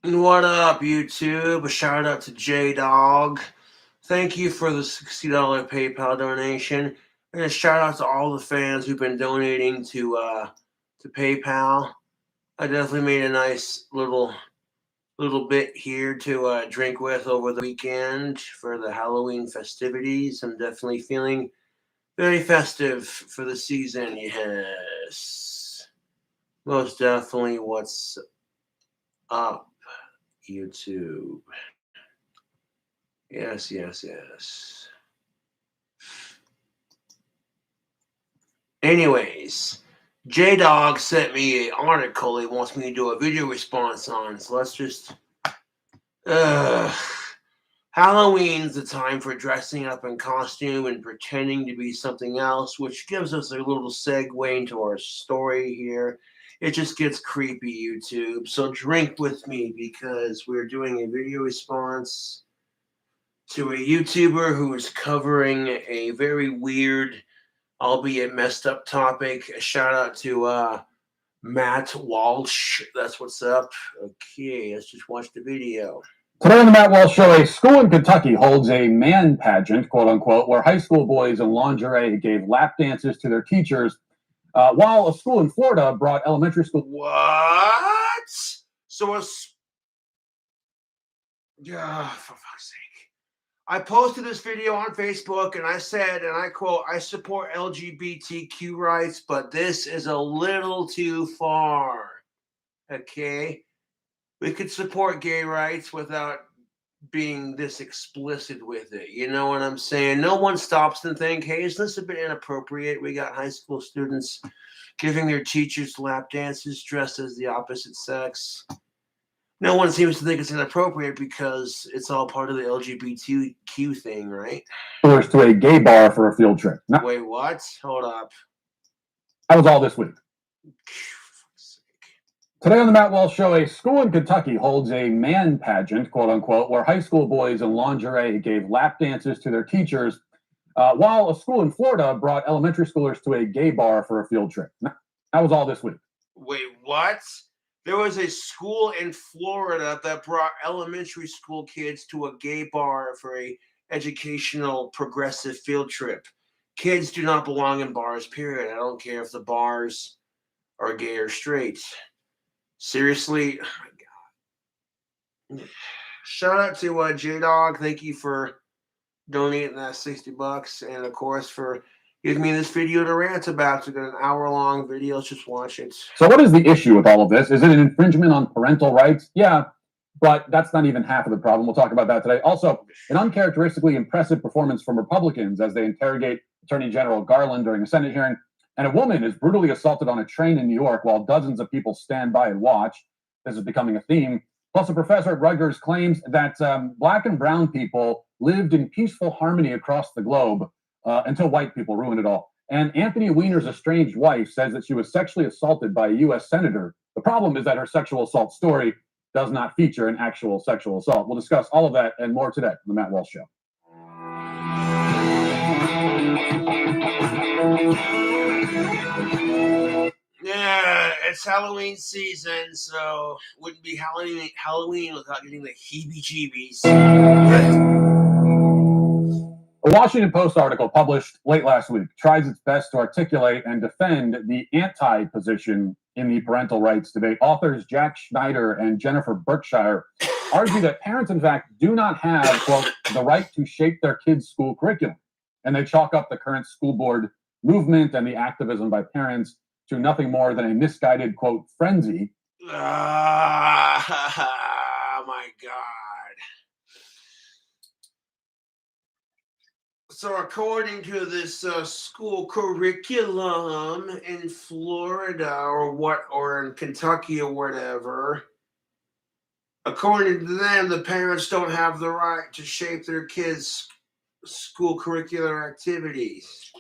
What up, YouTube? A shout out to J Dog. Thank you for the $60 PayPal donation, and a shout out to all the fans who've been donating to PayPal. I definitely made a nice little bit here to drink with over the weekend for the Halloween festivities. I'm definitely feeling very festive for the season. Yes, most definitely. What's up, YouTube? Yes. Anyways, J Dog sent me an article he wants me to do a video response on. So let's just. Uh, Halloween's the time for dressing up in costume and pretending to be something else, which gives us a little segue into our story here. It just gets creepy, YouTube. So drink with me because we're doing a video response to a YouTuber who is covering a very weird, albeit messed up topic. A shout out to Matt Walsh. That's what's up. Okay, let's just watch the video. Today on the Matt Walsh Show, a school in Kentucky holds a man pageant, quote unquote, where high school boys in lingerie gave lap dances to their teachers, while a school in Florida brought elementary school. What? So for fuck's sake. I posted this video on Facebook and I said, and I quote, I support LGBTQ rights, but this is a little too far. Okay? We could support gay rights without being this explicit with it. You know what I'm saying? No one stops and think, hey, is this a bit inappropriate? We got high school students giving their teachers lap dances dressed as the opposite sex. No one seems to think it's inappropriate because it's all part of the LGBTQ thing, right? To a gay bar for a field trip. Now, wait, what? Hold up. That was all this week. Today on the Matt Walsh Show, a school in Kentucky holds a man pageant, quote unquote, where high school boys in lingerie gave lap dances to their teachers, while a school in Florida brought elementary schoolers to a gay bar for a field trip. That was all this week. Wait, what? There was a school in Florida that brought elementary school kids to a gay bar for a educational progressive field trip. Kids do not belong in bars, period. I don't care if the bars are gay or straight. Seriously? Oh my God. Shout out to J Dog. Thank you for donating that $60. And of course for giving me this video to rant about. It's got an hour-long video. Let's just watch it. So what is the issue with all of this? Is it an infringement on parental rights? Yeah, but that's not even half of the problem. We'll talk about that today. Also, an uncharacteristically impressive performance from Republicans as they interrogate Attorney General Garland during a Senate hearing. And a woman is brutally assaulted on a train in New York while dozens of people stand by and watch. This is becoming a theme. Plus, a professor at Rutgers claims that Black and brown people lived in peaceful harmony across the globe until white people ruined it all. And Anthony Weiner's estranged wife says that she was sexually assaulted by a U.S. senator. The problem is that her sexual assault story does not feature an actual sexual assault. We'll discuss all of that and more today on the Matt Walsh Show. Yeah, it's Halloween season, so wouldn't be Halloween without getting the heebie-jeebies. A Washington Post article published late last week tries its best to articulate and defend the anti-position in the parental rights debate. Authors Jack Schneider and Jennifer Berkshire argue that parents, in fact, do not have, quote, the right to shape their kids' school curriculum. And they chalk up the current school board movement and the activism by parents to nothing more than a misguided, quote, frenzy. Oh, my God. So according to this school curriculum in Florida or in Kentucky or whatever, according to them, the parents don't have the right to shape their kids' school curricular activities.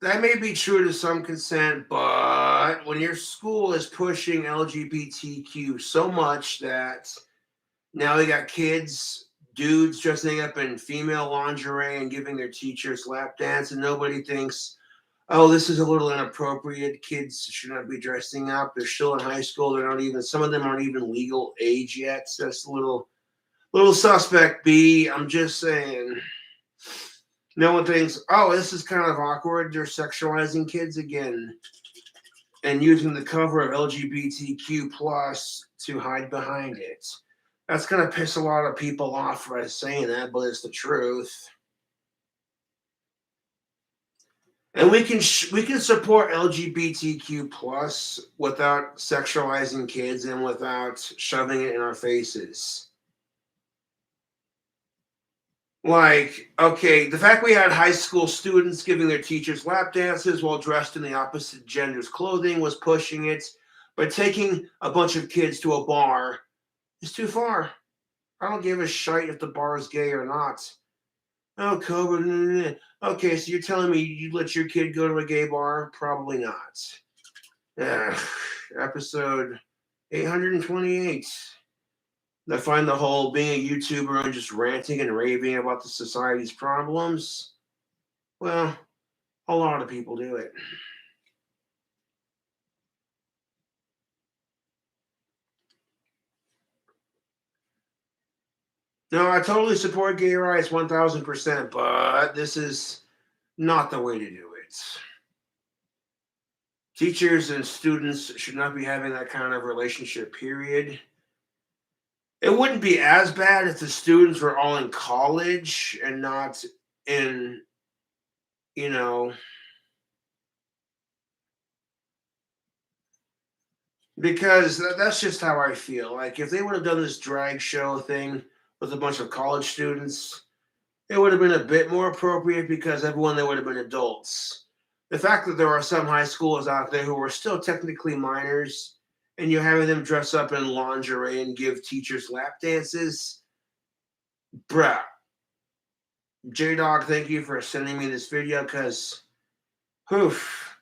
That may be true to some consent, but when your school is pushing LGBTQ so much that now they got dudes dressing up in female lingerie and giving their teachers lap dance, and nobody thinks, oh, this is a little inappropriate. Kids should not be dressing up. They're still in high school. They're not even. Some of them aren't even legal age yet. So that's a little suspect. B. I'm just saying. No one thinks, oh, this is kind of awkward. They're sexualizing kids again and using the cover of LGBTQ plus to hide behind it. That's gonna piss a lot of people off for us saying that, but it's the truth. And we can support LGBTQ plus without sexualizing kids and without shoving it in our faces. Like, okay, the fact we had high school students giving their teachers lap dances while dressed in the opposite gender's clothing was pushing it, but taking a bunch of kids to a bar is too far. I don't give a shite if the bar is gay or not. Oh, COVID. Okay, so you're telling me you'd let your kid go to a gay bar? Probably not. Ugh, episode 828. I find the whole being a YouTuber and just ranting and raving about the society's problems, well, a lot of people do it. No, I totally support gay rights 1000%, but this is not the way to do it. Teachers and students should not be having that kind of relationship, period. It wouldn't be as bad if the students were all in college and not in, you know, because that's just how I feel. Like, if they would have done this drag show thing with a bunch of college students, it would have been a bit more appropriate because everyone there would have been adults. The fact that there are some high schoolers out there who are still technically minors and you're having them dress up in lingerie and give teachers lap dances, bruh. J Dog, thank you for sending me this video because, poof,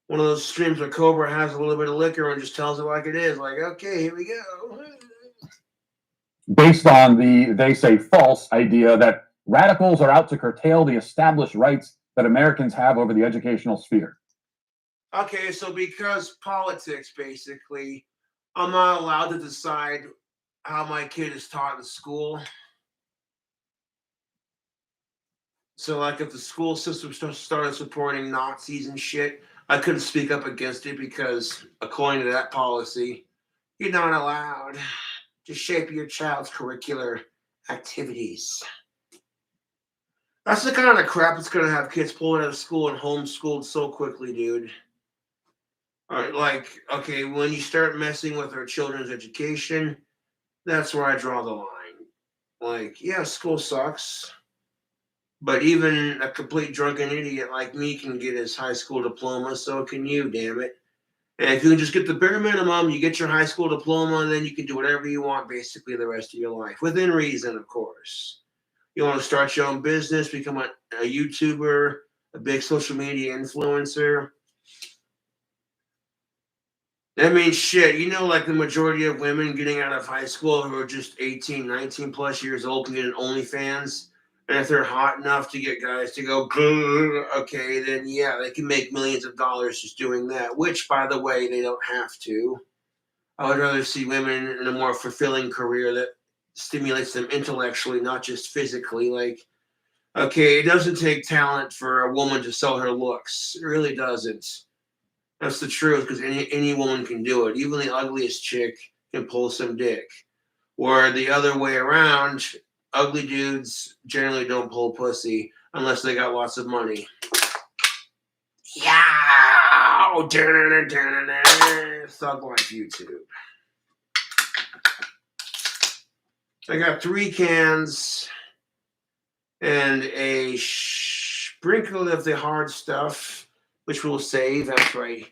one of those streams where Cobra has a little bit of liquor and just tells it like it is. Like, okay, here we go. Based on the, they say, false idea that radicals are out to curtail the established rights that Americans have over the educational sphere. Okay, so because politics, basically, I'm not allowed to decide how my kid is taught in school. So, like, if the school system started supporting Nazis and shit, I couldn't speak up against it because, according to that policy, you're not allowed to shape your child's curricular activities. That's the kind of crap that's going to have kids pulled out of school and homeschooled so quickly, dude. All right, like, okay, when you start messing with our children's education, that's where I draw the line. Like, yeah, school sucks, but even a complete drunken idiot like me can get his high school diploma, so can you, damn it. And if you can just get the bare minimum, you get your high school diploma, and then you can do whatever you want basically the rest of your life, within reason, of course. You want to start your own business, become a YouTuber, a big social media influencer. I mean, shit, like the majority of women getting out of high school who are just 18, 19 plus years old can get an OnlyFans. And if they're hot enough to get guys to go, okay, then yeah, they can make millions of dollars just doing that, which, by the way, they don't have to. I would rather see women in a more fulfilling career that stimulates them intellectually, not just physically. Like, okay, it doesn't take talent for a woman to sell her looks. It really doesn't. That's the truth, because any woman can do it. Even the ugliest chick can pull some dick. Or the other way around, ugly dudes generally don't pull pussy unless they got lots of money. Yeah, Thug Life YouTube. I got 3 cans and a sprinkle of the hard stuff, which we'll save after I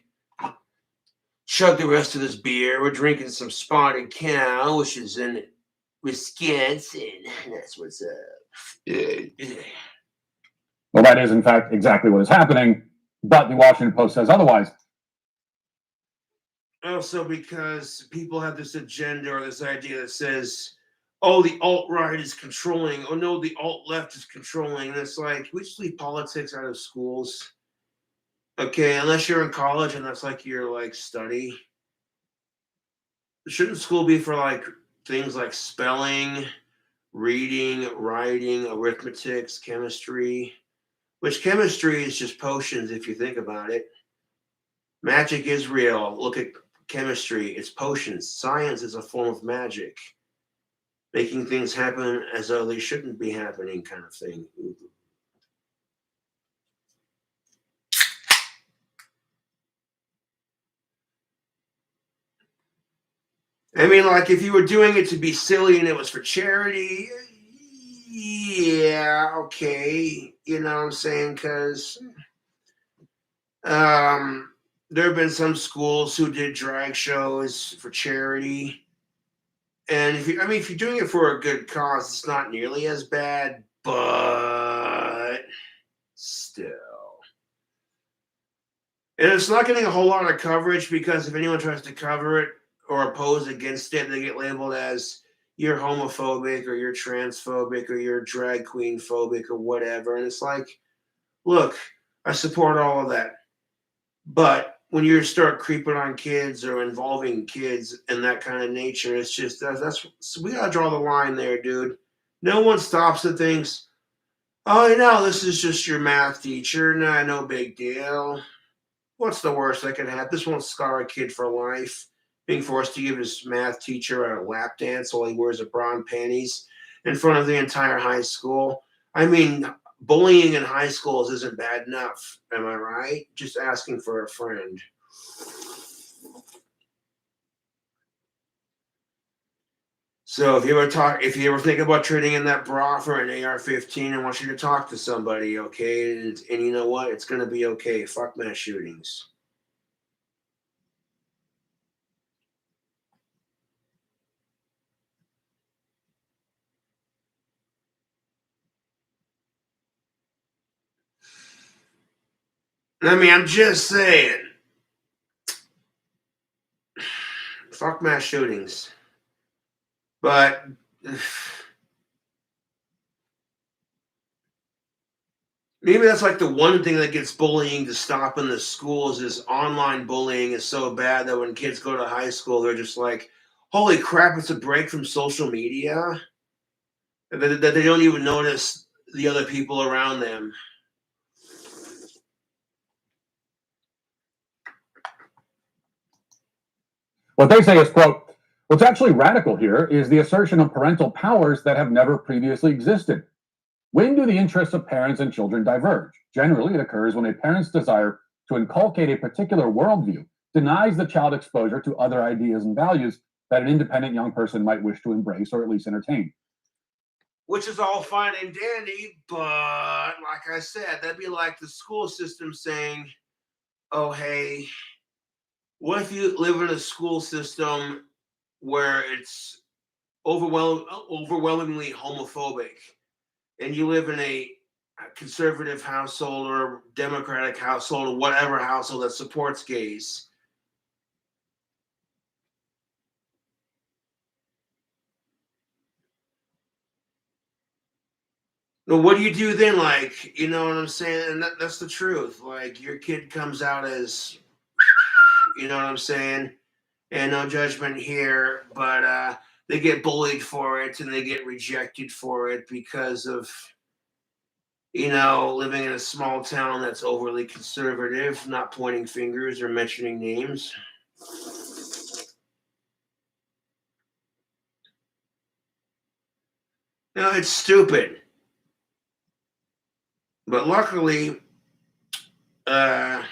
chug the rest of this beer. We're drinking some Spotted Cow, which is in Wisconsin. That's what's up. Well, that is, in fact, exactly what is happening, but the Washington Post says otherwise. Also, because people have this agenda or this idea that says, oh, the alt-right is controlling. Oh, no, the alt-left is controlling. And it's like, we just leave politics out of schools. Okay, unless you're in college and that's like your like study. Shouldn't school be for like things like spelling, reading, writing, arithmetics, chemistry? Which chemistry is just potions if you think about it. Magic is real. Look at chemistry, it's potions. Science is a form of magic, making things happen as though they shouldn't be happening, kind of thing. I mean, like if you were doing it to be silly and it was for charity, yeah, okay. You know what I'm saying? Because um, there have been some schools who did drag shows for charity. And if you, I mean, if you're doing it for a good cause, it's not nearly as bad, but still. And it's not getting a whole lot of coverage because if anyone tries to cover it or oppose against it, they get labeled as you're homophobic or you're transphobic or you're drag queen phobic or whatever. And it's like, look, I support all of that. But when you start creeping on kids or involving kids in that kind of nature, it's just that's we gotta draw the line there, dude. No one stops and thinks, oh, this is just your math teacher. Nah, no big deal. What's the worst that can happen? This won't scar a kid for life. Being forced to give his math teacher a lap dance while he wears a bra and panties in front of the entire high school. I mean, bullying in high schools isn't bad enough. Am I right? Just asking for a friend. So if you ever think about trading in that bra for an AR-15, I want you to talk to somebody, okay? And you know what? It's gonna be okay. Fuck mass shootings. I mean, I'm just saying. Fuck mass shootings. But maybe that's like the one thing that gets bullying to stop in the schools is online bullying is so bad that when kids go to high school, they're just like, holy crap, it's a break from social media. That they don't even notice the other people around them. What they say is, quote, what's actually radical here is the assertion of parental powers that have never previously existed. When do the interests of parents and children diverge? Generally, it occurs when a parent's desire to inculcate a particular worldview denies the child exposure to other ideas and values that an independent young person might wish to embrace or at least entertain. Which is all fine and dandy, but like I said, that'd be like the school system saying, oh, hey, what if you live in a school system where it's overwhelmingly homophobic and you live in a conservative household or democratic household or whatever household that supports gays? Well, what do you do then? Like, you know what I'm saying? And that's the truth. Like, your kid comes out as, you know what I'm saying? And no judgment here, but they get bullied for it and they get rejected for it because of, living in a small town that's overly conservative, not pointing fingers or mentioning names. It's stupid. But luckily, uh,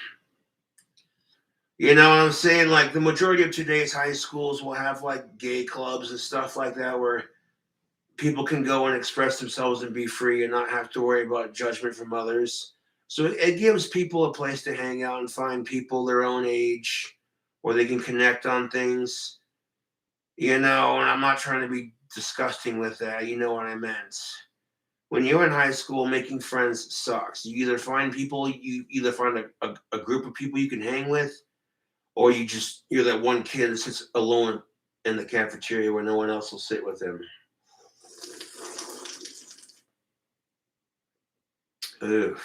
you know what I'm saying? Like the majority of today's high schools will have like gay clubs and stuff like that where people can go and express themselves and be free and not have to worry about judgment from others. So it gives people a place to hang out and find people their own age where they can connect on things, and I'm not trying to be disgusting with that. You know what I meant. When you're in high school, making friends sucks. You either find a group of people you can hang with, or you're that one kid that sits alone in the cafeteria where no one else will sit with him. Ugh.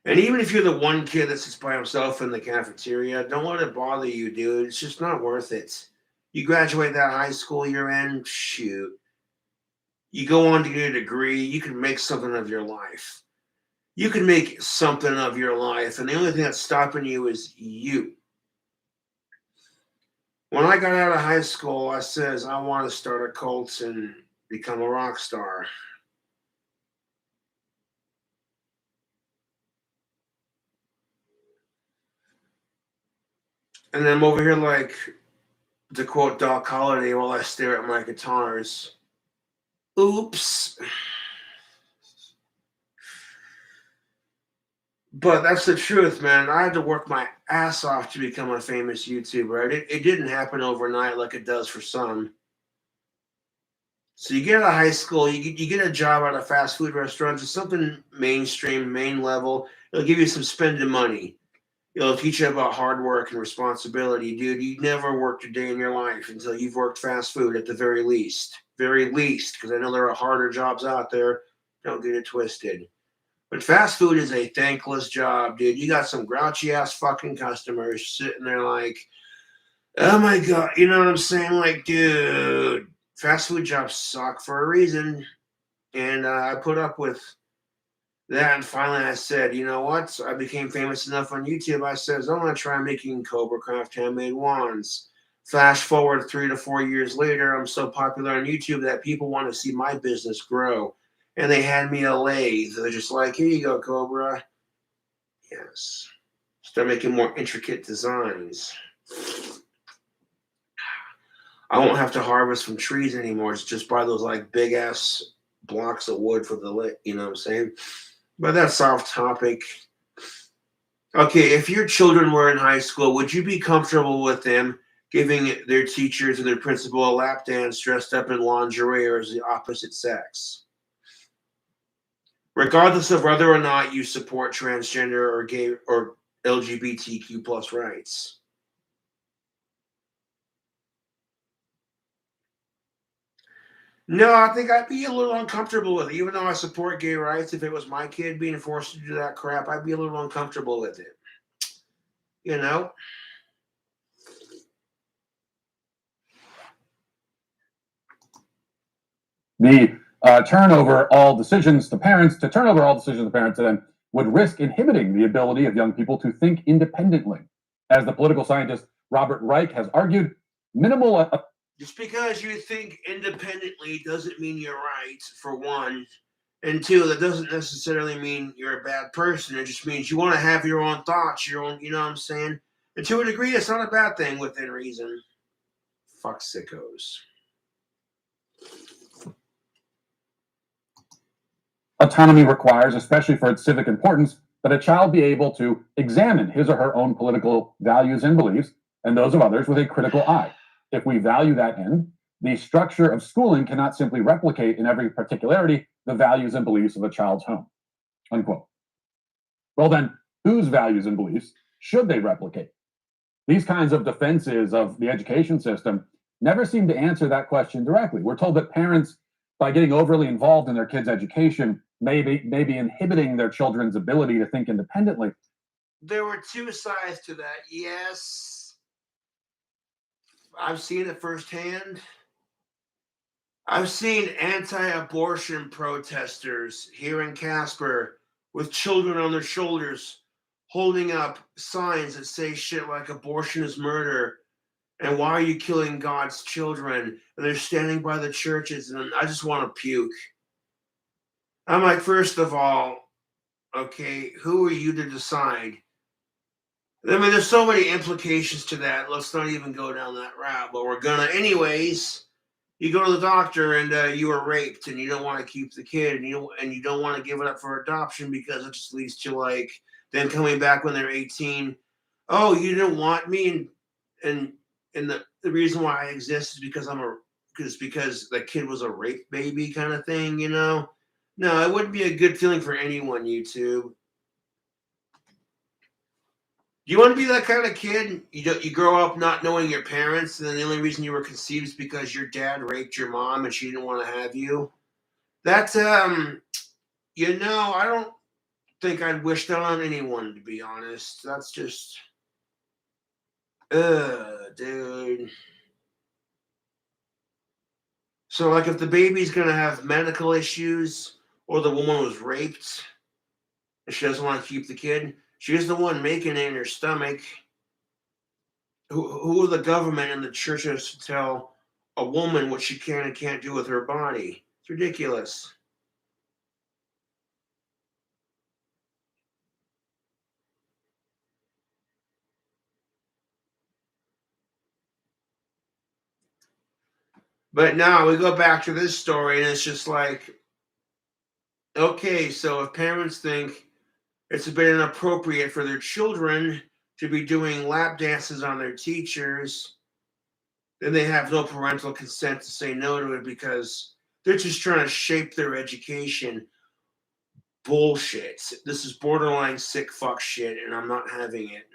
And even if you're the one kid that sits by himself in the cafeteria, don't let it bother you, dude. It's just not worth it. You graduate that high school you're in, shoot. You go on to get a degree, you can make something of your life. You can make something of your life, and the only thing that's stopping you is you. When I got out of high school, I says I want to start a cult and become a rock star. And I'm over here like, to quote Doc Holliday while I stare at my guitars. Oops. But that's the truth, man. I had to work my ass off to become a famous YouTuber. It didn't happen overnight like it does for some. So you get out of high school, you get a job at a fast food restaurant, just something mainstream, main level. It'll give you some spending money. It'll teach you about hard work and responsibility, dude. You never worked a day in your life until you've worked fast food at the very least. Very least, because I know there are harder jobs out there. Don't get it twisted. But fast food is a thankless job, dude. You got some grouchy ass fucking customers sitting there like, oh my God, you know what I'm saying? Like, dude, fast food jobs suck for a reason. And I put up with that. And finally I said, you know what? I became famous enough on YouTube. I says, I'm going to try making Cobra Craft handmade wands. Flash forward 3 to 4 years later, I'm so popular on YouTube that people want to see my business grow. And they hand me a lathe. They're just like, here you go, Cobra. Yes. Start making more intricate designs. I won't have to harvest from trees anymore. It's just buy those like big ass blocks of wood for the lit. You know what I'm saying? But that's off topic. Okay, if your children were in high school, would you be comfortable with them giving their teachers and their principal a lap dance dressed up in lingerie or as the opposite sex? Regardless of whether or not you support transgender or gay or LGBTQ plus rights. No, I think I'd be a little uncomfortable with it. Even though I support gay rights, if it was my kid being forced to do that crap, I'd be a little uncomfortable with it. You know? The turn over all decisions to parents, and then would risk inhibiting the ability of young people to think independently. As the political scientist Robert Reich has argued, minimal. Just because you think independently doesn't mean you're right, for one. And two, that doesn't necessarily mean you're a bad person. It just means you want to have your own thoughts, your own, you know what I'm saying? And to a degree, it's not a bad thing within reason. Fuck sickos. Autonomy requires, especially for its civic importance, that a child be able to examine his or her own political values and beliefs and those of others with a critical eye. If we value that end, the structure of schooling cannot simply replicate in every particularity the values and beliefs of a child's home. Unquote. Well, then, whose values and beliefs should they replicate? These kinds of defenses of the education system never seem to answer that question directly. We're told that parents, by getting overly involved in their kids' education, may be inhibiting their children's ability to think independently. There were two sides to that. Yes, I've seen it firsthand. I've seen anti-abortion protesters here in Casper with children on their shoulders holding up signs that say shit like abortion is murder and why are you killing God's children? And they're standing by the churches and I just want to puke. I'm like, first of all, okay, who are you to decide? I mean, there's so many implications to that. Let's not even go down that route, but we're gonna anyways. You go to the doctor and you were raped and you don't want to keep the kid and you don't want to give it up for adoption because it just leads to like them coming back when they're 18. Oh, you didn't want me and the reason why I exist is because the kid was a rape baby kind of thing, you know? No, it wouldn't be a good feeling for anyone, YouTube. Do you want to be that kind of kid? You grow up not knowing your parents, and then the only reason you were conceived is because your dad raped your mom and she didn't want to have you. That's I don't. think I'd wish that on anyone, to be honest. That's just, dude. So, like, if the baby's gonna have medical issues, or the woman was raped, and she doesn't want to keep the kid, she's the one making it in her stomach. Who are the government and the churches to tell a woman what she can and can't do with her body? It's ridiculous. But now we go back to this story, and it's just like, okay, so if parents think it's a bit inappropriate for their children to be doing lap dances on their teachers, then they have no parental consent to say no to it because they're just trying to shape their education. Bullshit. This is borderline sick fuck shit, and I'm not having it.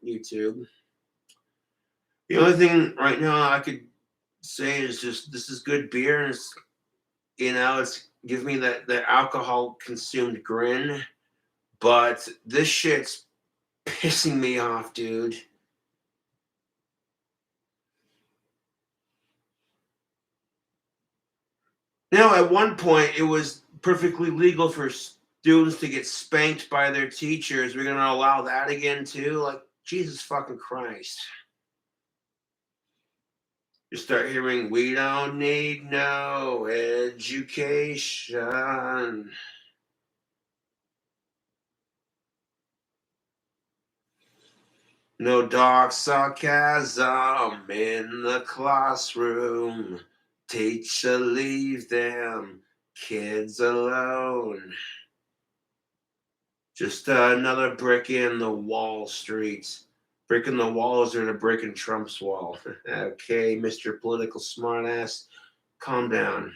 YouTube. The only thing right now I could say is just this is good beer, and it's give me that alcohol consumed grin, but this shit's pissing me off, dude. Now, at one point, it was perfectly legal for students to get spanked by their teachers. We're going to allow that again, too? Like, Jesus fucking Christ. You start hearing, we don't need no education. No dark sarcasm in the classroom. Teacher, leave them kids alone. Just another brick in the wall, streets. Brick in the wall is there a brick in Trump's wall? Okay, Mr. Political Smartass, calm down.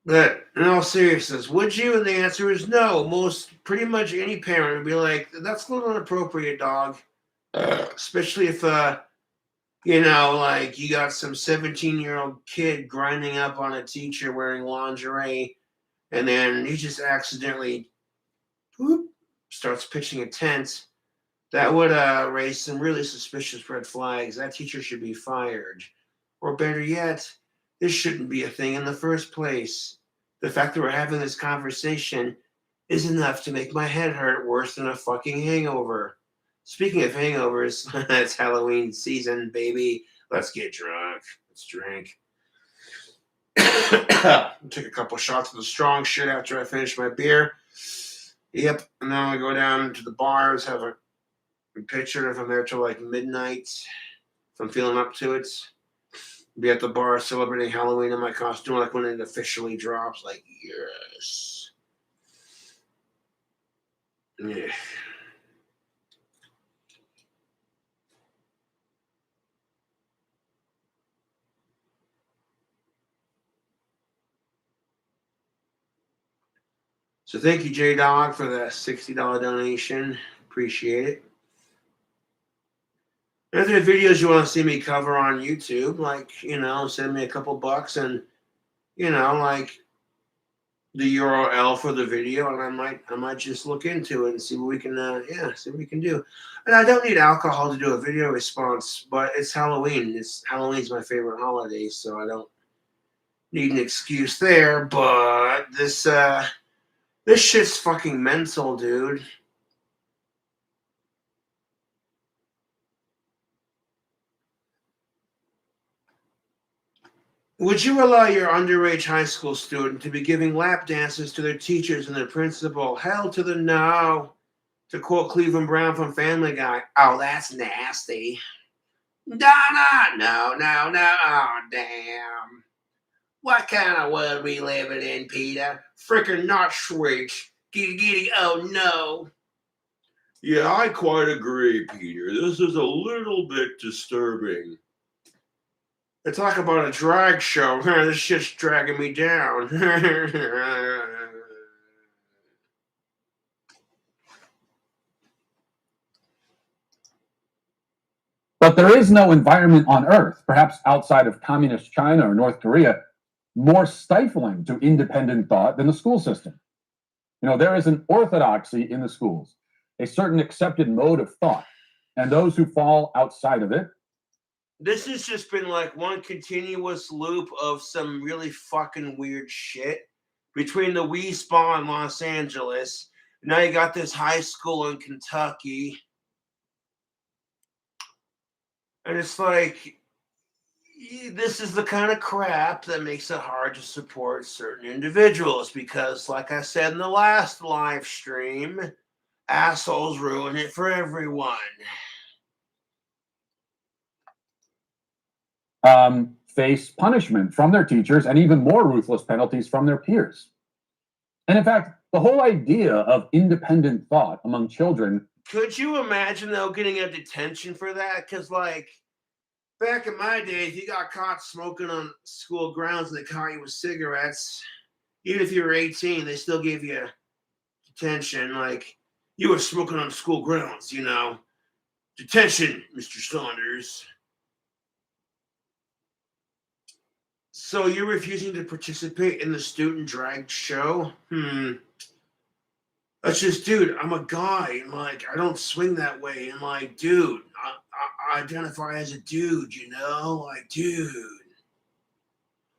But in all seriousness, would you? And the answer is no. Pretty much any parent would be like, that's a little inappropriate, dog. Especially if, like you got some 17-year-old kid grinding up on a teacher wearing lingerie, and then he just accidentally whoop, starts pitching a tent. That would raise some really suspicious red flags. That teacher should be fired. Or better yet, this shouldn't be a thing in the first place. The fact that we're having this conversation is enough to make my head hurt worse than a fucking hangover. Speaking of hangovers, it's Halloween season, baby. Let's get drunk. Let's drink. Take a couple shots of the strong shit after I finish my beer. Yep, and then I go down to the bars, have a picture if I'm there till like midnight. If I'm feeling up to it, be at the bar celebrating Halloween in my costume, like when it officially drops. Like, yes. Yeah. So thank you, J Dog, for the $60 donation. Appreciate it. If there are videos you want to see me cover on YouTube, like, send me a couple bucks and, like the URL for the video, and I might just look into it and see what we can, see what we can do. And I don't need alcohol to do a video response, but it's Halloween. Halloween's my favorite holiday, so I don't need an excuse there. But this shit's fucking mental, dude. Would you allow your underage high school student to be giving lap dances to their teachers and their principal? Hell to the no. To quote Cleveland Brown from Family Guy, oh, that's nasty. No, oh, damn. What kind of world we living in, Peter? Frickin' not sweet. Giddy, giddy, oh no. Yeah, I quite agree, Peter. This is a little bit disturbing. They talk about a drag show. This shit's dragging me down. But there is no environment on Earth, perhaps outside of communist China or North Korea, more stifling to independent thought than the school system. There is an orthodoxy in the schools, a certain accepted mode of thought, and those who fall outside of it. This has just been like one continuous loop of some really fucking weird shit between the Wii Spa in Los Angeles. Now you got this high school in Kentucky. And it's like, this is the kind of crap that makes it hard to support certain individuals because, like I said in the last live stream, assholes ruin it for everyone. Face punishment from their teachers and even more ruthless penalties from their peers. And in fact, the whole idea of independent thought among children. Could you imagine, though, getting a detention for that? Because, like, back in my day, if you got caught smoking on school grounds and they caught you with cigarettes, even if you were 18, they still gave you detention. Like, you were smoking on school grounds, Detention, Mr. Saunders. So you're refusing to participate in the student drag show? That's just, dude, I'm a guy, and like, I don't swing that way. And like, dude, I identify as a dude, like, dude.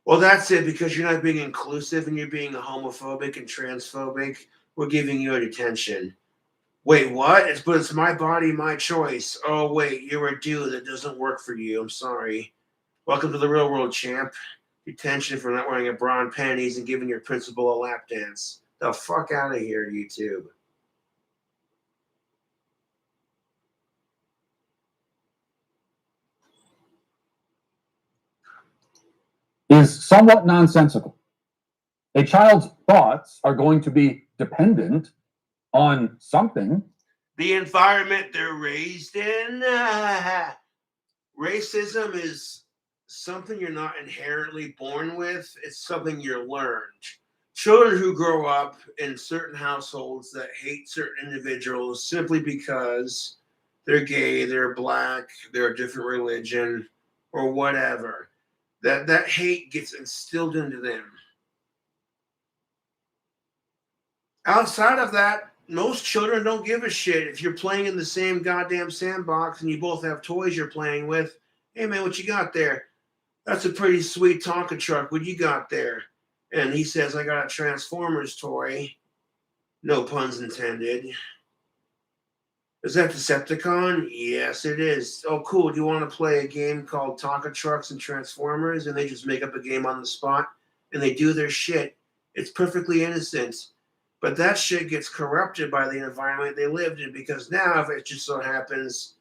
Well, that's it, because you're not being inclusive and you're being homophobic and transphobic. We're giving you a detention. Wait, what? But it's my body, my choice. Oh, wait, you're a dude. That doesn't work for you. I'm sorry. Welcome to the real world, champ. Detention for not wearing a bra and panties and giving your principal a lap dance. The fuck out of here, YouTube. Is somewhat nonsensical. A child's thoughts are going to be dependent on something. The environment they're raised in. Racism is something you're not inherently born with. It's something you're learned. Children who grow up in certain households that hate certain individuals simply because they're gay, they're black, they're a different religion, or whatever. That hate gets instilled into them. Outside of that, most children don't give a shit if you're playing in the same goddamn sandbox and you both have toys you're playing with. Hey, man, what you got there? That's a pretty sweet Tonka truck. What you got there? And he says, I got a Transformers toy. No puns intended. Is that Decepticon? Yes, it is. Oh, cool. Do you want to play a game called Tonka Trucks and Transformers? And they just make up a game on the spot and they do their shit. It's perfectly innocent. But that shit gets corrupted by the environment they lived in, because now if it just so happens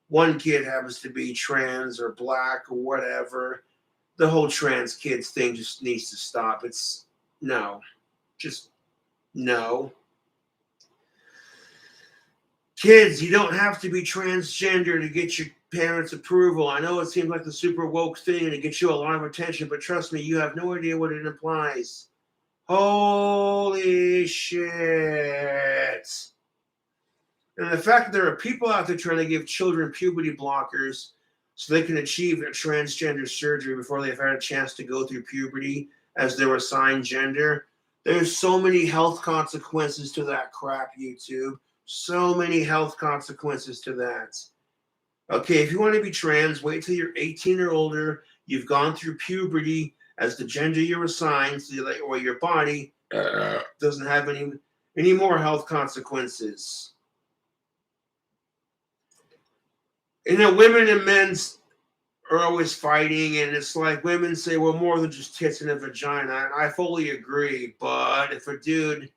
one kid happens to be trans or black or whatever, the whole trans kids thing just needs to stop. It's no. Just no. Kids, you don't have to be transgender to get your parents' approval. I know it seems like the super woke thing and it gets you a lot of attention, but trust me, you have no idea what it implies. Holy shit. And the fact that there are people out there trying to give children puberty blockers so they can achieve a transgender surgery before they've had a chance to go through puberty as their assigned gender. There's so many health consequences to that crap, YouTube. So many health consequences to that. Okay, if you want to be trans, wait till you're 18 or older. You've gone through puberty as the gender you're assigned, so or your body doesn't have any more health consequences. Women and men are always fighting, and it's like women say, well, more than just tits and a vagina. I fully agree, but if a dude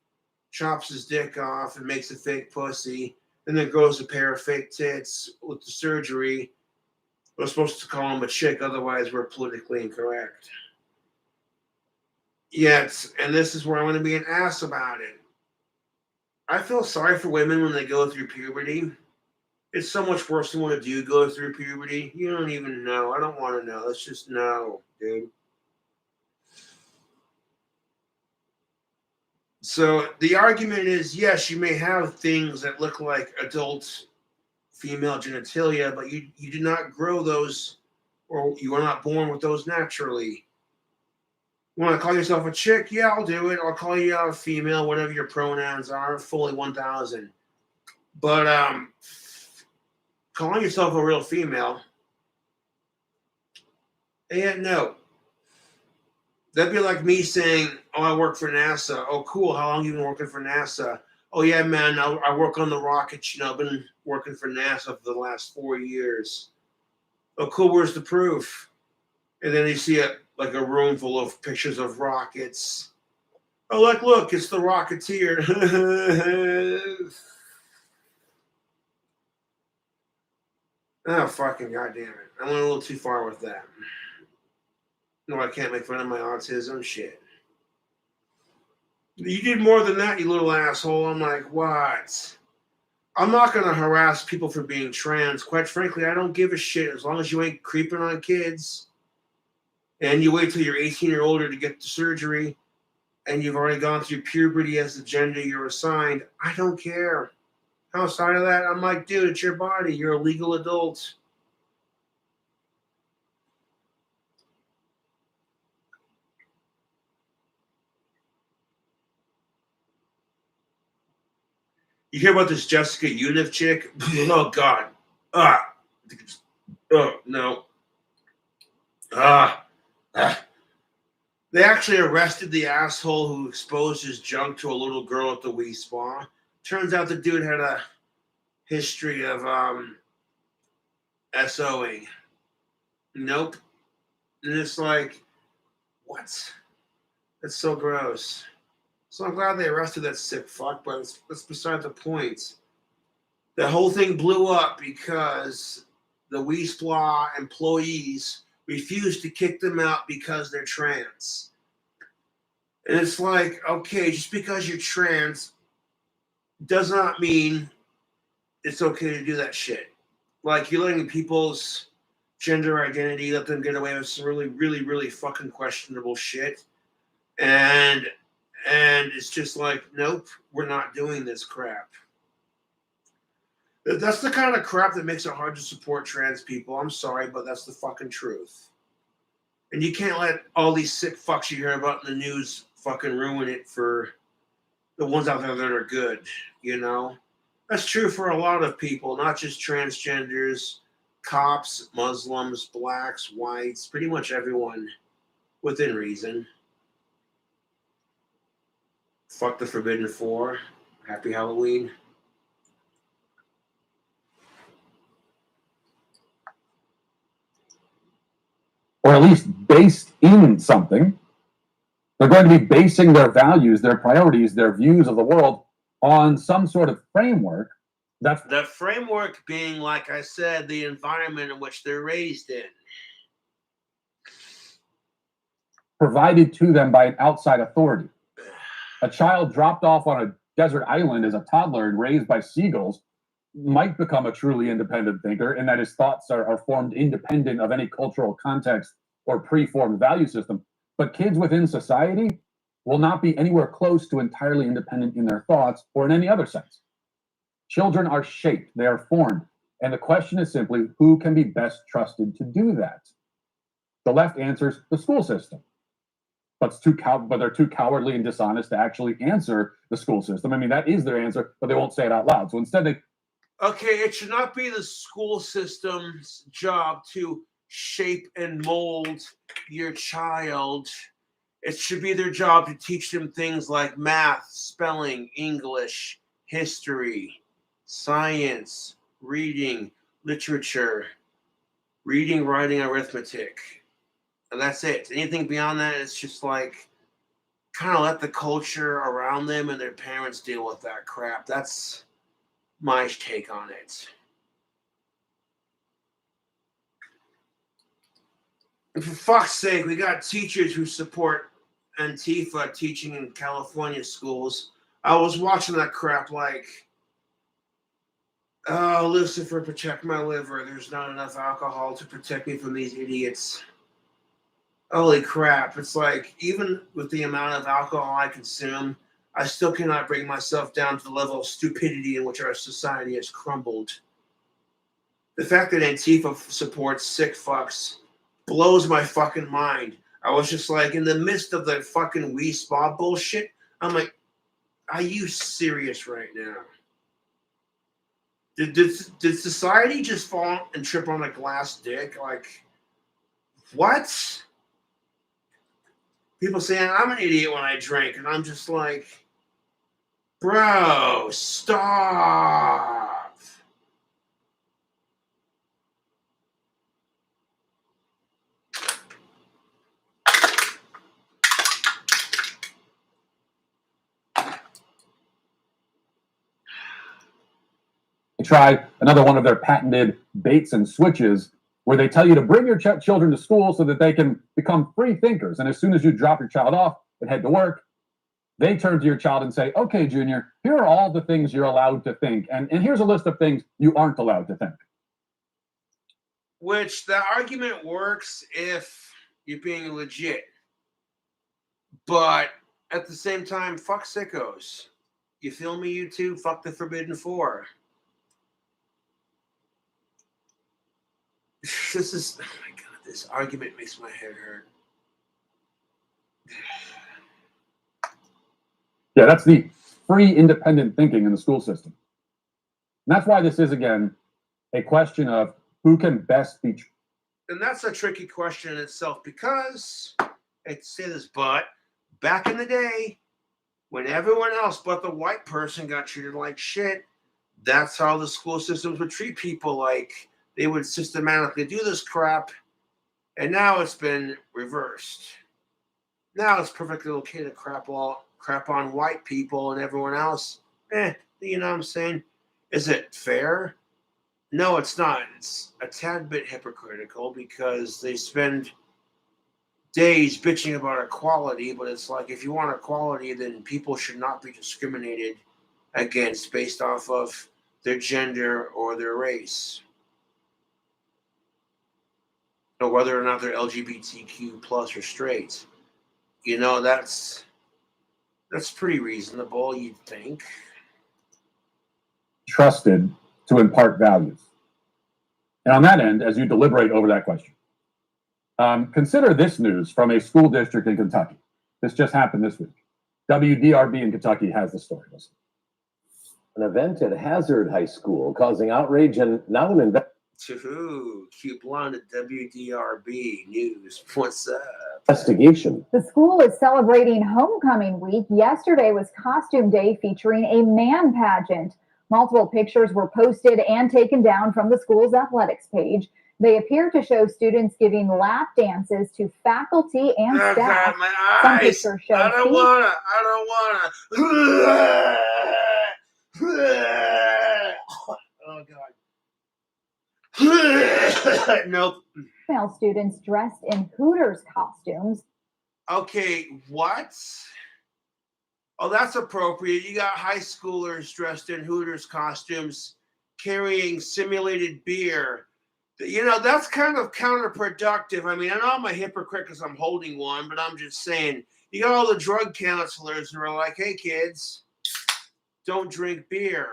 chops his dick off and makes a fake pussy and then grows a pair of fake tits with the surgery, we're supposed to call him a chick, otherwise we're politically incorrect. Yet, and this is where I'm going to be an ass about it, I feel sorry for women when they go through puberty. It's so much worse than when a dude goes through puberty. You don't even know. I don't want to know. Let's just know, dude. So the argument is, yes, you may have things that look like adult female genitalia, but you did not grow those, or you are not born with those naturally. You want to call yourself a chick? Yeah, I'll do it. I'll call you a female, whatever your pronouns are, fully 1,000. But calling yourself a real female, yeah, no. That'd be like me saying, "Oh, I work for NASA." Oh, cool. How long you been working for NASA? Oh, yeah, man. I work on the rockets. I've been working for NASA for the last 4 years. Oh, cool. Where's the proof? And then you see like a room full of pictures of rockets. Oh, look, it's the Rocketeer. Oh, fucking goddamn it. I went a little too far with that. No, I can't make fun of my autism. Shit. You did more than that, you little asshole. I'm like, what? I'm not going to harass people for being trans. Quite frankly, I don't give a shit as long as you ain't creeping on kids and you wait till you're 18 or older to get the surgery and you've already gone through puberty as the gender you're assigned. I don't care. Outside of that, I'm like, dude, it's your body. You're a legal adult. You hear about this Jessica Univ chick? Oh, God. Oh, no. They actually arrested the asshole who exposed his junk to a little girl at the Wii Spa. Turns out the dude had a history of SOing. Nope. And it's like, what? That's so gross. So I'm glad they arrested that sick fuck, but that's beside the point. The whole thing blew up because the Wii Spa employees refused to kick them out because they're trans. And it's like, okay, just because you're trans does not mean it's okay to do that shit. Like, you're letting people's gender identity, let them get away with some really, really, really fucking questionable shit. And it's just like, nope, we're not doing this crap. That's the kind of crap that makes it hard to support trans people. I'm sorry, but that's the fucking truth. And you can't let all these sick fucks you hear about in the news fucking ruin it for the ones out there that are good, That's true for a lot of people, not just transgenders, cops, Muslims, blacks, whites, pretty much everyone within reason. Fuck the Forbidden Four. Happy Halloween. Or at least based in something. They're going to be basing their values, their priorities, their views of the world on some sort of framework. That's the framework being, like I said, the environment in which they're raised in. Provided to them by an outside authority. A child dropped off on a desert island as a toddler and raised by seagulls might become a truly independent thinker in that his thoughts are formed independent of any cultural context or preformed value system. But kids within society will not be anywhere close to entirely independent in their thoughts or in any other sense. Children are shaped, they are formed. And the question is simply, who can be best trusted to do that? The left answers the school system. But they're too cowardly and dishonest to actually answer the school system. I mean, that is their answer, but they won't say it out loud. So instead they... Okay, it should not be the school system's job to shape and mold your child. It should be their job to teach them things like math, spelling, English, history, science, reading, literature, reading, writing, arithmetic. And that's it. Anything beyond that, it's just like kind of let the culture around them and their parents deal with that crap. That's my take on it. And for fuck's sake, we got teachers who support Antifa teaching in California schools. I was watching that crap like, oh, Lucifer, protect my liver. There's not enough alcohol to protect me from these idiots. Holy crap. It's like, even with the amount of alcohol I consume, I still cannot bring myself down to the level of stupidity in which our society has crumbled. The fact that Antifa supports sick fucks blows my fucking mind. I was just like, in the midst of the fucking Wii Spa bullshit, I'm like, are you serious right now? Did society just fall and trip on a glass dick? Like, what? People saying I'm an idiot when I drink, and I'm just like, bro, stop. Try another one of their patented baits and switches where they tell you to bring your children to school so that they can become free thinkers. And as soon as you drop your child off and head to work, they turn to your child and say, okay, Junior, here are all the things you're allowed to think. And here's a list of things you aren't allowed to think. Which the argument works if you're being legit. But at the same time, fuck sickos. You feel me, you two? Fuck the Forbidden Four. This is, oh my God, this argument makes my head hurt. Yeah, that's the free independent thinking in the school system. And that's why this is, again, a question of who can best be. And that's a tricky question in itself because, I hate to say this, but back in the day, when everyone else but the white person got treated like shit, that's how the school systems would treat people. Like, they would systematically do this crap, and now it's been reversed. Now it's perfectly okay to crap on white people and everyone else. You know what I'm saying? Is it fair? No, it's not. It's a tad bit hypocritical because they spend days bitching about equality, but it's like, if you want equality, then people should not be discriminated against based off of their gender or their race, or whether or not they're LGBTQ plus or straight. You know, that's pretty reasonable, you'd think. Trusted to impart values. And on that end, as you deliberate over that question, consider this news from a school district in Kentucky. This just happened this week. WDRB in Kentucky has the story. Listen. An event at Hazard High School causing outrage and now an Cute blonde at WDRB News. What's up? investigation. The school is celebrating homecoming week. Yesterday was costume day featuring a man pageant. Multiple pictures were posted and taken down from the school's athletics page. They appear to show students giving lap dances to faculty and Oh, staff. God, my Some eyes. pictures show I don't wanna. Oh, God. Nope. female students dressed in Hooters costumes. Okay, what? Oh, that's appropriate. You got high schoolers dressed in Hooters costumes carrying simulated beer. You know, that's kind of counterproductive. I mean, I know I'm a hypocrite because I'm holding one, but I'm just saying, you got all the drug counselors who are like, hey, kids, don't drink beer.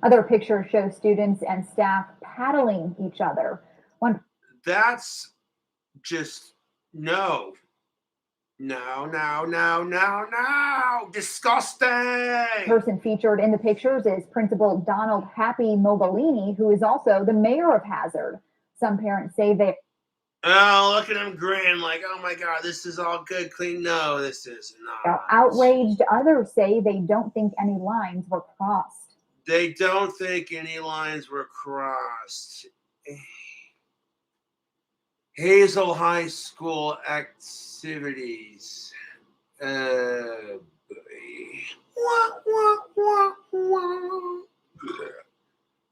Other pictures show students and staff paddling each other. That's just no. Disgusting. Person featured in the pictures is Principal Donald Happy Mogolini, who is also the mayor of Hazard. Some parents say they look at him grin like, oh my God, this is all good, clean. No, this is not. are outraged. Others say they don't think any lines were crossed. They don't think any lines were crossed. Hazel High School activities.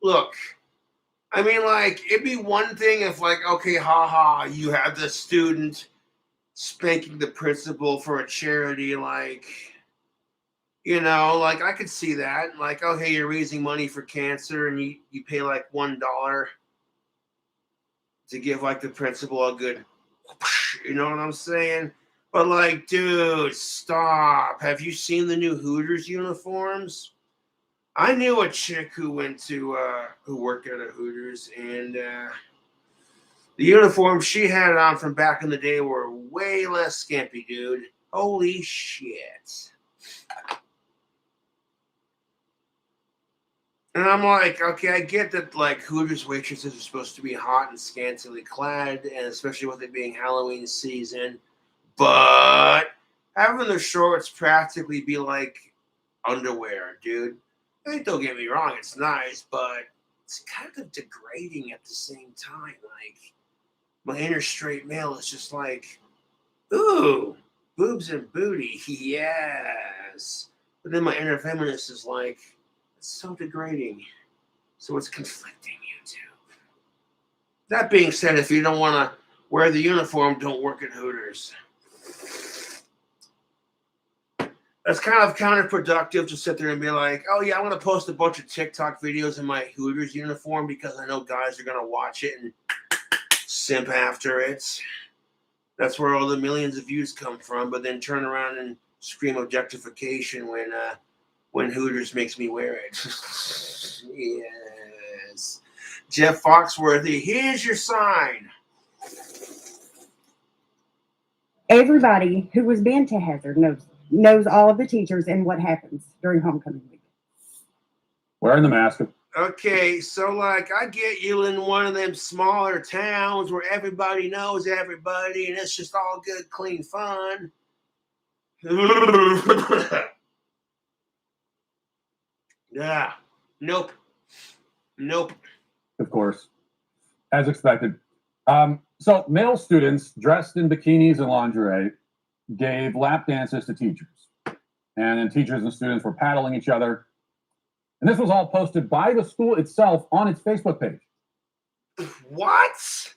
Look, I mean, like, it'd be one thing if, like, okay, haha, you have the student spanking the principal for a charity, like, you know, like, I could see that. Like, oh, hey, you're raising money for cancer, and you pay, like, $1 to give, like, the principal a good, you know what I'm saying? But like, dude, stop. Have you seen the new Hooters uniforms? I knew a chick who worked at a Hooters, and the uniforms she had on from back in the day were way less skimpy, dude. Holy shit. And I'm like, okay, I get that like Hooters waitresses are supposed to be hot and scantily clad, and especially with it being Halloween season, but having the shorts practically be like underwear, dude. I think, don't get me wrong, it's nice, but it's kind of degrading at the same time. Like, my inner straight male is just like, ooh, boobs and booty, yes. But then my inner feminist is like, it's so degrading. So it's conflicting, YouTube. That being said, if you don't want to wear the uniform, don't work at Hooters. That's kind of counterproductive to sit there and be like, oh yeah, I'm going to post a bunch of TikTok videos in my Hooters uniform because I know guys are going to watch it and simp after it. That's where all the millions of views come from, but then turn around and scream objectification when Hooters makes me wear it. Yes. Jeff Foxworthy, here's your sign. Everybody who has been to Hazard knows all of the teachers and what happens during homecoming week. Wearing the mask. Okay, so like I get you in one of them smaller towns where everybody knows everybody and it's just all good, clean fun. Yeah. Nope. Of course, as expected. So male students dressed in bikinis and lingerie gave lap dances to teachers. And then teachers and students were paddling each other. And this was all posted by the school itself on its Facebook page. What?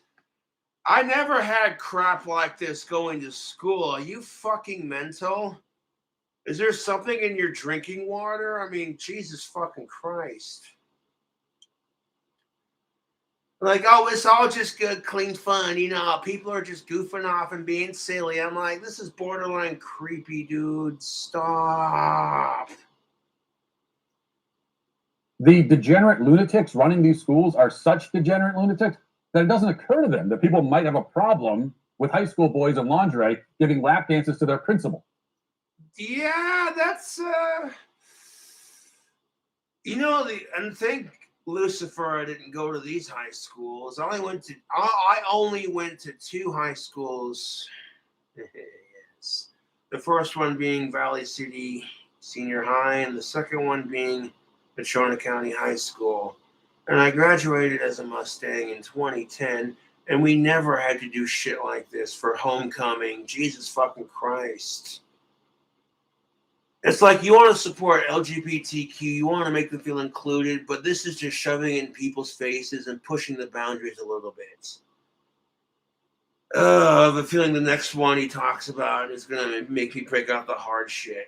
I never had crap like this going to school. Are you fucking mental? Is there something in your drinking water? I mean, Jesus fucking Christ. Like, oh, it's all just good, clean fun. You know, people are just goofing off and being silly. I'm like, this is borderline creepy, dude. Stop. The degenerate lunatics running these schools are such degenerate lunatics that it doesn't occur to them that people might have a problem with high school boys in lingerie giving lap dances to their principal. Yeah, that's and thank Lucifer I didn't go to these high schools. I only went to two high schools. Yes. The first one being Valley City Senior High, and the second one being Patrona County High School. And I graduated as a Mustang in 2010, and we never had to do shit like this for homecoming. Jesus fucking Christ. It's like you want to support LGBTQ, you want to make them feel included, but this is just shoving it in people's faces and pushing the boundaries a little bit. I have a feeling the next one he talks about is going to make me break out the hard shit.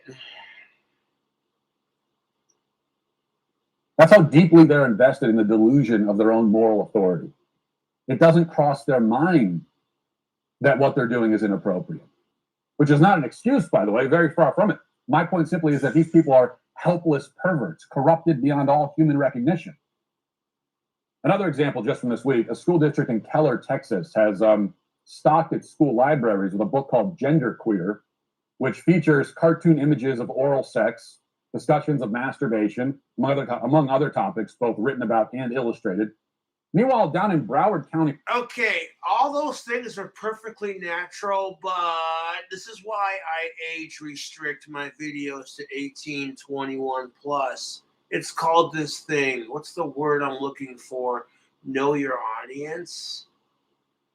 That's how deeply they're invested in the delusion of their own moral authority. It doesn't cross their mind that what they're doing is inappropriate, which is not an excuse, by the way, very far from it. My point simply is that these people are helpless perverts, corrupted beyond all human recognition. Another example just from this week, a school district in Keller, Texas has stocked its school libraries with a book called Gender Queer, which features cartoon images of oral sex, discussions of masturbation, among other topics, both written about and illustrated. Meanwhile, down in Broward County. Okay, all those things are perfectly natural, but this is why I age restrict my videos to 18, 21 plus. It's called this thing. What's the word I'm looking for? Know your audience.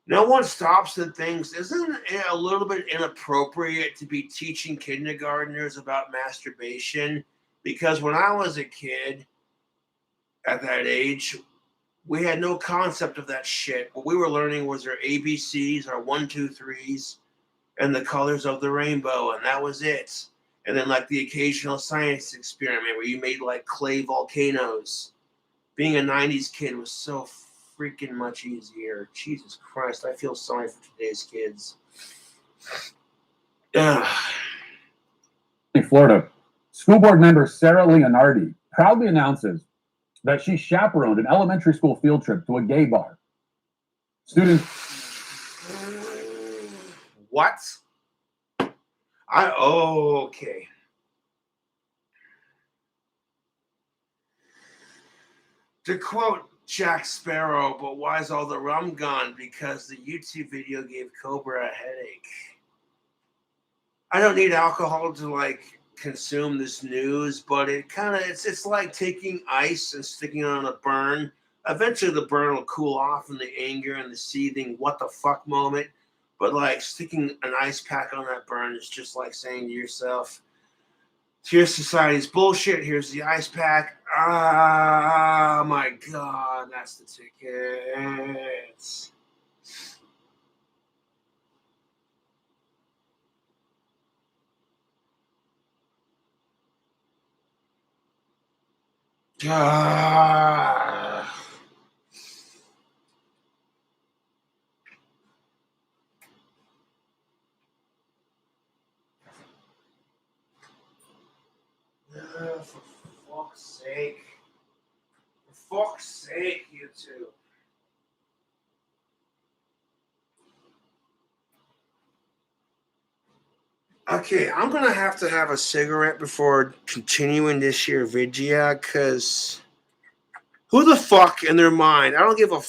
No one stops and thinks, isn't it a little bit inappropriate to be teaching kindergartners about masturbation? Because when I was a kid at that age, we had no concept of that shit. What we were learning was our ABCs, our 1, 2, 3s, and the colors of the rainbow, and that was it. And then like the occasional science experiment where you made like clay volcanoes. Being a 90s kid was so freaking much easier. Jesus Christ, I feel sorry for today's kids. Florida. School board member Sarah Leonardi proudly announces that she chaperoned an elementary school field trip to a gay bar. Students. What? Okay. To quote Jack Sparrow, but why's all the rum gone? Because the YouTube video gave Cobra a headache. I don't need alcohol to like consume this news, but it's like taking ice and sticking it on a burn. Eventually the burn will cool off in the anger and the seething what the fuck moment. But like sticking an ice pack on that burn is just like saying to yourself, here's society's bullshit, here's the ice pack. Ah, my God, that's the ticket. Ah. For fuck's sake. For fuck's sake, you two. Okay, I'm gonna have a cigarette before continuing this here video, because who the fuck in their mind, I don't give a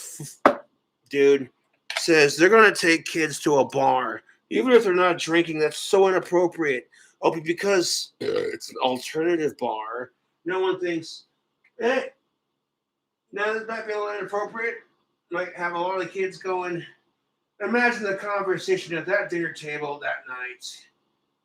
dude, says they're gonna take kids to a bar, even if they're not drinking. That's so inappropriate. Oh, but because it's an alternative bar, no one thinks, now this might be a little inappropriate. Might have a lot of the kids going, imagine the conversation at that dinner table that night.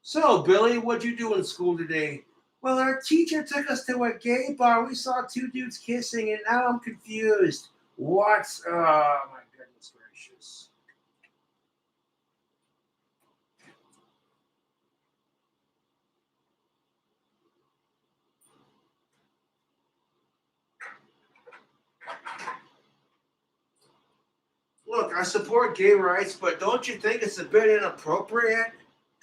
So, Billy, what'd you do in school today? Well, our teacher took us to a gay bar. We saw two dudes kissing, and now I'm confused. What? Oh, my goodness gracious. Look, I support gay rights, but don't you think it's a bit inappropriate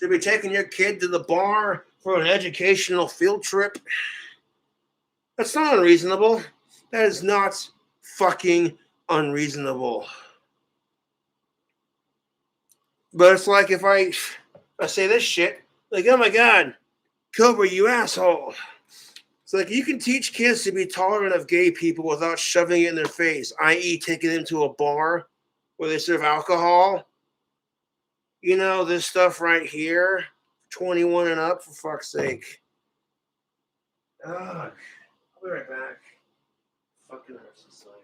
to be taking your kid to the bar for an educational field trip? That's not unreasonable. That is not fucking unreasonable. But it's like if I say this shit, like, oh my God, Cobra, you asshole. It's like you can teach kids to be tolerant of gay people without shoving it in their face, i.e., taking them to a bar where they serve alcohol. You know, this stuff right here, 21 and up, for fuck's sake. Ugh. I'll be right back. Fucking our society.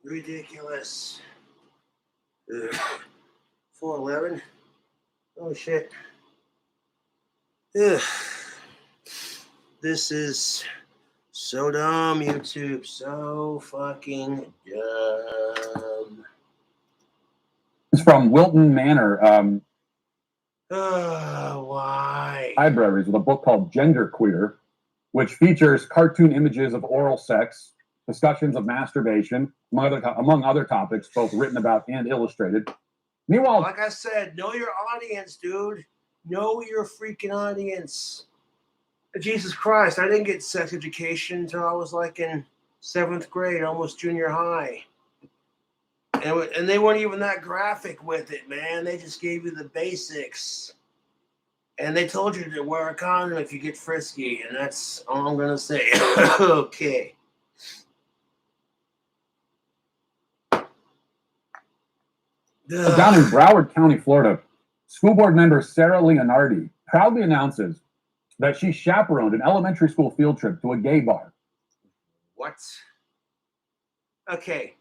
Ridiculous. Ugh. 411. Oh shit. Ugh. This is so dumb, YouTube. So fucking dumb. It's from Wilton Manor Why? Libraries with a book called Genderqueer, which features cartoon images of oral sex, discussions of masturbation, among other topics, both written about and illustrated. Meanwhile, Like I said, know your audience, dude. Know your freaking audience. Jesus Christ, I didn't get sex education until I was like in 7th grade, almost junior high. And they weren't even that graphic with it, man. They just gave you the basics. And they told you to wear a condom if you get frisky, and that's all I'm going to say. Okay. down in Broward County, Florida, school board member Sarah Leonardi proudly announces that she chaperoned an elementary school field trip to a gay bar. What? Okay.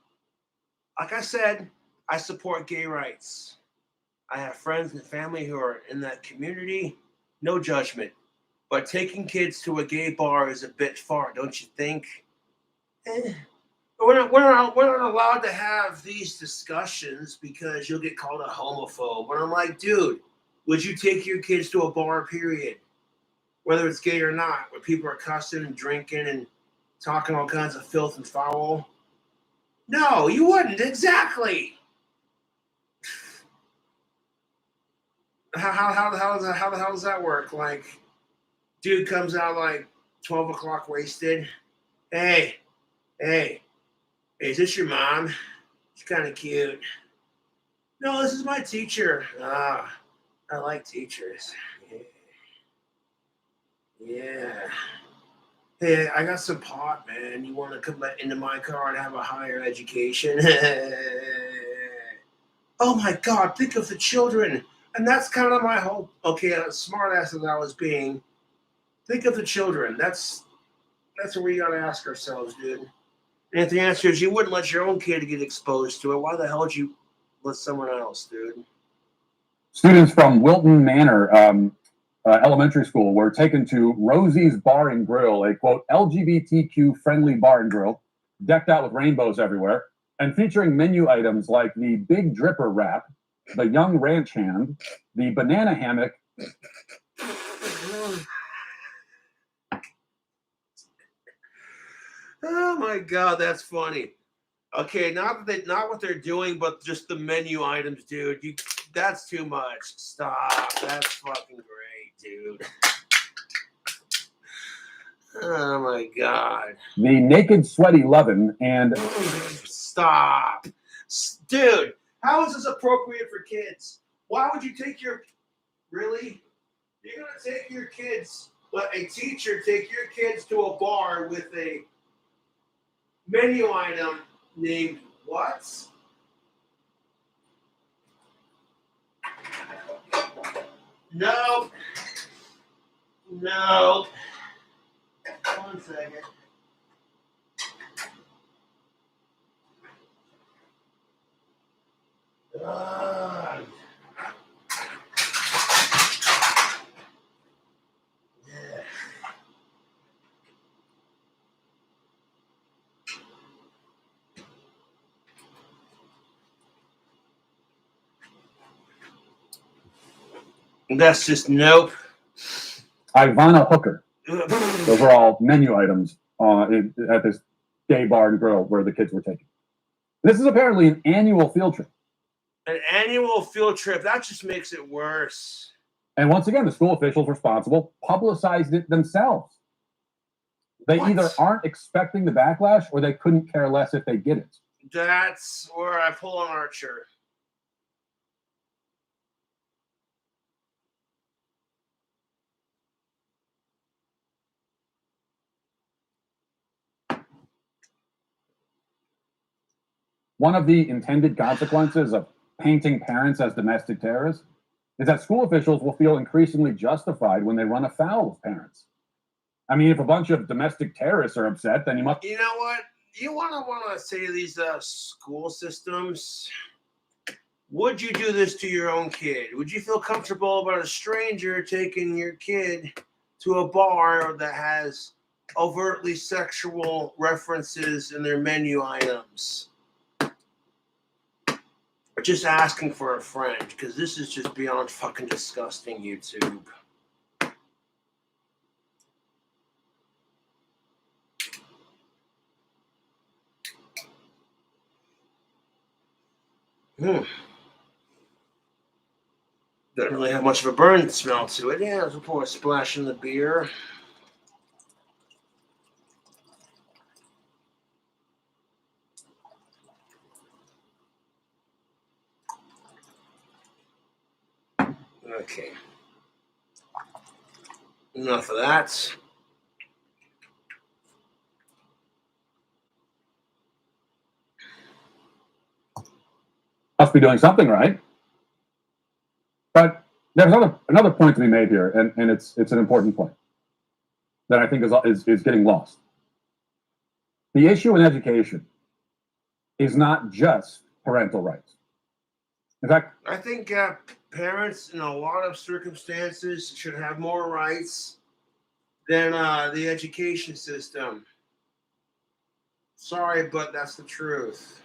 Like I said, I support gay rights. I have friends and family who are in that community. No judgment. But taking kids to a gay bar is a bit far, don't you think? We're not allowed to have these discussions because you'll get called a homophobe. But I'm like, dude, would you take your kids to a bar, period? Whether it's gay or not, where people are cussing and drinking and talking all kinds of filth and foul? No, you wouldn't. Exactly. How the hell does that work? Like, dude comes out like 12 o'clock wasted. Hey, is this your mom? She's kind of cute. No, this is my teacher. I like teachers. Yeah. Hey, I got some pot, man. You want to come into my car and have a higher education? Oh my God, think of the children. And that's kind of my hope. Okay, smart ass as I was being, think of the children. That's what we got to ask ourselves, dude. And if the answer is you wouldn't let your own kid get exposed to it, why the hell would you let someone else, dude? Students from Wilton Manor Elementary School were taken to Rosie's Bar and Grill, a quote LGBTQ friendly bar and grill, decked out with rainbows everywhere, and featuring menu items like the Big Dripper wrap, the Young Ranch Hand, the Banana Hammock. Oh my God, that's funny. Okay, not what they're doing, but just the menu items, dude. That's too much. Stop. That's fucking great, dude. Oh my God. The Naked Sweaty Lovin' and Stop. Dude, how is this appropriate for kids? Why would you take your really? You're gonna take your kids, let a teacher take your kids to a bar with a menu item named what? No. No. 1 second. God. Yeah. That's just nope. Ivana Hooker. Those are all menu items at this gay bar and grill where the kids were taken. This is apparently an annual field trip. An annual field trip. That just makes it worse. And once again, the school officials responsible publicized it themselves. They either aren't expecting the backlash or they couldn't care less if they get it. That's where I pull on Archer. One of the intended consequences of painting parents as domestic terrorists is that school officials will feel increasingly justified when they run afoul of parents. I mean, if a bunch of domestic terrorists are upset, then you must. You know what? you want to say to these school systems, would you do this to your own kid? Would you feel comfortable about a stranger taking your kid to a bar that has overtly sexual references in their menu items? Or just asking for a friend, because this is just beyond fucking disgusting, YouTube. Doesn't really have much of a burn smell to it. Yeah, let's pour a splash in the beer. Okay. Enough of that. Must be doing something right. But there's another point to be made here, and it's an important point that I think is getting lost. The issue in education is not just parental rights. In fact, I think parents in a lot of circumstances should have more rights than the education system. Sorry, but that's the truth.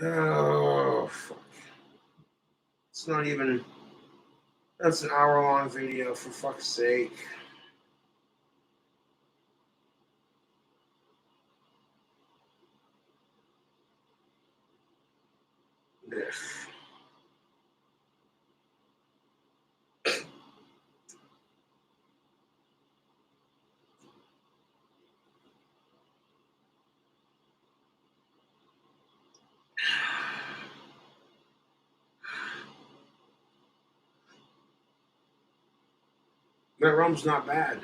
Oh, fuck. It's not even... That's an hour-long video, for fuck's sake. Ugh. That rum's not bad.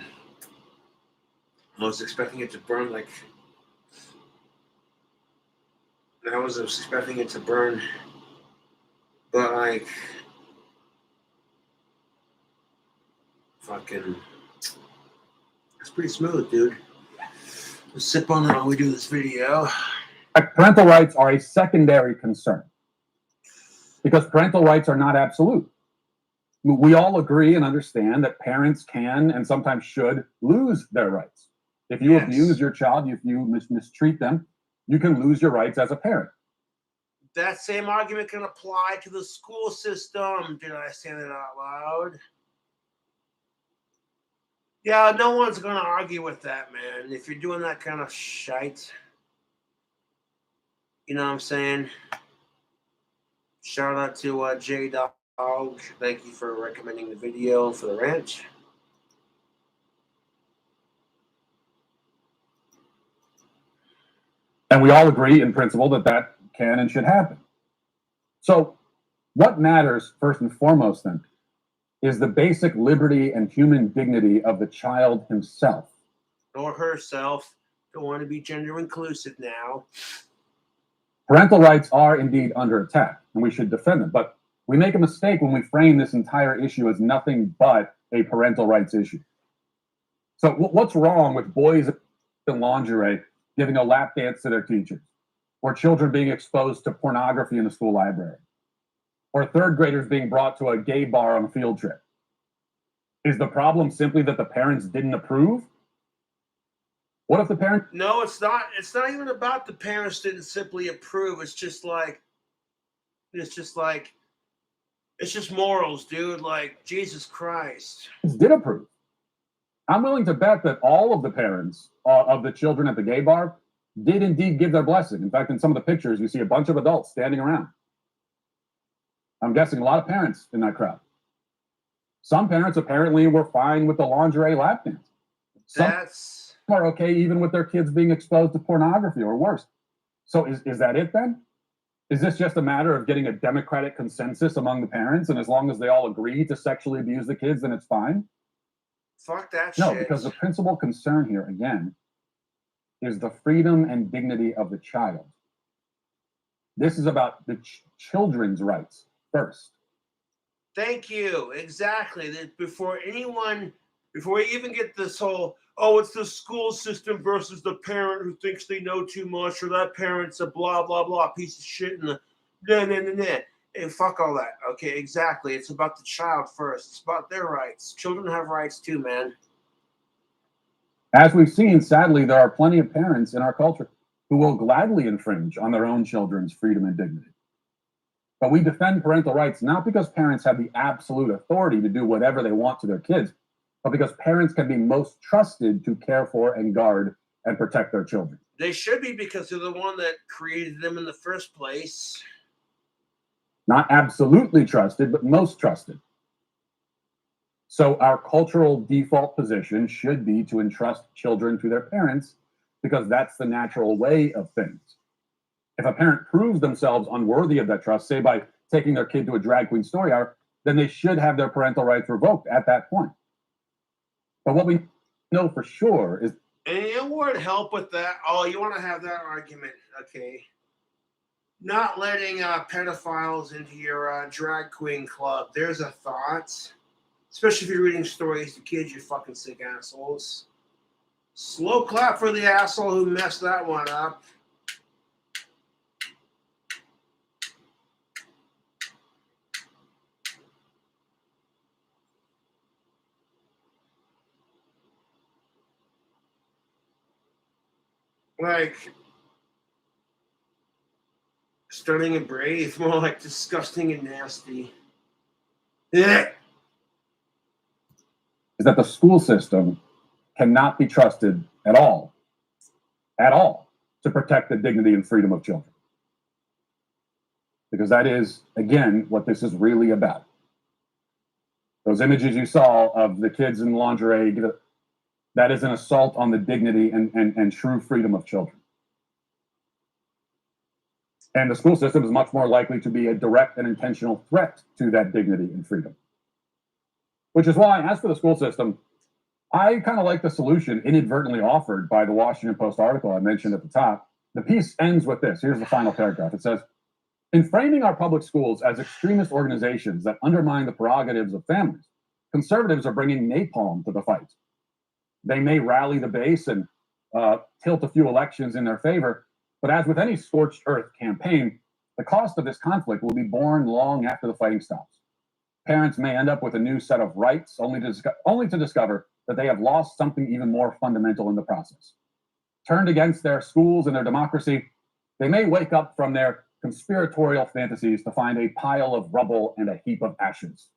I was expecting it to burn like... I was expecting it to burn, but like... Fucking... It's pretty smooth, dude. We'll sip on it while we do this video. parental rights are a secondary concern because parental rights are not absolute. We all agree and understand that parents can and sometimes should lose their rights. If you abuse your child, if you mistreat them, you can lose your rights as a parent. That same argument can apply to the school system. Did I say that out loud? Yeah, no one's going to argue with that, man. If you're doing that kind of shite, you know what I'm saying? Shout out to J Dog. Thank you for recommending the video and for the rant. And we all agree in principle that that can and should happen. So what matters first and foremost then is the basic liberty and human dignity of the child himself. Or herself. Don't want to be gender inclusive now. Parental rights are indeed under attack, and we should defend them. But we make a mistake when we frame this entire issue as nothing but a parental rights issue. So what's wrong with boys in lingerie giving a lap dance to their teachers, or children being exposed to pornography in the school library, or third graders being brought to a gay bar on a field trip? Is the problem simply that the parents didn't approve? What if the parents... No, it's not. It's not even about the parents didn't simply approve. It's just morals, dude. Like, Jesus Christ. Did approve. I'm willing to bet that all of the parents of the children at the gay bar did indeed give their blessing. In fact, in some of the pictures, you see a bunch of adults standing around. I'm guessing a lot of parents in that crowd. Some parents apparently were fine with the lingerie lap dance. Some are okay even with their kids being exposed to pornography or worse. So is that it then? Is this just a matter of getting a democratic consensus among the parents, and as long as they all agree to sexually abuse the kids, then it's fine? Fuck that shit. No, because the principal concern here, again, is the freedom and dignity of the child. This is about the children's rights first. Thank you. Exactly. Before we even get this whole, oh, it's the school system versus the parent who thinks they know too much, or that parent's a blah, blah, blah piece of shit, and the nah, nah, nah, nah. Hey, fuck all that. Okay, exactly. It's about the child first. It's about their rights. Children have rights too, man. As we've seen, sadly, there are plenty of parents in our culture who will gladly infringe on their own children's freedom and dignity. But we defend parental rights not because parents have the absolute authority to do whatever they want to their kids, but because parents can be most trusted to care for and guard and protect their children. They should be, because they're the one that created them in the first place. Not absolutely trusted, but most trusted. So our cultural default position should be to entrust children to their parents because that's the natural way of things. If a parent proves themselves unworthy of that trust, say by taking their kid to a drag queen story hour, then they should have their parental rights revoked at that point. But what we know for sure is... And you would help with that. Oh, you want to have that argument. Okay. Not letting pedophiles into your drag queen club. There's a thought. Especially if you're reading stories to kids, you fucking sick assholes. Slow clap for the asshole who messed that one up. Like, stunning and brave, more like disgusting and nasty. Yeah. is that the school system cannot be trusted at all, to protect the dignity and freedom of children. Because that is, again, what this is really about. Those images you saw of the kids in lingerie, that is an assault on the dignity and true freedom of children. And the school system is much more likely to be a direct and intentional threat to that dignity and freedom. Which is why, as for the school system, I kind of like the solution inadvertently offered by the Washington Post article I mentioned at the top. The piece ends with this. Here's the final paragraph. It says, in framing our public schools as extremist organizations that undermine the prerogatives of families, conservatives are bringing napalm to the fight. They may rally the base and tilt a few elections in their favor, but as with any scorched earth campaign, the cost of this conflict will be borne long after the fighting stops. Parents may end up with a new set of rights, only to discover that they have lost something even more fundamental in the process. Turned against their schools and their democracy, they may wake up from their conspiratorial fantasies to find a pile of rubble and a heap of ashes.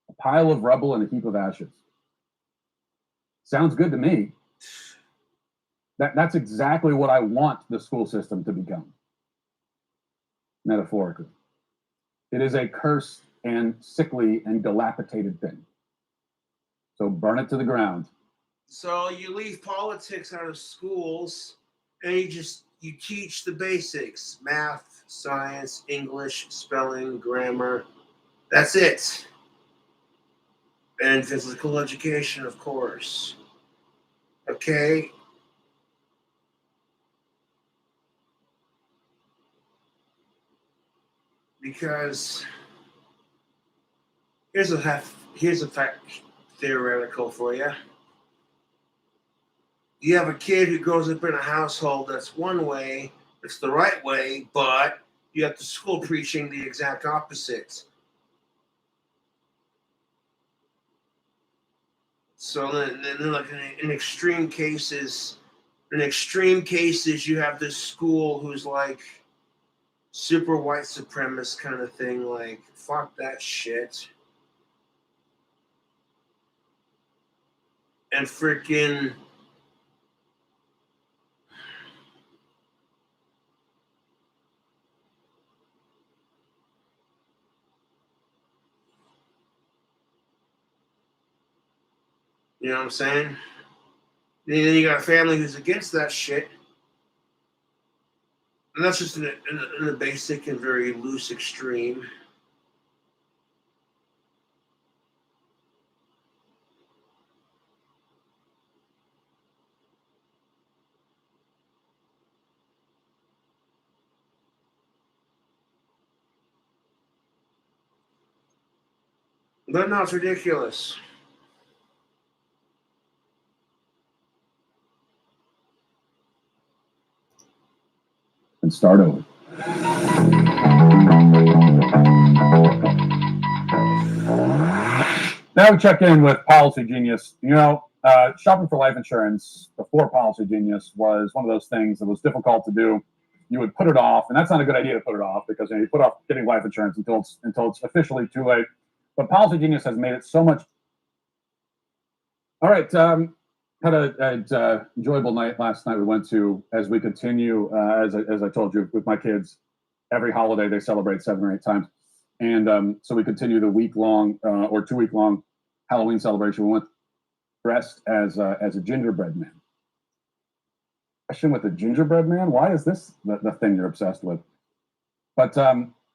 A pile of rubble and a heap of ashes. Sounds good to me. That's exactly what I want the school system to become, metaphorically. It is a cursed and sickly and dilapidated thing. So burn it to the ground. So you leave politics out of schools and you teach the basics: math, science, English, spelling, grammar. That's it. And physical education, of course. Okay? Because here's a fact theoretical for you. You have a kid who grows up in a household that's one way, it's the right way, but you have the school preaching the exact opposite. So then like in extreme cases, you have this school who's like super white supremacist kind of thing, like fuck that shit. And freaking you know what I'm saying? And then you got a family who's against that shit. And that's just in a basic and very loose extreme. But no, it's ridiculous. and start over. Now we check in with Policy Genius. You know, shopping for life insurance before Policy Genius was one of those things that was difficult to do. You would put it off, and that's not a good idea to put it off, because you put off getting life insurance until it's officially too late. But Policy Genius has made it so much. All right, had a enjoyable night last night. We went to, as we continue, as I told you, with my kids. Every holiday they celebrate 7 or 8 times, and so we continue the week-long or 2-week-long Halloween celebration. We went dressed as a gingerbread man. Question with the gingerbread man? Why is this the thing you're obsessed with? But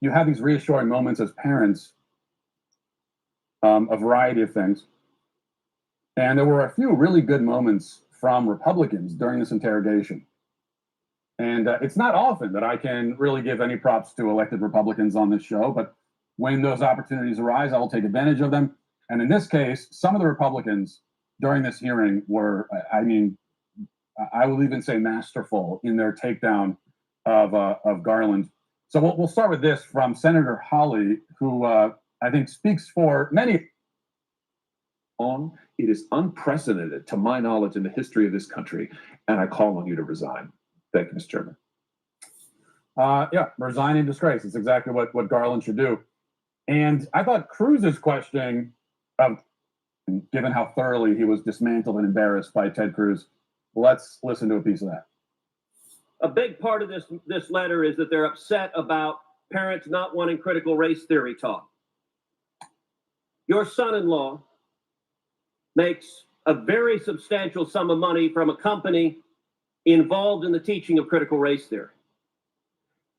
you have these reassuring moments as parents, a variety of things. And there were a few really good moments from Republicans during this interrogation. And it's not often that I can really give any props to elected Republicans on this show, but when those opportunities arise, I will take advantage of them. And in this case, some of the Republicans during this hearing were, I mean, I will even say masterful in their takedown of Garland. So we'll start with this from Senator Hawley, who I think speaks for many. It is unprecedented, to my knowledge, in the history of this country, and I call on you to resign. Thank you, Mr. Chairman. Yeah, resign in disgrace. It's exactly what Garland should do. And I thought Cruz's questioning, given how thoroughly he was dismantled and embarrassed by Ted Cruz, let's listen to a piece of that. A big part of this letter is that they're upset about parents not wanting critical race theory taught. Your son-in-law makes a very substantial sum of money from a company involved in the teaching of critical race theory.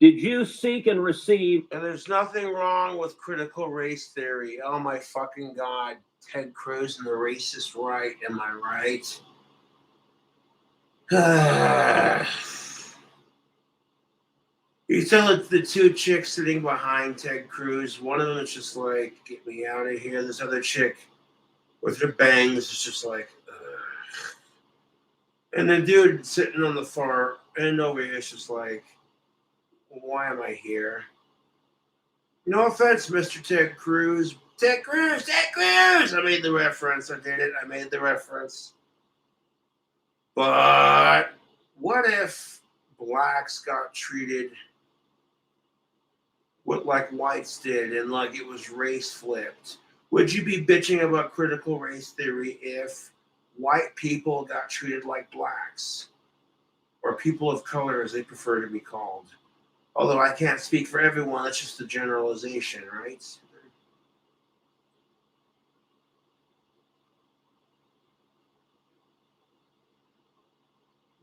Did you seek and receive? And there's nothing wrong with critical race theory. Oh my fucking God. Ted Cruz and the racist right. Am I right? You tell the 2 chicks sitting behind Ted Cruz, one of them is just like, get me out of here. This other chick with her bangs is just like, ugh. And the dude sitting on the far end over here is just like, why am I here? No offense, Mr. Ted Cruz. Ted Cruz, Ted Cruz! I made the reference. I did it. I made the reference. But what if blacks got treated like whites did and like it was race flipped? Would you be bitching about critical race theory if white people got treated like blacks? Or people of color, as they prefer to be called? Although I can't speak for everyone, that's just a generalization, right?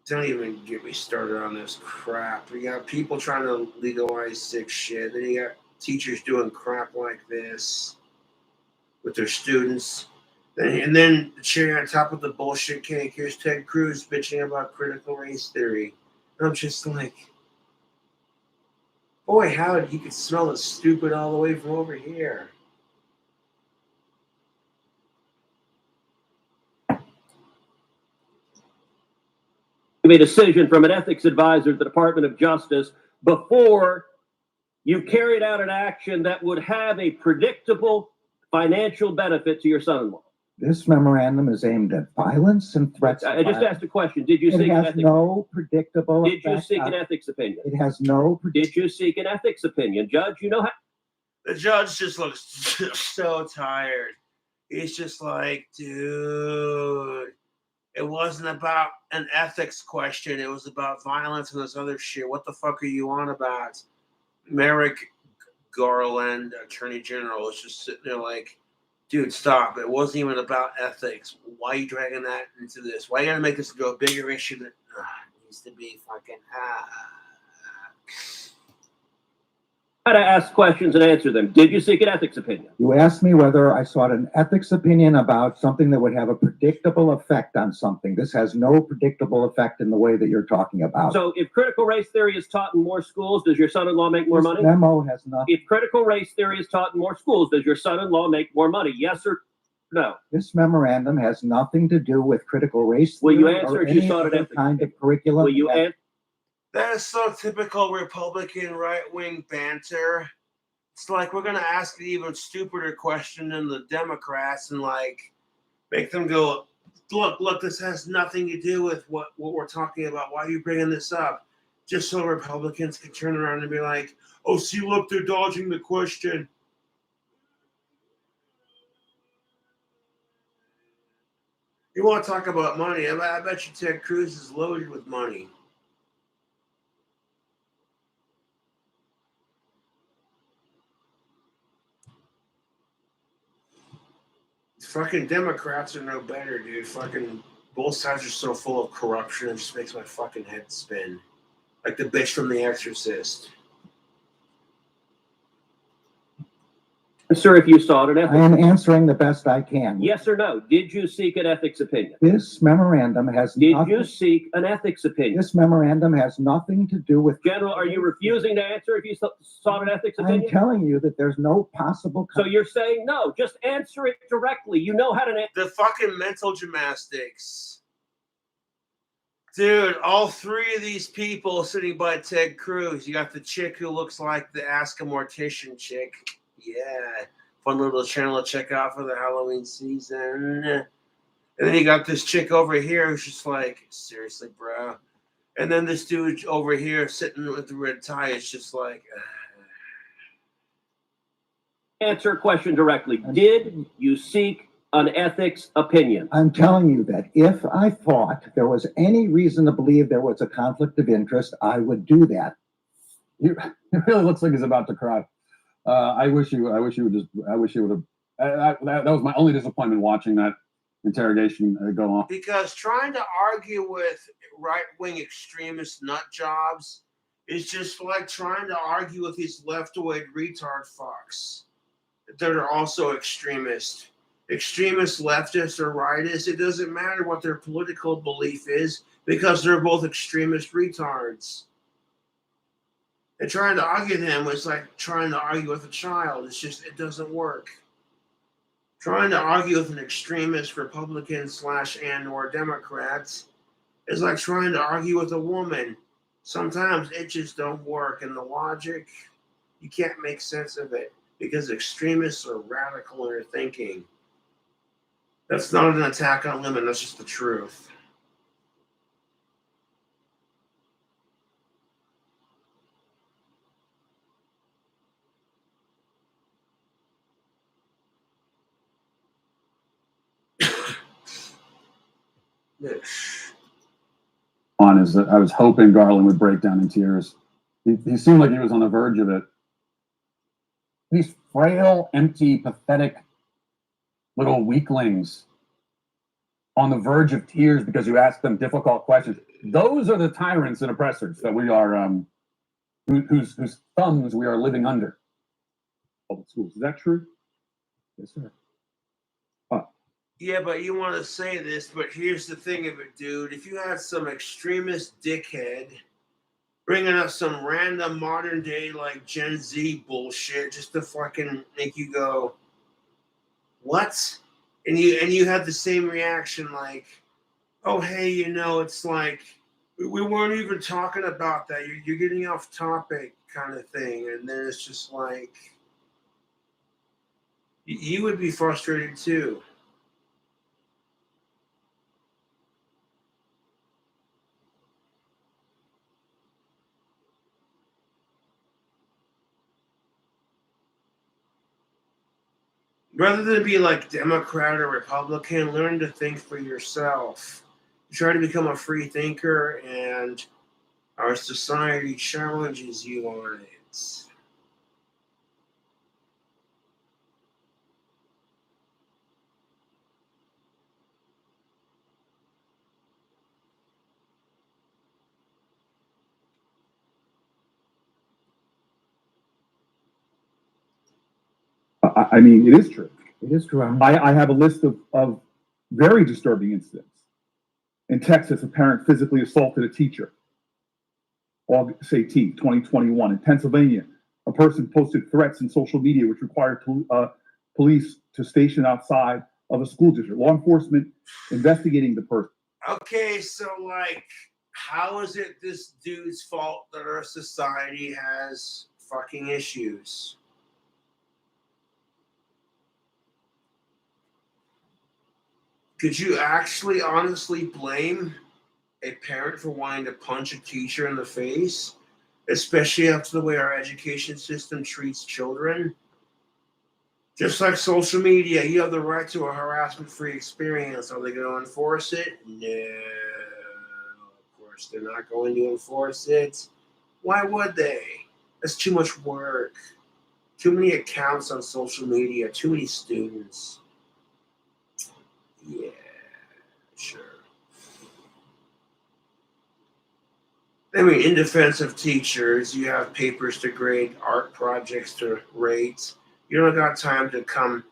Don't even get me started on this crap. You got people trying to legalize sick shit. Then you got teachers doing crap like this with their students. And then the cherry on top of the bullshit cake, here's Ted Cruz bitching about critical race theory. And I'm just like, boy, Howard, you could smell it stupid all the way from over here. A decision from an ethics advisor at the Department of Justice before you carried out an action that would have a predictable financial benefit to your son-in-law. This memorandum is aimed at violence and threats. I just asked a question. Did you seek an ethics? No predictable. Did you seek an ethics opinion? It has no. Did you seek an ethics opinion, Judge? You know how. The judge just looks so tired. He's just like, dude, it wasn't about an ethics question. It was about violence and this other shit. What the fuck are you on about? Merrick Garland, Attorney General, is just sitting there like, dude, stop. It wasn't even about ethics. Why are you dragging that into this? Why are you going to make this into a bigger issue that needs to be fucking... How to ask questions and answer them. Did you seek an ethics opinion? You asked me whether I sought an ethics opinion about something that would have a predictable effect on something. This has no predictable effect in the way that you're talking about. So if critical race theory is taught in more schools, does your son-in-law make more money? This memo has nothing. If critical race theory is taught in more schools, does your son-in-law make more money? Yes or no? This memorandum has nothing to do with critical race Will theory you answer or if you any sought an other ethics kind of curriculum. Will you answer? That is so typical Republican right-wing banter. It's like we're gonna ask an even stupider question than the Democrats and like make them go, look, this has nothing to do with what we're talking about. Why are you bringing this up? Just so Republicans can turn around and be like, oh, see, look, they're dodging the question. You want to talk about money? I bet you Ted Cruz is loaded with money. Fucking Democrats are no better, dude. Fucking both sides are so full of corruption, it just makes my fucking head spin. Like the bitch from The Exorcist. Sir, if you sought an I ethics, am answering the best I can. yes or no? Did you seek an ethics opinion? This memorandum has Did nothing, you seek an ethics opinion? this memorandum has nothing to do with. General, are you refusing to answer if you sought an ethics I'm opinion? telling you that there's no possible. So you're saying no, just answer it directly. You know how to answer. The fucking mental gymnastics. Dude, all three of these people sitting by Ted Cruz. You got the chick who looks like the Ask a Mortician chick. Yeah. Fun little channel to check out for the Halloween season. And then you got this chick over here who's just like, seriously, bro. And then this dude over here sitting with the red tie is just like, Answer a question directly. Did you seek an ethics opinion? I'm telling you that if I thought there was any reason to believe there was a conflict of interest, I would do that. It really looks like he's about to cry. I wish you would have. That was my only disappointment watching that interrogation go on. because trying to argue with right-wing extremist nut jobs is just like trying to argue with these leftoid retard fucks that are also extremist leftists or rightists. It doesn't matter what their political belief is because they're both extremist retards. And trying to argue them is like trying to argue with a child. It's just, it doesn't work. Trying to argue with an extremist Republican / and or Democrats is like trying to argue with a woman. Sometimes it just don't work. And the logic, you can't make sense of it because extremists are radical in their thinking. That's not an attack on women. That's just the truth. On is that I was hoping Garland would break down in tears. He seemed like he was on the verge of it. These frail, empty, pathetic little weaklings on the verge of tears because you ask them difficult questions. Those are the tyrants and oppressors that we are, whose thumbs we are living under. Public schools. Is that true? Yes, sir. Yeah, but you want to say this, but here's the thing of it, dude. If you had some extremist dickhead bringing up some random modern day like Gen Z bullshit just to fucking make you go, what? And you had the same reaction like, oh, hey, it's like, we weren't even talking about that. You're getting off topic kind of thing. And then it's just like, you would be frustrated too. Rather than be like Democrat or Republican, learn to think for yourself. Try to become a free thinker, and our society challenges you on it. I mean, it is true. It is true. I have a list of very disturbing incidents. In Texas, a parent physically assaulted a teacher. August 18, 2021. In Pennsylvania, a person posted threats in social media which required police to station outside of a school district. Law enforcement investigating the person. Okay, so like, how is it this dude's fault that our society has fucking issues? Could you actually honestly blame a parent for wanting to punch a teacher in the face, especially after the way our education system treats children? Just like social media, you have the right to a harassment-free experience. Are they going to enforce it? No, of course they're not going to enforce it. Why would they? That's too much work. Too many accounts on social media. Too many students. Yeah, sure. I mean, in defense of teachers, you have papers to grade, art projects to rate. You don't got time to come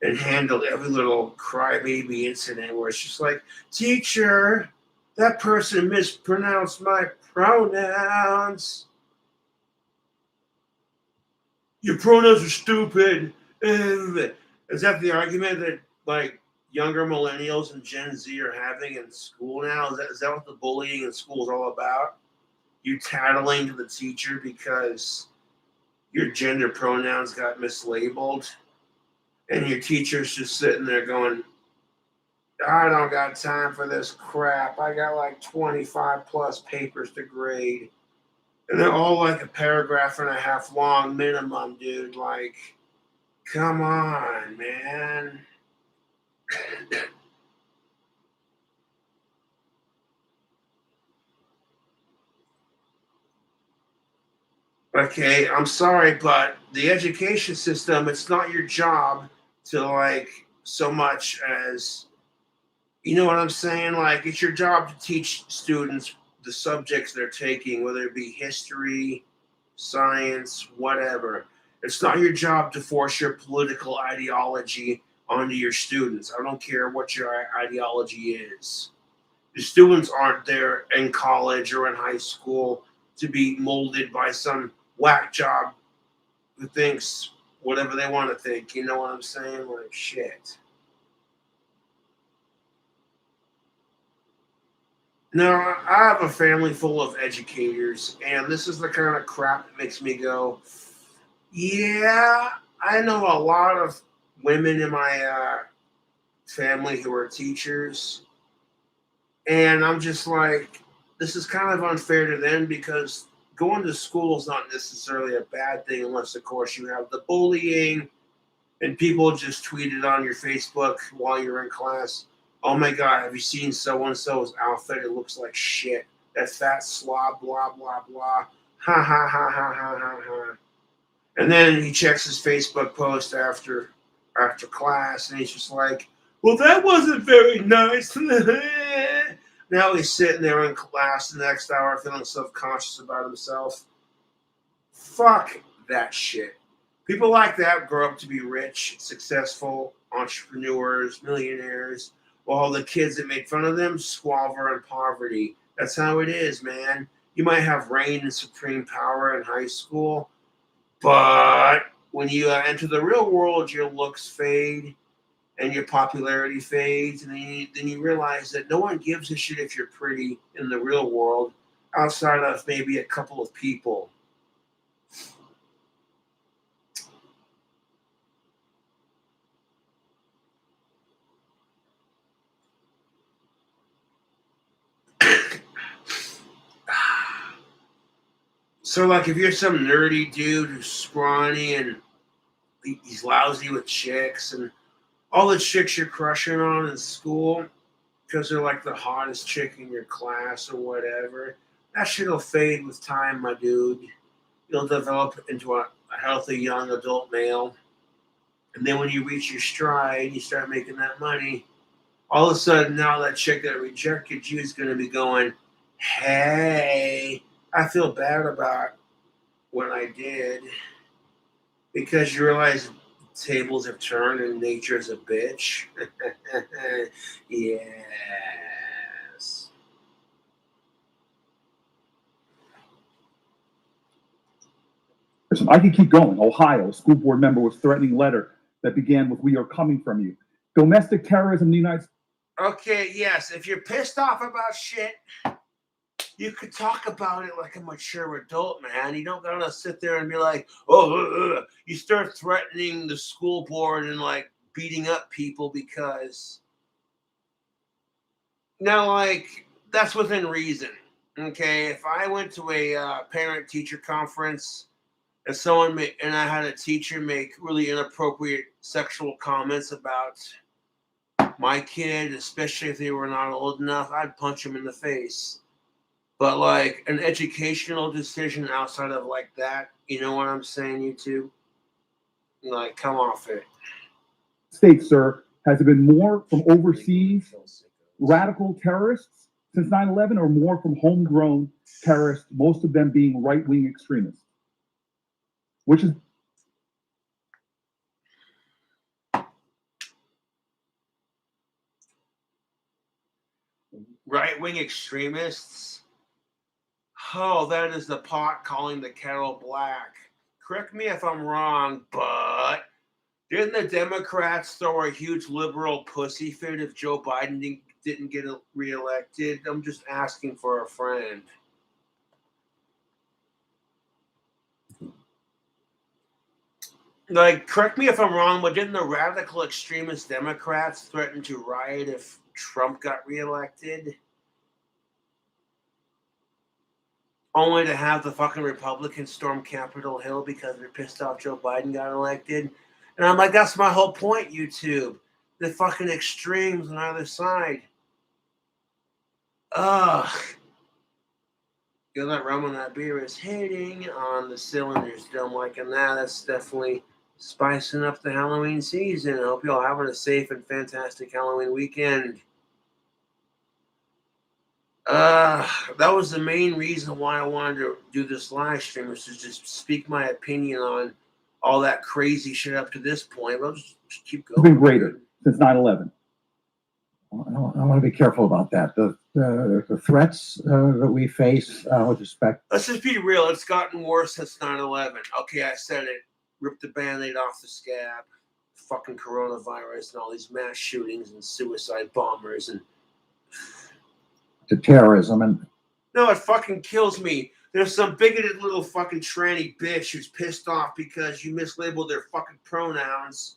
and handle every little crybaby incident where it's just like, teacher, that person mispronounced my pronouns. Your pronouns are stupid. Is that the argument that like younger millennials and Gen Z are having in school now? Is that what the bullying in school is all about? You tattling to the teacher because your gender pronouns got mislabeled, and your teacher's just sitting there going, I don't got time for this crap. I got like 25 plus papers to grade. And they're all like a paragraph and a half long minimum, dude. Like, come on, man. Okay, I'm sorry, but the education system, it's not your job to like so much as, you know what I'm saying? Like, it's your job to teach students the subjects they're taking, whether it be history, science, whatever. It's not your job to force your political ideology onto your students. I don't care what your ideology is. The students aren't there in college or in high school to be molded by some whack job who thinks whatever they want to think. You know what I'm saying? Like, shit. Now, I have a family full of educators, and this is the kind of crap that makes me go, yeah, I know a lot of women in my family who are teachers, and I'm just like, this is kind of unfair to them because going to school is not necessarily a bad thing unless, of course, you have the bullying and people just tweeted on your Facebook while you're in class, oh my God, have you seen so-and-so's outfit? It looks like shit. That fat slob, blah, blah, blah. Ha, ha, ha, ha, ha, ha, ha. And then he checks his Facebook post after class, and he's just like, well, that wasn't very nice. Now he's sitting there in class the next hour feeling self-conscious about himself. Fuck that shit. People like that grow up to be rich, successful, entrepreneurs, millionaires, while the kids that made fun of them squalor in poverty. That's how it is, man. You might have reign and supreme power in high school, but when you enter the real world, your looks fade and your popularity fades, and then you realize that no one gives a shit if you're pretty in the real world, outside of maybe a couple of people. So, like, if you're some nerdy dude who's scrawny and he's lousy with chicks, and all the chicks you're crushing on in school because they're like the hottest chick in your class or whatever, that shit'll fade with time, my dude. You'll develop into a healthy young adult male. And then when you reach your stride and you start making that money, all of a sudden now that chick that rejected you is going to be going, hey, I feel bad about what I did, because you realize tables have turned and nature is a bitch. Yes. Listen, I could keep going. Ohio, a school board member was threatening letter that began with, "We are coming from you." Domestic terrorism in the United States. Okay, yes. If you're pissed off about shit, you could talk about it like a mature adult, man. You don't gotta sit there and be like, oh, you start threatening the school board and like beating up people because now, like, that's within reason. Okay, if I went to a parent-teacher conference and and I had a teacher make really inappropriate sexual comments about my kid, especially if they were not old enough, I'd punch him in the face. But like an educational decision outside of like that, you know what I'm saying, you two? Like, come off it. States, sir, has it been more from overseas radical terrorists since 9/11 or more from homegrown terrorists, most of them being right-wing extremists? Which is Right-wing extremists? Oh, that is the pot calling the kettle black. Correct me if I'm wrong, but didn't the Democrats throw a huge liberal pussy fit if Joe Biden didn't get reelected? I'm just asking for a friend. Like, correct me if I'm wrong, but didn't the radical extremist Democrats threaten to riot if Trump got reelected? Only to have the fucking Republicans storm Capitol Hill because they're pissed off Joe Biden got elected. And I'm like, that's my whole point, YouTube. The fucking extremes on either side. Ugh. You know that rum on that beer is hitting on the cylinders. Don't liking that. That's definitely spicing up the Halloween season. I hope you all having a safe and fantastic Halloween weekend. That was the main reason why I wanted to do this live stream, was to just speak my opinion on all that crazy shit up to this point. But I'll just keep going. been greater since 9/11. I want to be careful about that. The threats that we face with respect. Let's just be real. It's gotten worse since 9/11. Okay, I said it. Rip the Band-Aid off the scab. Fucking coronavirus and all these mass shootings and suicide bombers and To terrorism and no, it fucking kills me. There's some bigoted little fucking tranny bitch who's pissed off because you mislabeled their fucking pronouns.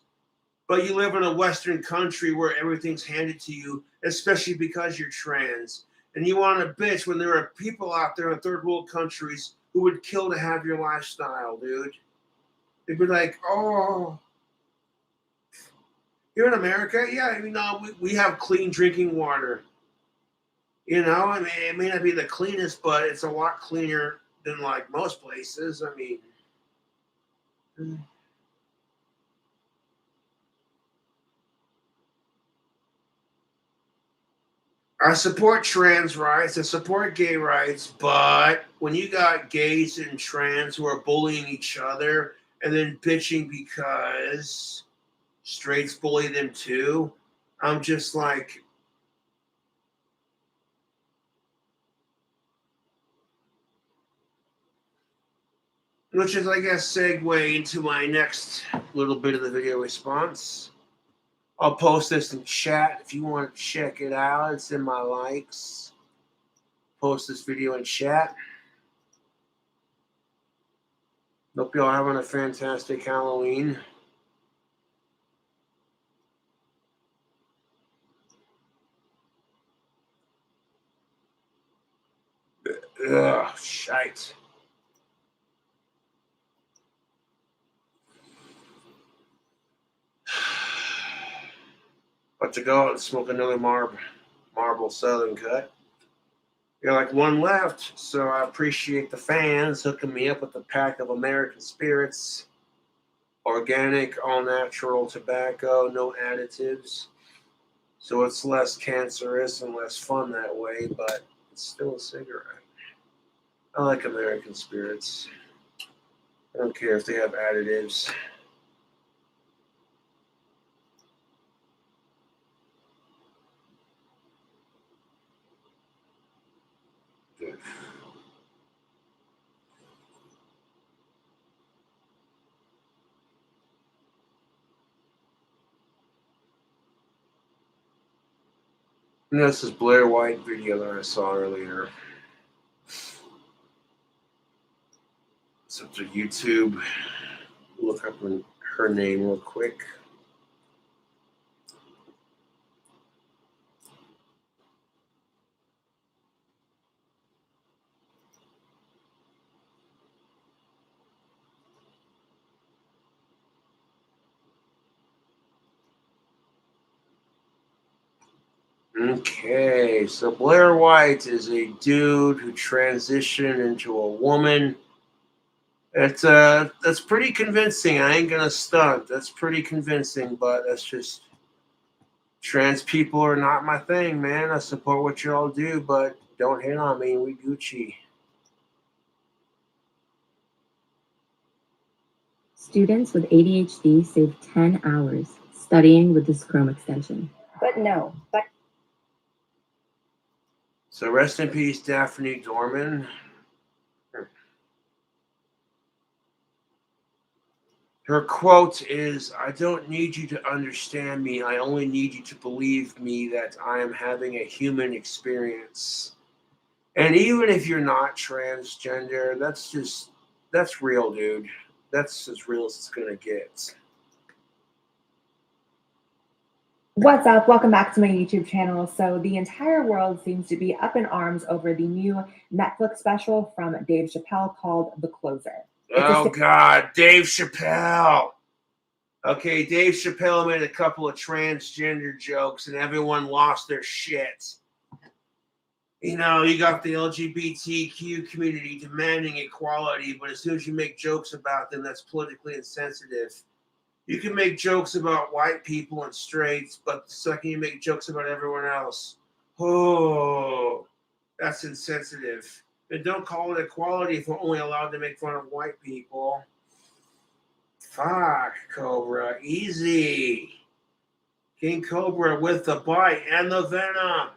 But you live in a Western country where everything's handed to you, especially because you're trans. And you want to bitch when there are people out there in third world countries who would kill to have your lifestyle, dude. They'd be like, oh, here in America, yeah, you know, we have clean drinking water. You know, I mean, it may not be the cleanest, but it's a lot cleaner than like most places. I mean, I support trans rights, I support gay rights, but when you got gays and trans who are bullying each other and then bitching because straights bully them too, I'm just like, which is, I guess, segue into my next little bit of the video response. I'll post this in chat if you want to check it out. It's in my likes. Post this video in chat. Hope y'all having a fantastic Halloween. Ugh, shite. About to go out and smoke another Marble Southern Cut. Got like one left, so I appreciate the fans hooking me up with a pack of American Spirits. Organic, all natural tobacco, no additives. So it's less cancerous and less fun that way, but it's still a cigarette. I like American Spirits. I don't care if they have additives. And this is Blair White video that I saw earlier. So to YouTube, look up her name real quick. Okay, so Blair White is a dude who transitioned into a woman. That's pretty convincing. I ain't gonna stunt. That's pretty convincing, but that's just trans people are not my thing, man. I support what you all do, but don't hate on me. We Gucci. Students with ADHD save 10 hours studying with this Chrome extension. But no, but So rest in peace, Daphne Dorman. Her quote is, "I don't need you to understand me. I only need you to believe me that I am having a human experience." And even if you're not transgender, that's real, dude. That's as real as it's gonna get. What's up? Welcome back to my YouTube channel. So the entire world seems to be up in arms over the new Netflix special from Dave Chappelle called The Closer. Oh God, Dave Chappelle. Okay, Dave Chappelle made a couple of transgender jokes and everyone lost their shit. You know, you got the LGBTQ community demanding equality, but as soon as you make jokes about them, that's politically insensitive. You can make jokes about white people and straights, but the second you make jokes about everyone else, oh, that's insensitive. And don't call it equality if we're only allowed to make fun of white people. Fuck, Cobra, easy. King Cobra with the bite and the venom.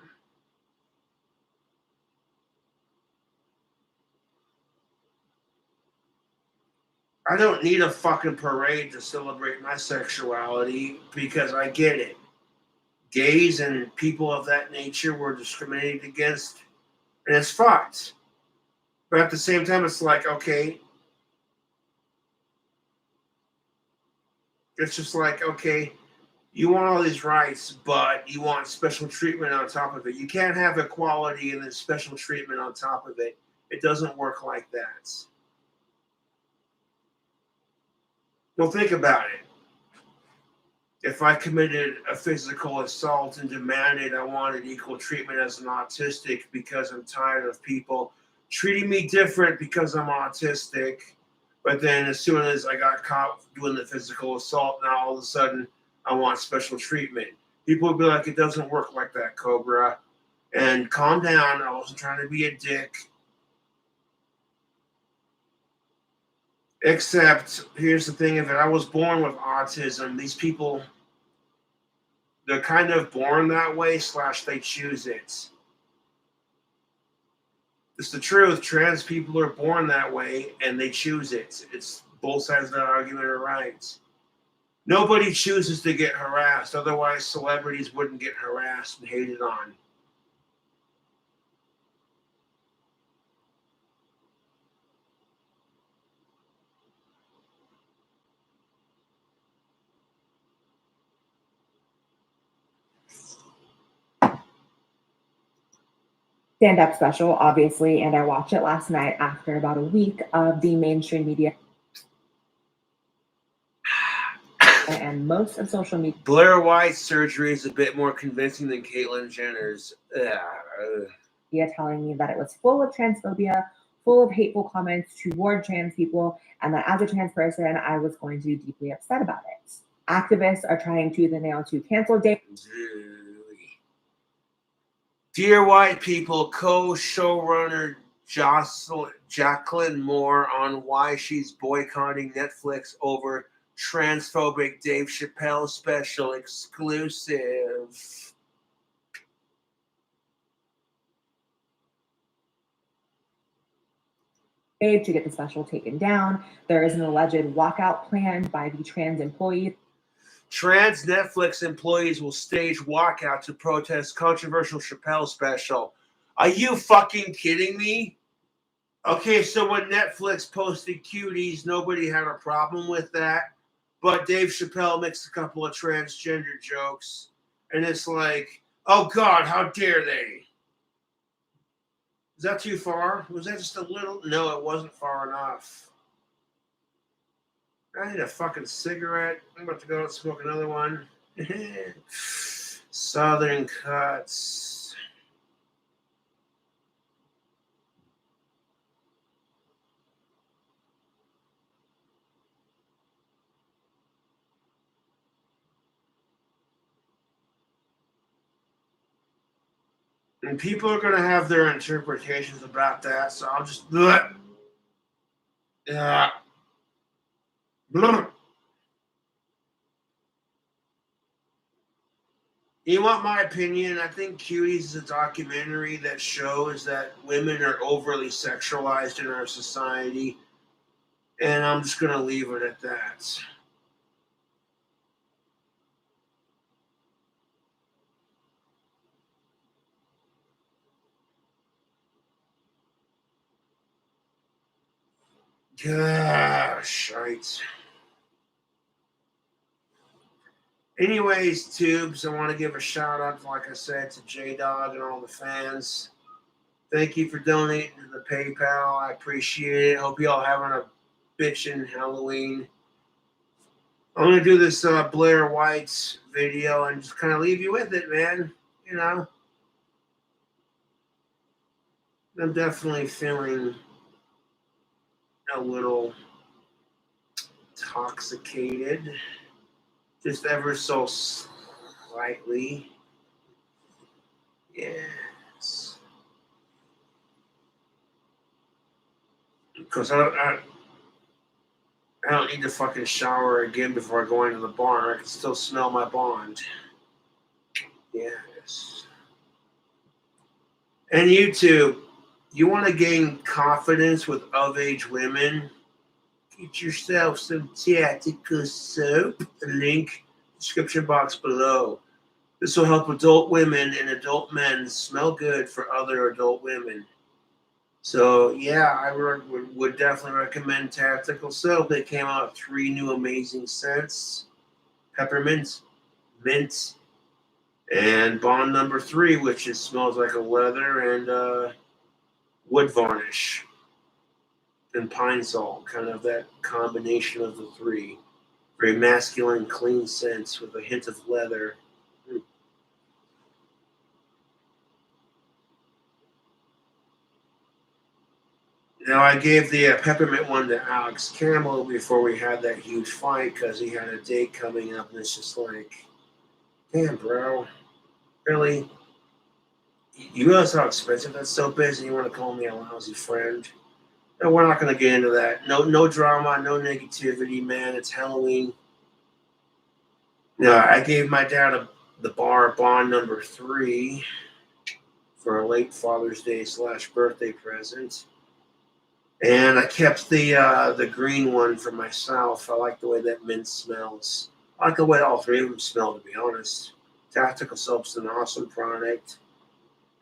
I don't need a fucking parade to celebrate my sexuality because I get it. Gays and people of that nature were discriminated against, and it's fucked. But at the same time, it's like, okay, it's just like, okay, you want all these rights, but you want special treatment on top of it. You can't have equality and then special treatment on top of it. It doesn't work like that. Well, think about it. If I committed a physical assault and demanded I wanted equal treatment as an autistic because I'm tired of people treating me different because I'm autistic, but then as soon as I got caught doing the physical assault, now all of a sudden I want special treatment. People would be like, it doesn't work like that, Cobra. And calm down. I wasn't trying to be a dick. Except, here's the thing of it. I was born with autism. These people, they're kind of born that way / they choose it. It's the truth. Trans people are born that way and they choose it. It's both sides of that argument are right. Nobody chooses to get harassed. Otherwise, celebrities wouldn't get harassed and hated on. Stand-up special, obviously, and I watched it last night after about a week of the mainstream media and most of social media. Blair White's surgery is a bit more convincing than Caitlyn Jenner's. Telling me that it was full of transphobia, full of hateful comments toward trans people, and that as a trans person, I was going to be deeply upset about it. Activists are trying tooth and nail to cancel Dave. Dear white people, co-showrunner Jacqueline Moore on why she's boycotting Netflix over transphobic Dave Chappelle special exclusive. To get the special taken down. There is an alleged walkout planned by the trans employees. Trans Netflix employees will stage walkout to protest controversial Chappelle special. Are you fucking kidding me? Okay, so when Netflix posted Cuties, nobody had a problem with that. But Dave Chappelle makes a couple of transgender jokes. And it's like, oh God, how dare they? Is that too far? Was that just a little? No, it wasn't far enough. I need a fucking cigarette. I'm about to go and smoke another one. Southern Cuts. And people are going to have their interpretations about that, so I'll just. Bleh. Yeah. Bleh. You want my opinion? I think Cuties is a documentary that shows that women are overly sexualized in our society. And I'm just going to leave it at that. Gosh, shite. Anyways, Tubes, I want to give a shout out, like I said, to J-Dog and all the fans. Thank you for donating to the PayPal. I appreciate it. Hope you all having a bitchin' Halloween. I'm going to do this Blair White's video and just kind of leave you with it, man. You know, I'm definitely feeling a little intoxicated, just ever so slightly. Yes. Because I don't need to fucking shower again before I go into the barn. I can still smell my bond. Yes. And YouTube, you want to gain confidence with of-age women? Get yourself some tactical soap. The link description box below. This will help adult women and adult men smell good for other adult women. So yeah, I would definitely recommend Tactical Soap. They came out with 3 new amazing scents: peppermint, mint, and Bond number 3, which is smells like a leather, and wood varnish and pine salt. Kind of that combination of the 3. Very masculine, clean scents with a hint of leather. Now, I gave the peppermint one to Alex Campbell before we had that huge fight because he had a date coming up, and it's just like, damn, bro, really? You realize how expensive that soap is, and you want to call me a lousy friend? No, we're not going to get into that. No drama, no negativity, man. It's Halloween. No, I gave my dad the bar Bond number 3 for a late Father's Day / birthday present. And I kept the green one for myself. I like the way that mint smells. I like the way all 3 of them smell, to be honest. Tactical Soap's an awesome product.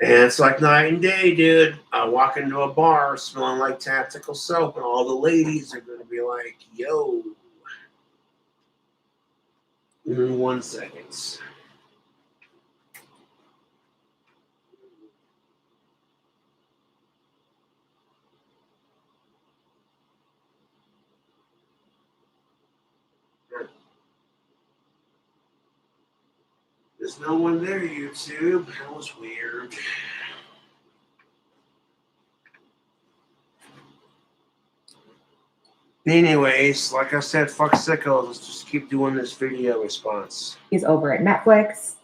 And it's like night and day, dude. I walk into a bar smelling like Tactical Soap, and all the ladies are going to be like, yo. In 1 second. There's no one there, YouTube. That was weird. Anyways, like I said, fuck sickos. Let's just keep doing this video response. He's over at Netflix,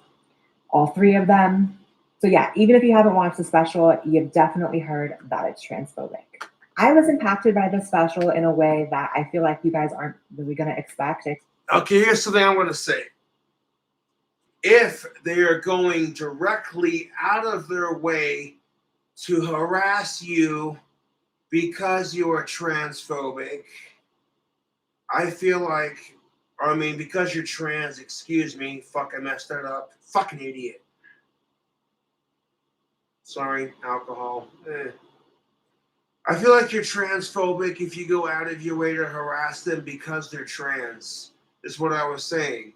all 3 of them. So yeah, even if you haven't watched the special, you've definitely heard that it's transphobic. I was impacted by the special in a way that I feel like you guys aren't really going to expect. Okay, here's something I'm going to say. If they are going directly out of their way to harass you because you are transphobic, I feel like, because you're trans, excuse me, fuck, I messed that up. Fucking idiot. Sorry, alcohol. I feel like you're transphobic if you go out of your way to harass them because they're trans, is what I was saying.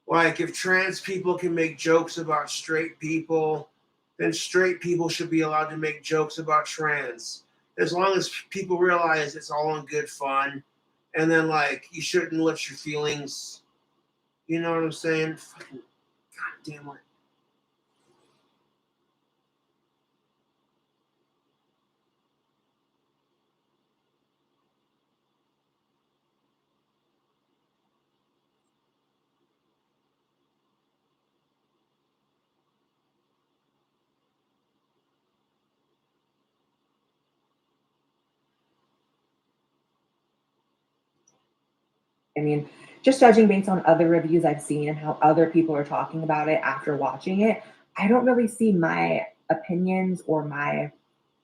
Like, if trans people can make jokes about straight people, then straight people should be allowed to make jokes about trans. As long as people realize it's all in good fun, and then, like, you shouldn't let your feelings, you know what I'm saying? Fucking goddamn it. I mean, just judging based on other reviews I've seen and how other people are talking about it after watching it, I don't really see my opinions or my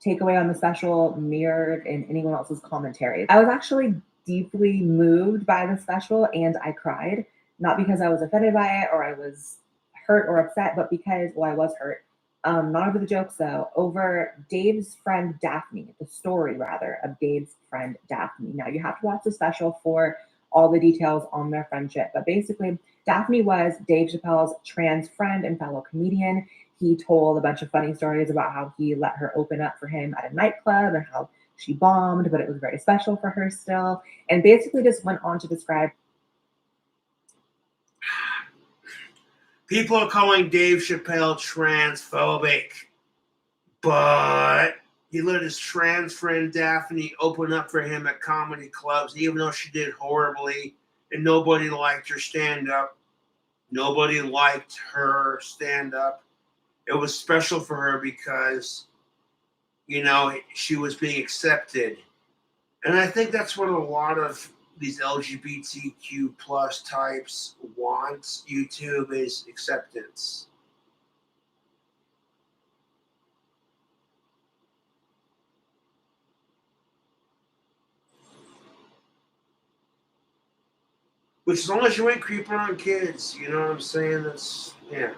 takeaway on the special mirrored in anyone else's commentary. I was actually deeply moved by the special and I cried, not because I was offended by it or I was hurt or upset, but because, well, I was hurt. Not over the jokes though, over Dave's friend Daphne, the story rather of Dave's friend Daphne. Now you have to watch the special for all the details on their friendship, but basically, Daphne was Dave Chappelle's trans friend and fellow comedian. He told a bunch of funny stories about how he let her open up for him at a nightclub and how she bombed, but it was very special for her still. And basically just went on to describe. People are calling Dave Chappelle transphobic, but he let his trans friend Daphne open up for him at comedy clubs, even though she did horribly and nobody liked her stand-up. Nobody liked her stand-up. It was special for her because, you know, she was being accepted. And I think that's what a lot of these LGBTQ plus types want. YouTube is acceptance. Which, as long as you ain't creeping on kids, you know what I'm saying? That's, yeah.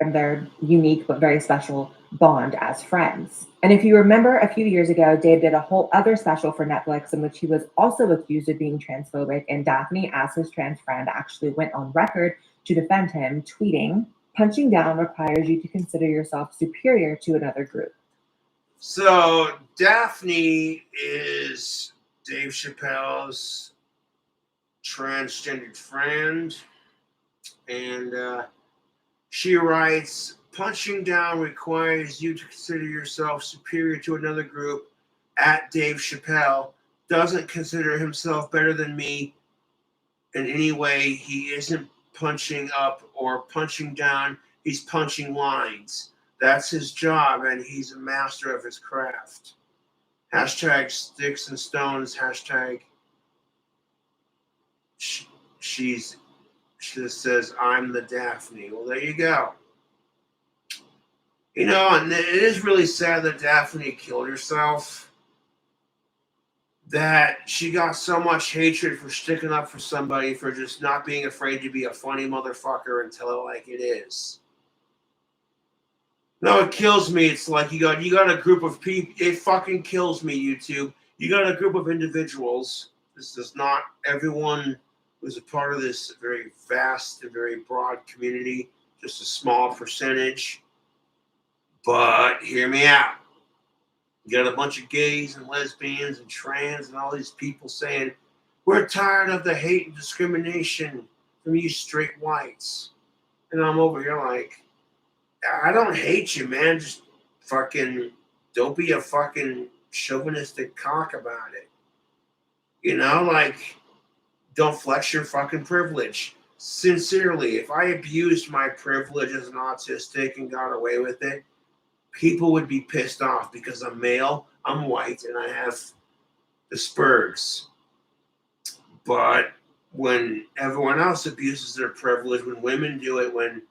Their unique but very special bond as friends. And if you remember a few years ago, Dave did a whole other special for Netflix in which he was also accused of being transphobic, and Daphne, as his trans friend, actually went on record to defend him, tweeting, "Punching down requires you to consider yourself superior to another group." So Daphne is Dave Chappelle's transgendered friend, and she writes, "Punching down requires you to consider yourself superior to another group. At Dave Chappelle doesn't consider himself better than me in any way. He isn't punching up or punching down. He's punching lines. That's his job, and he's a master of his craft." Hashtag sticks and stones. Hashtag she just says, "I'm the Daphne." Well, there you go. You know, and it is really sad that Daphne killed herself. That she got so much hatred for sticking up for somebody, for just not being afraid to be a funny motherfucker and tell it like it is. No, it kills me. It's like you got a group of people. It fucking kills me, YouTube. You got a group of individuals. This is not everyone who's a part of this very vast and very broad community. Just a small percentage. But hear me out. You got a bunch of gays and lesbians and trans and all these people saying, "We're tired of the hate and discrimination from you straight whites." And I'm over here like, I don't hate you, man. Just fucking don't be a fucking chauvinistic cock about it. You know, like, don't flex your fucking privilege. Sincerely, if I abused my privilege as an autistic and got away with it, people would be pissed off because I'm male, I'm white, and I have the spurgs. But when everyone else abuses their privilege, when women do it, when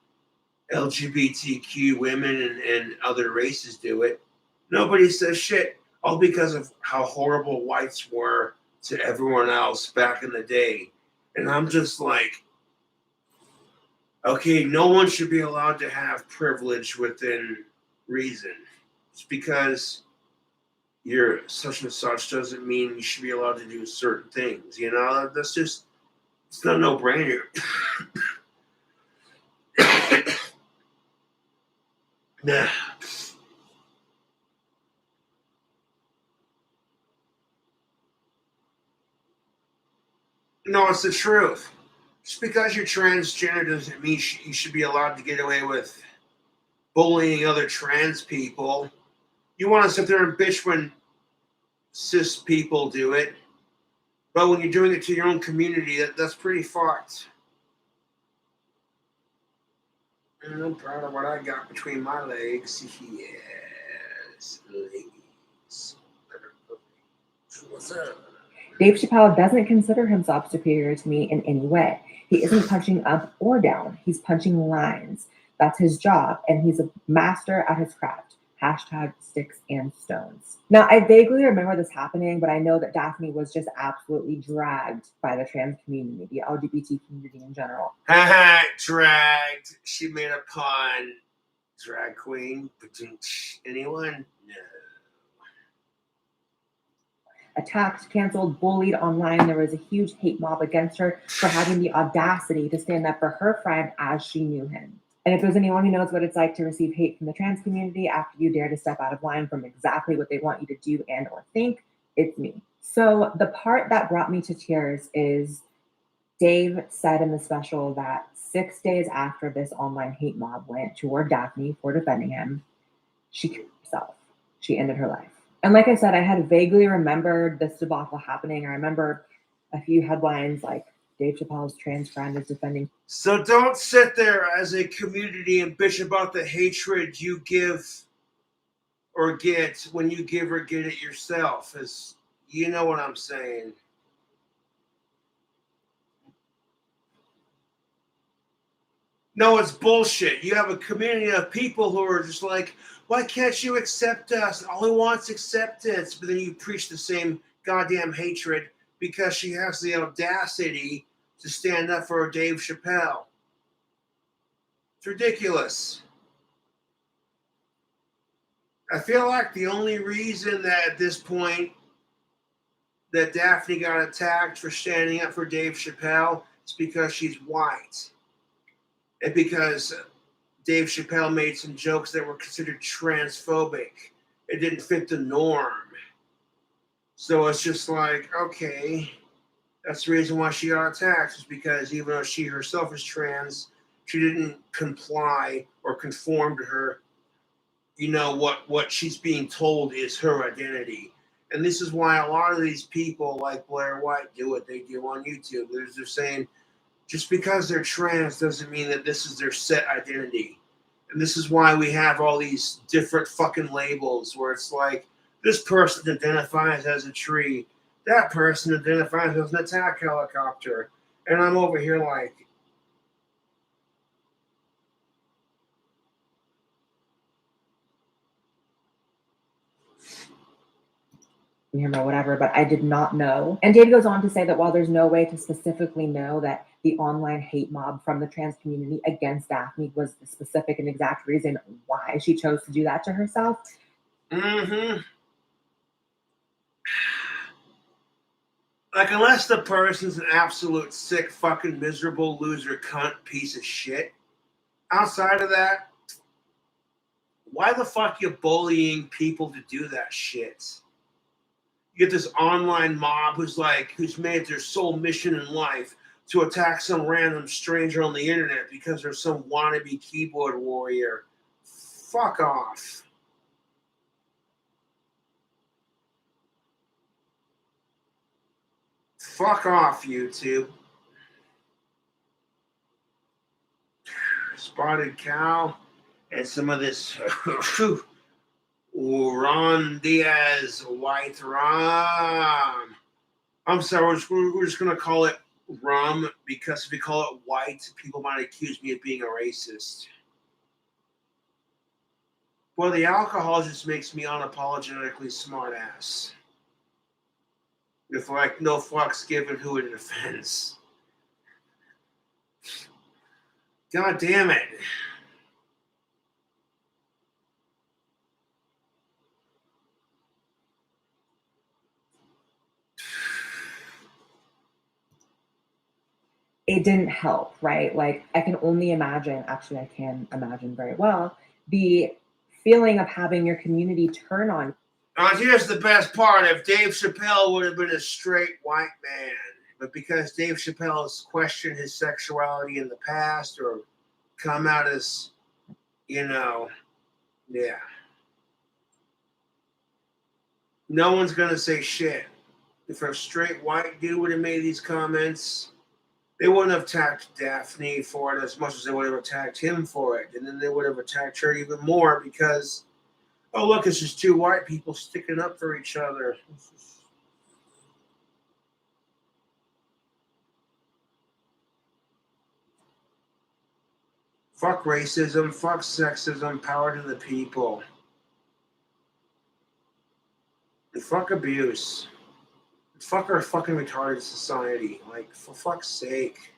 LGBTQ women and other races do it, nobody says shit. All because of how horrible whites were to everyone else back in the day. And I'm just like, okay, no one should be allowed to have privilege within reason. Just because you're such and such doesn't mean you should be allowed to do certain things. You know, that's just, it's not a no-brainer. Nah. No, it's the truth. Just because you're transgender doesn't mean you should be allowed to get away with bullying other trans people. You want to sit there and bitch when cis people do it, but when you're doing it to your own community, that's pretty fucked. And I'm proud of what I got between my legs. Yes, legs. What's up? Dave Chappelle doesn't consider himself superior to me in any way. He isn't punching up or down. He's punching lines. That's his job, and he's a master at his craft. Hashtag sticks and stones. Now, I vaguely remember this happening, but I know that Daphne was just absolutely dragged by the trans community, the LGBT community in general. Haha, dragged. She made a pun. Drag queen. Anyone? No. Attacked, canceled, bullied online. There was a huge hate mob against her for having the audacity to stand up for her friend as she knew him. And if there's anyone who knows what it's like to receive hate from the trans community after you dare to step out of line from exactly what they want you to do and or think, it's me. So the part that brought me to tears is Dave said in the special that 6 days after this online hate mob went toward Daphne for defending him, she killed herself. She ended her life. And like I said, I had vaguely remembered this debacle happening. I remember a few headlines like Dave Chappelle's trans friend is defending. So don't sit there as a community and bitch about the hatred you give or get when you give or get it yourself. As you know what I'm saying. No, it's bullshit. You have a community of people who are just like, why can't you accept us? All he wants is acceptance. But then you preach the same goddamn hatred because she has the audacity to stand up for Dave Chappelle. It's ridiculous. I feel like the only reason that at this point that Daphne got attacked for standing up for Dave Chappelle is because she's white. And because Dave Chappelle made some jokes that were considered transphobic. It didn't fit the norm. So it's just like, okay, that's the reason why she got attacked, is because even though she herself is trans, she didn't comply or conform to her, you know, what she's being told is her identity. And this is why a lot of these people like Blair White do what they do on YouTube. They're saying, just because they're trans doesn't mean that this is their set identity. And this is why we have all these different fucking labels where it's like, this person identifies as a tree, that person identifies as an attack helicopter. And I'm over here like, him or whatever, but I did not know. And Dave goes on to say that while there's no way to specifically know that the online hate mob from the trans community against Daphne was the specific and exact reason why she chose to do that to herself. like, unless the person's an absolute sick, fucking miserable loser, cunt, piece of shit. Outside of that, why the fuck you bullying people to do that shit? You get this online mob who's made their sole mission in life to attack some random stranger on the internet because they're some wannabe keyboard warrior. Fuck off. Fuck off, YouTube. Spotted cow and some of this Ron Diaz white rum. I'm sorry, we're just going to call it rum because if we call it white, people might accuse me of being a racist. Well, the alcohol just makes me unapologetically smart ass. With like no fucks given who it offends. God damn it. it didn't help, right? Like, I can only imagine, actually, I can imagine very well, the feeling of having your community turn on. Here's the best part. If Dave Chappelle would have been a straight white man, but because Dave Chappelle has questioned his sexuality in the past or come out as, yeah. No one's going to say shit. If a straight white dude would have made these comments, they wouldn't have attacked Daphne for it as much as they would have attacked him for it. And then they would have attacked her even more because, oh, look, it's just two white people sticking up for each other. Fuck racism, fuck sexism, power to the people. And fuck abuse. Fuck our fucking retarded society. Like, for fuck's sake.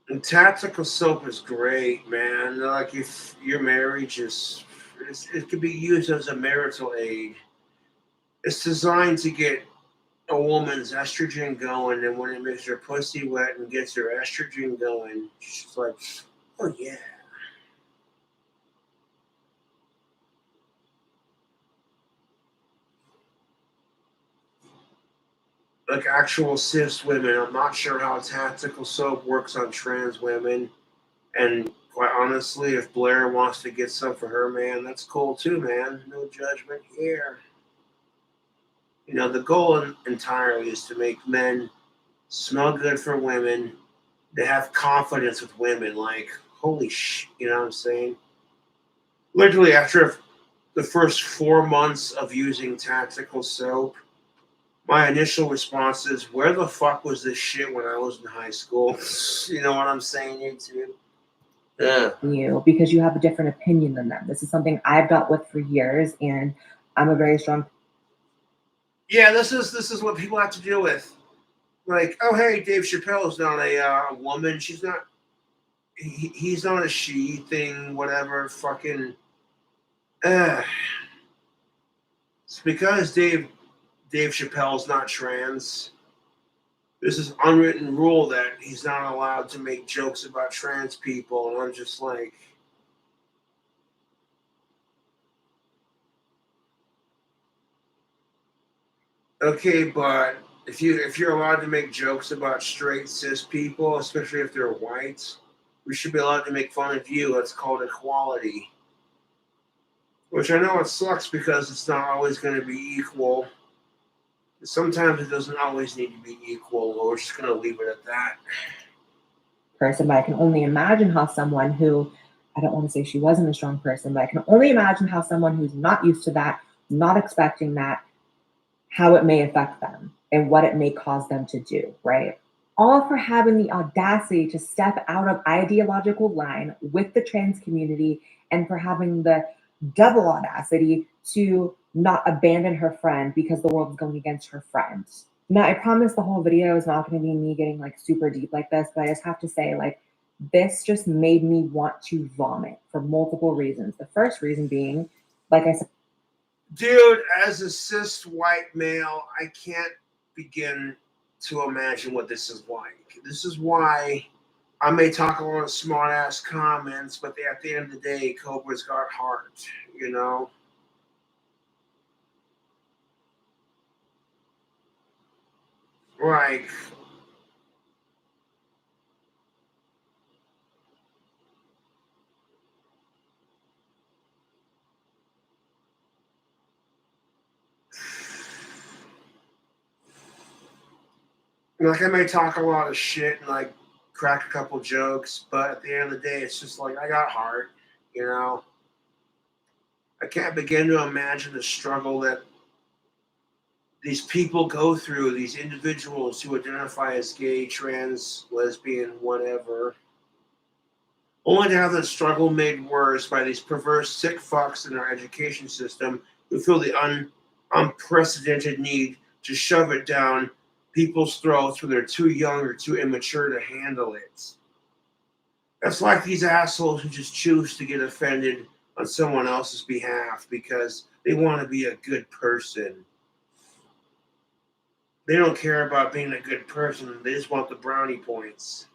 And tactical soap is great, man. Like, if your marriage it could be used as a marital aid. It's designed to get a woman's estrogen going, and when it makes her pussy wet and gets her estrogen going, she's like, oh yeah. Like actual cis women, I'm not sure how tactical soap works on trans women. And quite honestly, if Blair wants to get some for her man, that's cool too, man. No judgment here. The goal entirely is to make men smell good for women, to have confidence with women. Like, holy shit, you know what I'm saying? Literally, after the first 4 months of using tactical soap, my initial response is, where the fuck was this shit when I was in high school? You know what I'm saying, YouTube? Yeah. You, because you have a different opinion than them. This is something I've dealt with for years, and I'm a very strong. Yeah, this is what people have to deal with. Like, oh hey, Dave Chappelle is not a woman. She's not. He's not a she thing. Whatever. Fucking. It's because Dave Chappelle's not trans. There's this unwritten rule that he's not allowed to make jokes about trans people, and I'm just like, okay, but if you're allowed to make jokes about straight cis people, especially if they're white, we should be allowed to make fun of you. That's called equality. Which I know it sucks because it's not always going to be equal. Sometimes it doesn't always need to be equal. We're just going to leave it at that. Person, but I can only imagine how someone who, I don't want to say she wasn't a strong person, but I can only imagine how someone who's not used to that, not expecting that, how it may affect them and what it may cause them to do, right? All for having the audacity to step out of ideological line with the trans community, and for having the double audacity to not abandon her friend because the world is going against her friend. Now, I promise the whole video is not going to be me getting like super deep like this, but I just have to say, like, this just made me want to vomit for multiple reasons. The first reason being, like I said, dude, as a cis white male, I can't begin to imagine what this is like. This is why I may talk a lot of smart ass comments, but at the end of the day, Cobra's got heart, you know? Like, I may talk a lot of shit and like crack a couple jokes, but at the end of the day, it's just like I got heart, you know? I can't begin to imagine the struggle that these people go through, these individuals who identify as gay, trans, lesbian, whatever, only to have the struggle made worse by these perverse, sick fucks in our education system who feel the unprecedented need to shove it down people's throats when they're too young or too immature to handle it. That's like these assholes who just choose to get offended on someone else's behalf because they want to be a good person. They don't care about being a good person. They just want the brownie points.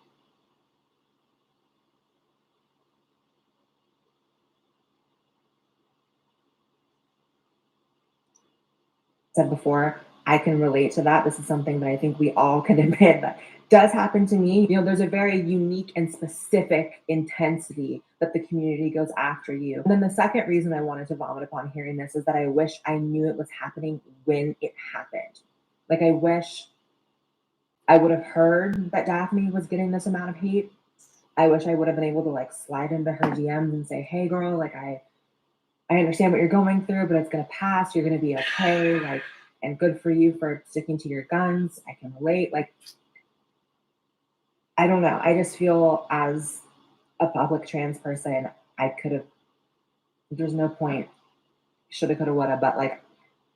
Said before, I can relate to that. This is something that I think we all can admit that does happen to me. You know, there's a very unique and specific intensity that the community goes after you. And then the second reason I wanted to vomit upon hearing this is that I wish I knew it was happening when it happened. Like, I wish I would have heard that Daphne was getting this amount of hate. I wish I would have been able to like slide into her DMs and say, hey girl, like I understand what you're going through, but it's gonna pass. You're gonna be okay. Like, and good for you for sticking to your guns. I can relate. Like, I don't know. I just feel as a public trans person, I could have, there's no point, shoulda, coulda, woulda, but like,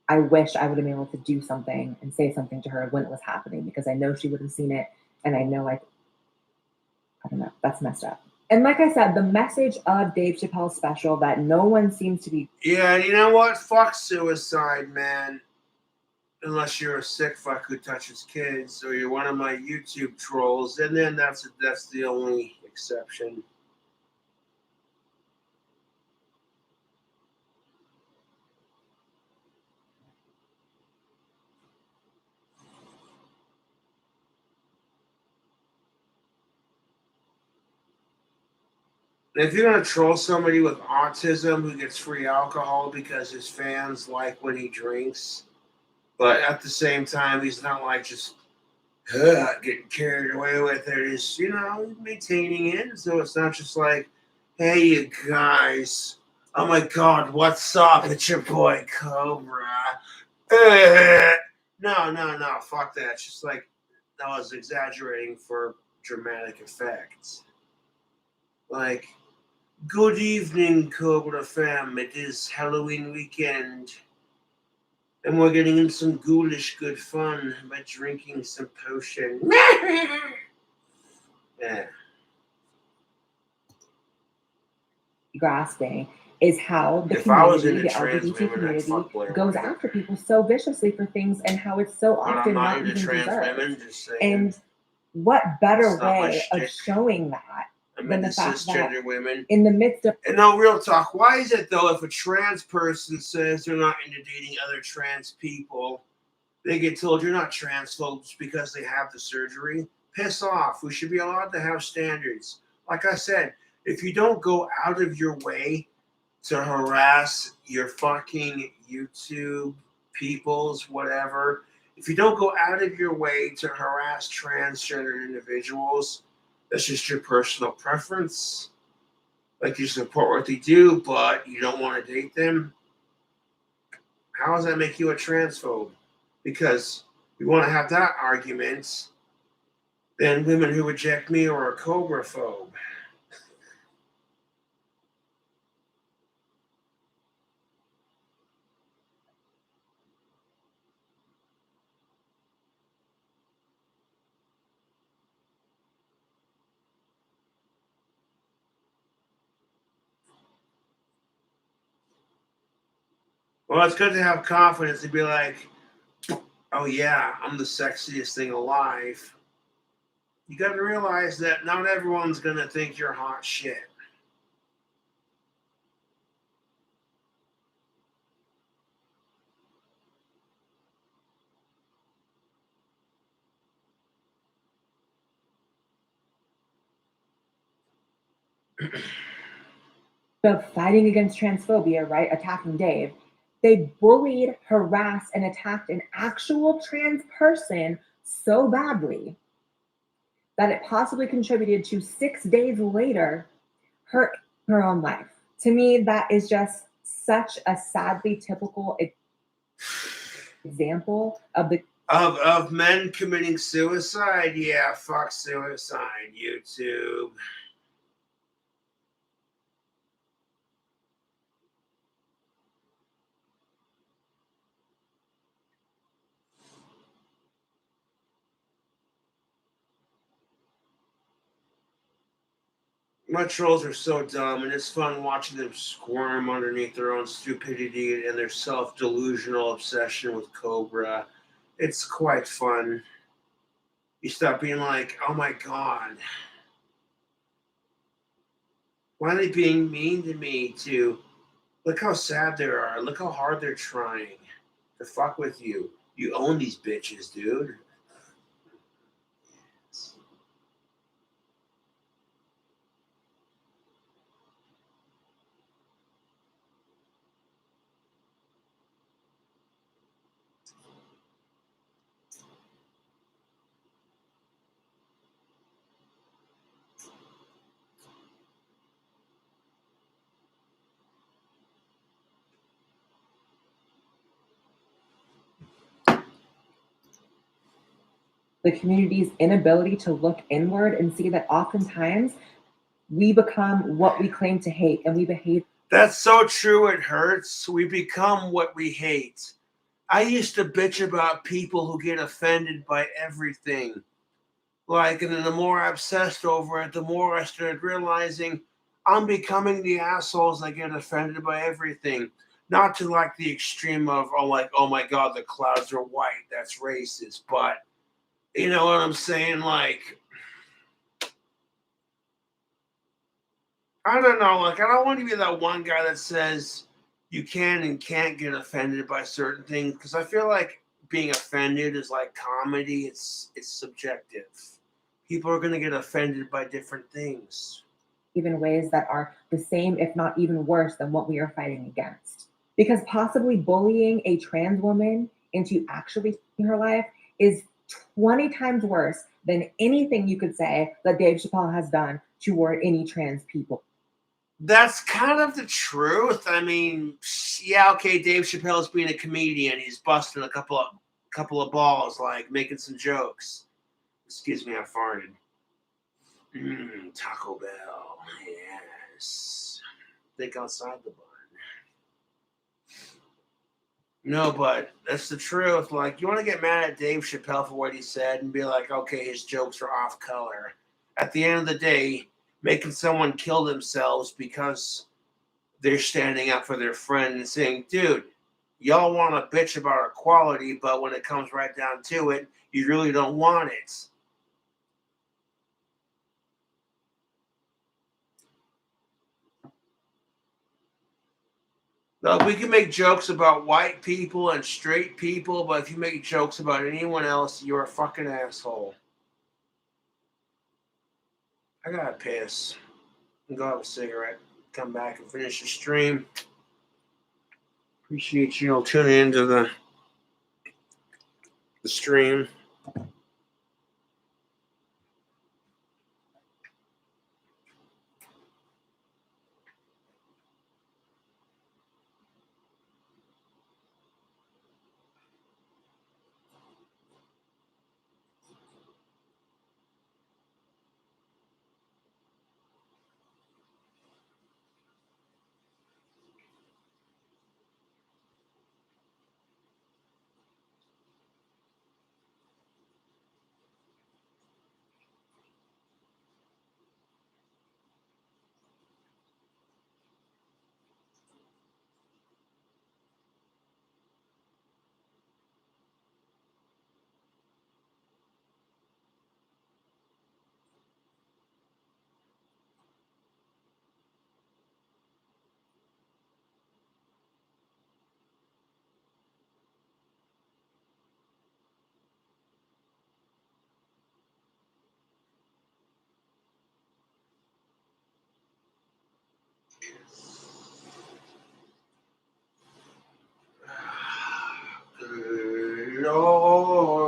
I wish I would have been able to do something and say something to her when it was happening because I know she would have seen it. And I know, like, I don't know, that's messed up. And like I said, the message of Dave Chappelle's special that no one seems to be. Yeah, and you know what? Fuck suicide, man. Unless you're a sick fuck who touches kids or you're one of my YouTube trolls, and then that's the only exception. If you're gonna troll somebody with autism who gets free alcohol because his fans like when he drinks, but at the same time he's not like just getting carried away with it, is, you know, maintaining it. So it's not just like, hey you guys, oh my god, what's up? It's your boy Cobra. No, fuck that. It's just like I was exaggerating for dramatic effect. Like, good evening, Cobra fam. It is Halloween weekend, and we're getting in some ghoulish good fun by drinking some potion. Yeah. Grasping is how the If I was community, into the trans LGBT women, I'd community, fuck Blair goes White. after people so viciously for things and how it's so But I'm often not not into even trans deserved. women, just saying. And what better It's not my way of shtick. showing that I'm than into the fact that cisgender women. in the midst of. And no, real talk. Why is it though if a trans person says they're not into dating other trans people, they get told you're not transphobes because they have the surgery? Piss off. We should be allowed to have standards. Like I said, if you don't go out of your way to harass your fucking YouTube peoples, whatever, if you don't go out of your way to harass transgender individuals, that's just your personal preference. Like, you support what they do, but you don't want to date them. How does that make you a transphobe? Because we want to have that argument, then women who reject me are a cobra phobe. Well, it's good to have confidence to be like, oh yeah, I'm the sexiest thing alive. You got to realize that not everyone's going to think you're hot shit. Of fighting against transphobia, right? Attacking Dave. They bullied, harassed, and attacked an actual trans person so badly that it possibly contributed to 6 days later her own life. To me, that is just such a sadly typical example of the Of men committing suicide. Yeah, fuck suicide, YouTube. My trolls are so dumb, and it's fun watching them squirm underneath their own stupidity and their self-delusional obsession with Cobra. It's quite fun. You stop being like, oh my god, why are they being mean to me? To look how sad they are. Look how hard they're trying to fuck with you. You own these bitches, dude. The community's inability to look inward and see that oftentimes we become what we claim to hate and we behave. That's so true. It hurts. We become what we hate. I used to bitch about people who get offended by everything. Like, and then the more I obsessed over it, the more I started realizing I'm becoming the assholes that get offended by everything. Not to like the extreme of, oh, like, oh my God, the clouds are white. That's racist. But you know what I'm saying? Like, I don't know. Like, I don't want to be that one guy that says you can and can't get offended by certain things because I feel like being offended is like comedy. It's subjective. People are going to get offended by different things. Even ways that are the same, if not even worse, than what we are fighting against. Because possibly bullying a trans woman into actually taking her life is 20 times worse than anything you could say that Dave Chappelle has done toward any trans people. That's kind of the truth. I mean, yeah, okay, Dave Chappelle's being a comedian. He's busting a couple of balls, like making some jokes. Excuse me, I farted. Taco Bell, yes. Think outside the bun. No, but that's the truth. Like, you want to get mad at Dave Chappelle for what he said and be like, okay, his jokes are off color. At the end of the day, making someone kill themselves because they're standing up for their friend and saying, dude, y'all want to bitch about equality, but when it comes right down to it, you really don't want it. Look, we can make jokes about white people and straight people, but if you make jokes about anyone else, you're a fucking asshole. I gotta piss and go have a cigarette. Come back and finish the stream. Appreciate you all tuning into the stream.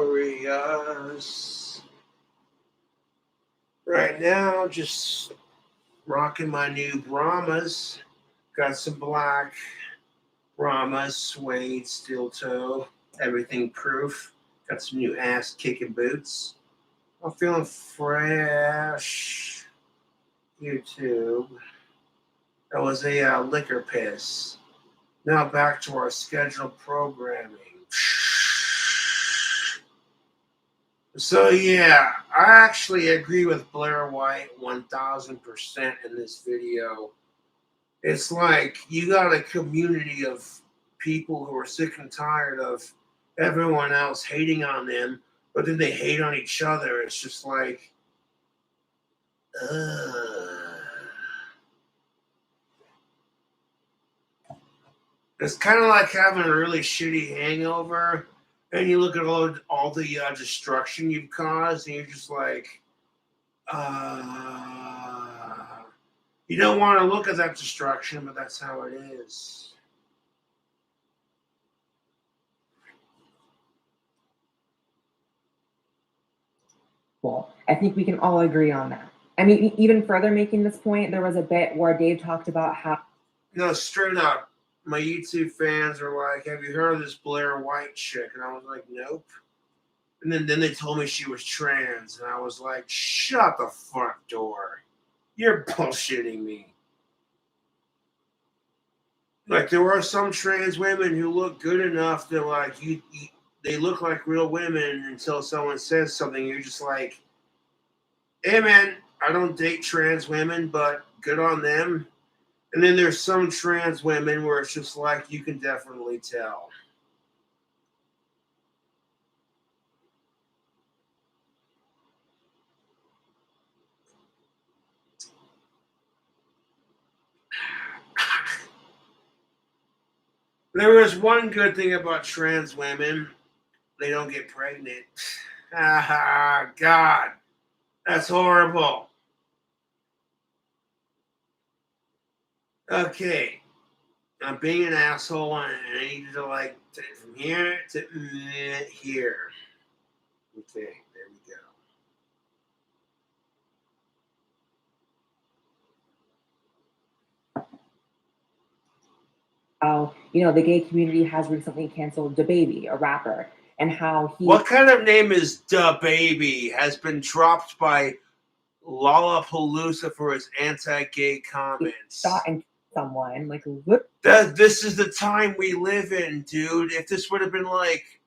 Glorious. Right now, just rocking my new Brahmas. Got some black Brahmas, suede, steel toe, everything proof. Got some new ass kicking boots. I'm feeling fresh. YouTube. That was a liquor piss. Now back to our scheduled programming. So yeah, I actually agree with Blair White 1000% in this video. It's like you got a community of people who are sick and tired of everyone else hating on them, but then they hate on each other. It's just like, it's kind of like having a really shitty hangover, and you look at all the destruction you've caused, and you're just like, you don't want to look at that destruction, but that's how it is. Well, I think we can all agree on that. I mean, even further making this point, there was a bit where Dave talked about how. No, straight up, my YouTube fans are like, "Have you heard of this Blair White chick?" And I was like, "Nope." And then they told me she was trans, and I was like, "Shut the front door! You're bullshitting me." Like, there are some trans women who look good enough that, like, they look like real women until someone says something. You're just like, "Hey, man, I don't date trans women, but good on them." And then there's some trans women where it's just like, you can definitely tell. There is one good thing about trans women: they don't get pregnant. Ah, God, that's horrible. Okay, I'm being an asshole, and I need to like take from here to here. Okay, there we go. How, the gay community has recently canceled DaBaby, a rapper, and how he. What kind of name is DaBaby? Has been dropped by Lollapalooza for his anti-gay comments. Shot and someone. Like, what? This is the time we live in, dude. If this would have been like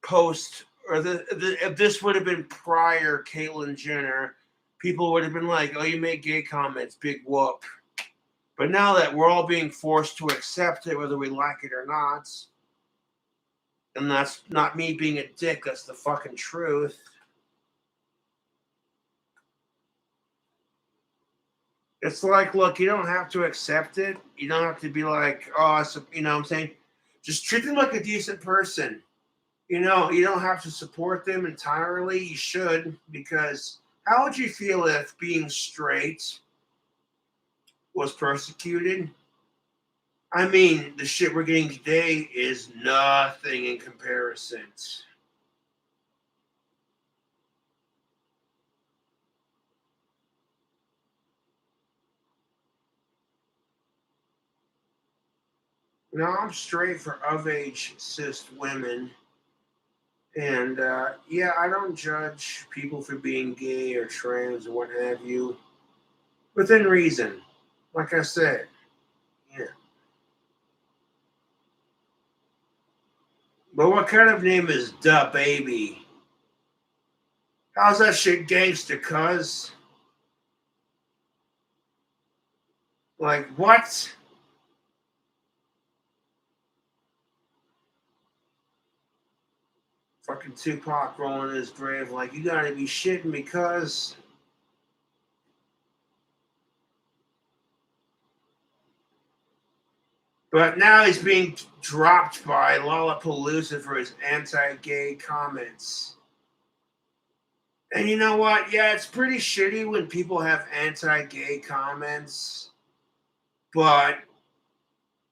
post, or if this would have been prior Caitlyn Jenner, people would have been like, "Oh, you make gay comments, big whoop." But now that we're all being forced to accept it, whether we like it or not, and that's not me being a dick, that's the fucking truth. It's like, look, you don't have to accept it. You don't have to be like, oh, you know what I'm saying? Just treat them like a decent person. You don't have to support them entirely. You should, because how would you feel if being straight was persecuted? I mean, the shit we're getting today is nothing in comparison. I'm straight for of-age cis women. And yeah, I don't judge people for being gay or trans or what have you. Within reason. Like I said. Yeah. But what kind of name is DaBaby? How's that shit gangster, cuz? Like, what? Fucking Tupac rolling in his grave like, you gotta be shitting me, cuz. But now he's being dropped by Lollapalooza for his anti-gay comments. And you know what? Yeah, it's pretty shitty when people have anti-gay comments. But,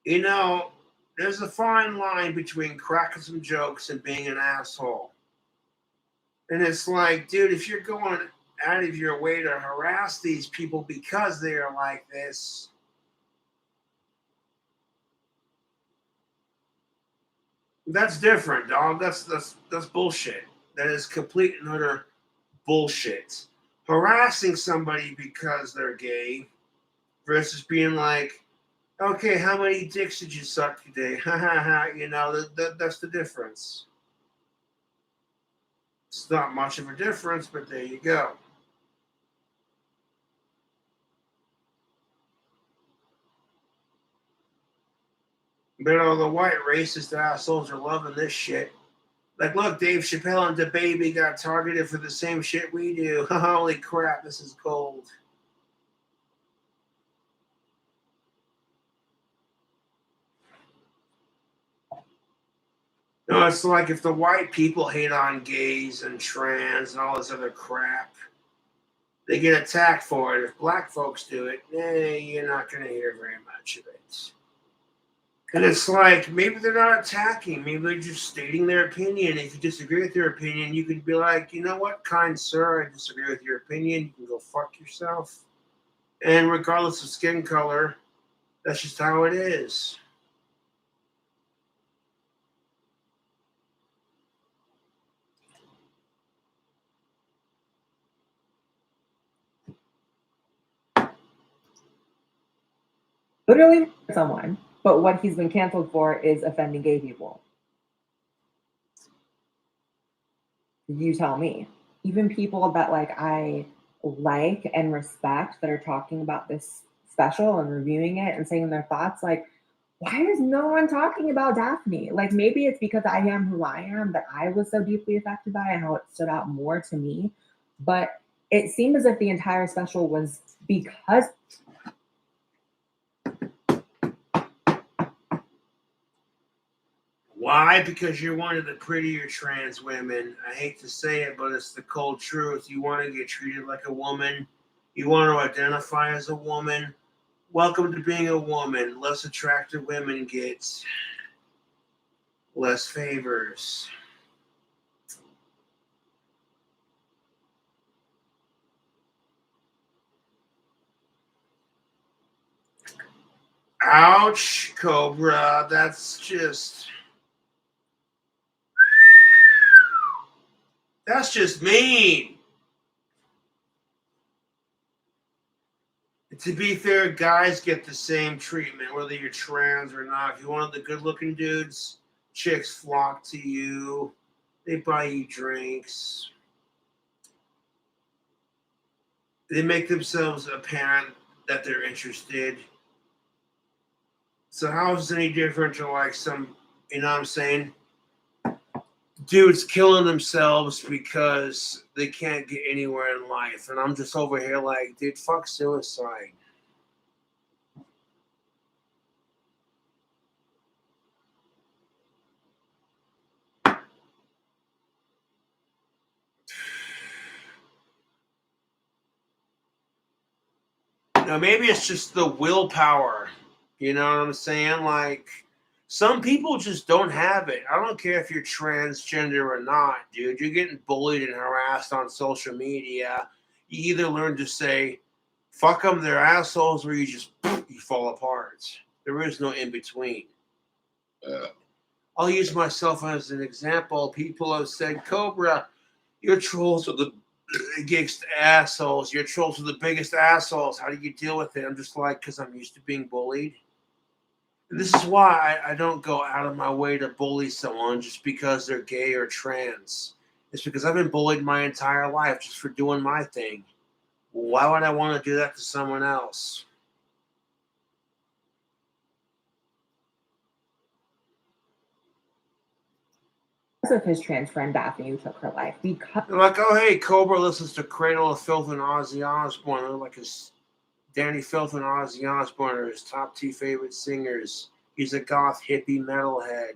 there's a fine line between cracking some jokes and being an asshole. And it's like, dude, if you're going out of your way to harass these people because they are like this, that's different, dog. That's bullshit. That is complete and utter bullshit. Harassing somebody because they're gay versus being like, okay, how many dicks did you suck today? Ha ha ha. That's the difference. It's not much of a difference, but there you go. But all the white racist assholes are loving this shit. Like, look, Dave Chappelle and DaBaby got targeted for the same shit we do. Holy crap, this is gold. No, it's like if the white people hate on gays and trans and all this other crap, they get attacked for it. If black folks do it, you're not going to hear very much of it. And it's like, maybe they're not attacking. Maybe they're just stating their opinion. If you disagree with their opinion, you could be like, you know what, kind sir, I disagree with your opinion. You can go fuck yourself. And regardless of skin color, that's just how it is. Literally someone, but what he's been canceled for is offending gay people. You tell me. Even people that like I like and respect that are talking about this special and reviewing it and saying their thoughts, like, why is no one talking about Daphne? Like, maybe it's because I am who I am that I was so deeply affected by it and how it stood out more to me. But it seemed as if the entire special was because Why? Because you're one of the prettier trans women. I hate to say it, but it's the cold truth. You want to get treated like a woman. You want to identify as a woman. Welcome to being a woman. Less attractive women get less favors. Ouch, Cobra. That's just mean. To be fair, guys get the same treatment, whether you're trans or not. If you're one of the good-looking dudes, chicks flock to you. They buy you drinks. They make themselves apparent that they're interested. So how is it any different to like some, you know what I'm saying? Dudes killing themselves because they can't get anywhere in life. And I'm just over here like, dude, fuck suicide. Now, maybe it's just the willpower. You know what I'm saying? Like, some people just don't have it. I don't care if you're transgender or not, dude. You're getting bullied and harassed on social media. You either learn to say, fuck them, they're assholes, or you just, you fall apart. There is no in between. I'll use myself as an example. People have said, Cobra, your trolls are the biggest assholes. Your trolls are the biggest assholes. How do you deal with it? I'm just like, because I'm used to being bullied. And this is why I don't go out of my way to bully someone just because they're gay or trans. It's because I've been bullied my entire life just for doing my thing. Why would I want to do that to someone else? of his trans friend Daphne who took her life. Because They're like, oh, hey, Cobra listens to Cradle of Filth and Ozzy Osbourne. They're like his Danny Filth and Ozzy Osbourne are his top two favorite singers. He's a goth hippie metalhead.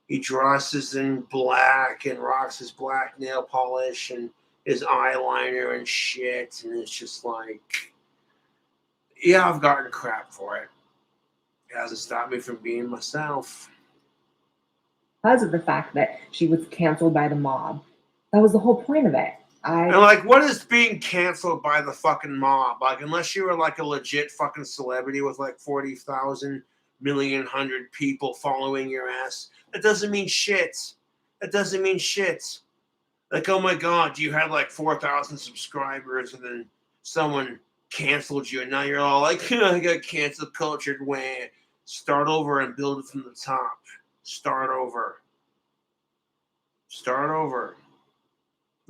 He dresses in black and rocks his black nail polish and his eyeliner and shit. And it's just like, yeah, I've gotten crap for it. It hasn't stopped me from being myself. of the fact that she was canceled by the mob. That was the whole point of it. And like, what is being canceled by the fucking mob? Like, unless you were like a legit fucking celebrity with like 40,000 million hundred people following your ass, that doesn't mean shit. That doesn't mean shit. Like, oh my God, you had like 4,000 subscribers and then someone canceled you and now you're all like, I got canceled cultured way. Start over and build it from the top. Start over. Start over.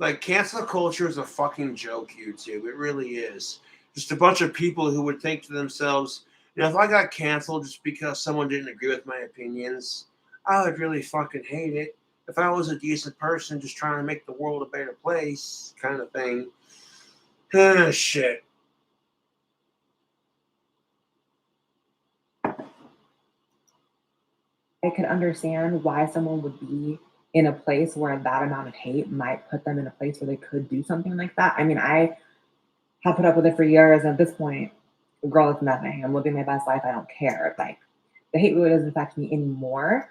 Like, cancel culture is a fucking joke, YouTube. It really is. Just a bunch of people who would think to themselves, you know, if I got canceled just because someone didn't agree with my opinions, I would really fucking hate it. If I was a decent person just trying to make the world a better place, kind of thing. Shit. I can understand why someone would be in a place where that amount of hate might put them in a place where they could do something like that. I mean, I have put up with it for years. And at this point, the girl is nothing. I'm living my best life. I don't care. Like, the hate really doesn't affect me anymore.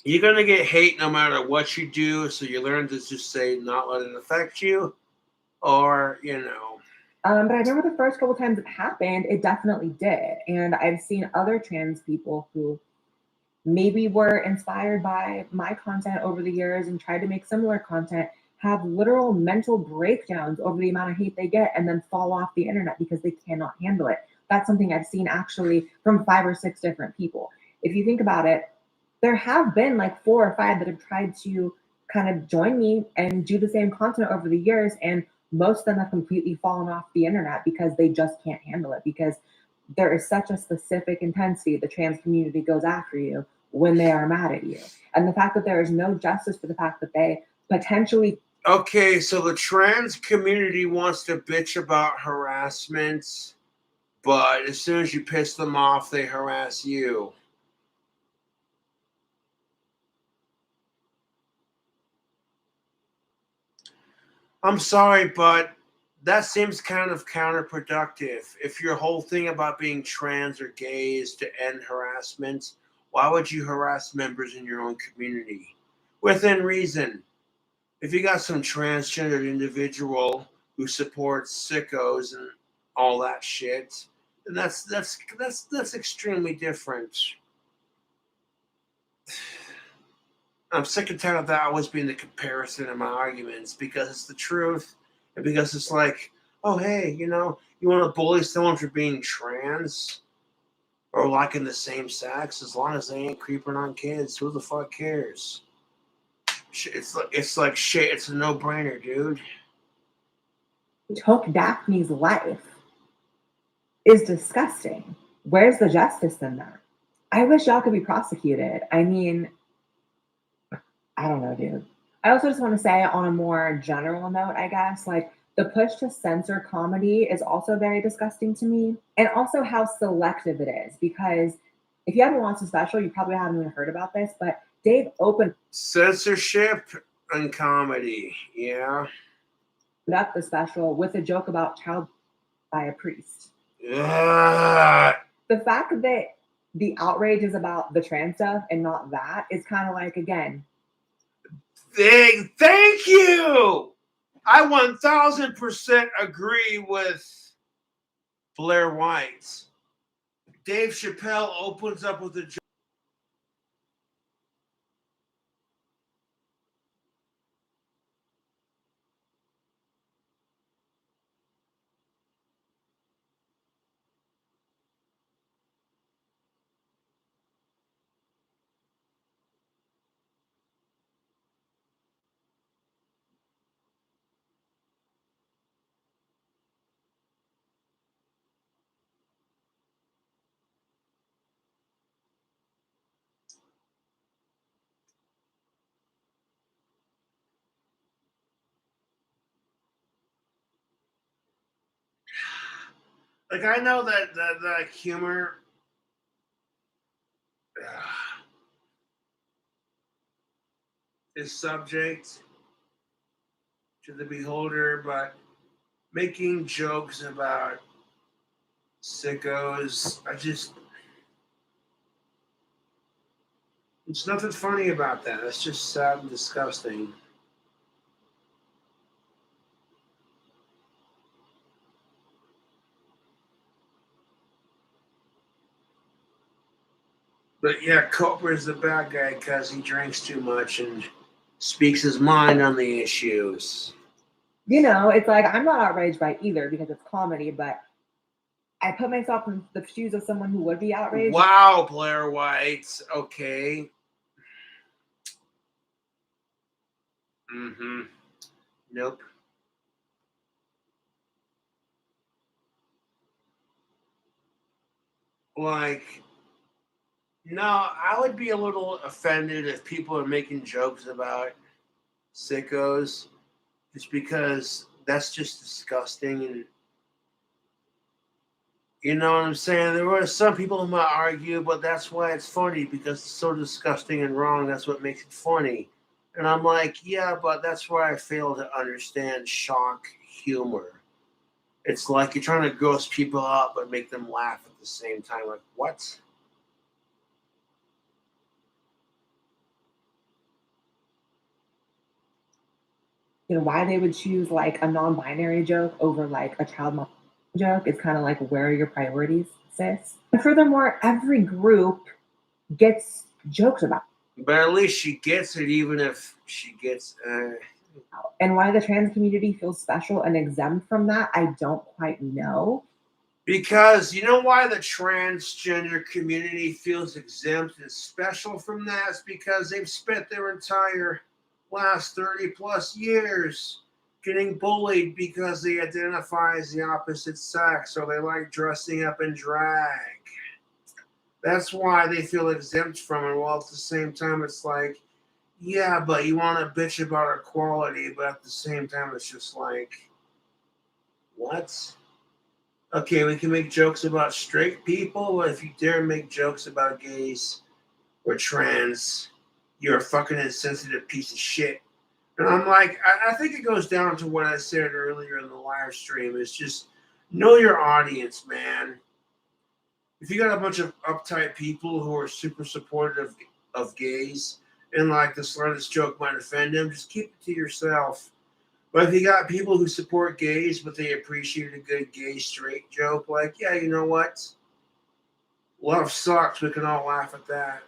You're going to get hate no matter what you do. So you learn to just say, not let it affect you. Or, you know. But I remember the first couple times it happened, it definitely did. And I've seen other trans people who maybe were inspired by my content over the years and tried to make similar content have literal mental breakdowns over the amount of hate they get and then fall off the internet because they cannot handle it. That's something I've seen actually from 5 or 6 different people. If you think about it, there have been like 4 or 5 that have tried to kind of join me and do the same content over the years, and most of them have completely fallen off the internet because they just can't handle it, because there is such a specific intensity the trans community goes after you when they are mad at you. And the fact that there is no justice for the fact that they potentially... Okay, so the trans community wants to bitch about harassment, but as soon as you piss them off, they harass you. I'm sorry, but that seems kind of counterproductive. If your whole thing about being trans or gay is to end harassment, why would you harass members in your own community? Within reason. If you got some transgendered individual who supports sickos and all that shit, then that's extremely different. I'm sick and tired of that always being the comparison in my arguments, because it's the truth, and because it's like, oh hey, you know, you want to bully someone for being trans or liking the same sex, as long as they ain't creeping on kids, who the fuck cares? It's like shit. It's a no-brainer, dude. Took Daphne's life is disgusting. Where's the justice in that? I wish y'all could be prosecuted. I mean, I don't know, dude. I also just want to say, on a more general note, I guess, like, the push to censor comedy is also very disgusting to me. And also how selective it is, because if you haven't watched the special, you probably haven't even heard about this, but Dave opened censorship and comedy, yeah. Up the special with a joke about child by a priest. Yeah. The fact that the outrage is about the trans stuff and not that is kind of like, again. Thank you. I 1000% agree with Blair White. Dave Chappelle opens up with a joke. Like, I know that humor is subject to the beholder, but making jokes about sickos, there's nothing funny about that. It's just sad and disgusting. But yeah, Cobra's the bad guy because he drinks too much and speaks his mind on the issues. You know, it's like, I'm not outraged by either because it's comedy, but I put myself in the shoes of someone who would be outraged. Wow, Blair White. Okay. Nope. Like, no, I would be a little offended if people are making jokes about sickos, just because that's just disgusting. And you know what I'm saying? There are some people who might argue, but that's why it's funny, because it's so disgusting and wrong. That's what makes it funny. And I'm like, yeah, but that's where I fail to understand shock humor. It's like you're trying to gross people out but make them laugh at the same time. Like, what? Why they would choose like a non-binary joke over like a child joke. It's kind of like, where are your priorities, sis? And furthermore, every group gets jokes about But at least she gets it, even if she gets. and why the trans community feels special and exempt from that, I don't quite know. Because you know why the transgender community feels exempt and special from that? It's because they've spent their entire last 30 plus years getting bullied because they identify as the opposite sex, or they like dressing up in drag. That's why they feel exempt from it. While at the same time, it's like, yeah, but you want to bitch about equality, but at the same time, it's just like, what? Okay, we can make jokes about straight people, but if you dare make jokes about gays or trans, you're a fucking insensitive piece of shit. And I'm like, I think it goes down to what I said earlier in the live stream. It's just know your audience, man. If you got a bunch of uptight people who are super supportive of gays and like the slightest joke might offend them, just keep it to yourself. But if you got people who support gays but they appreciate a good gay straight joke, like, yeah, you know what? Love sucks. We can all laugh at that.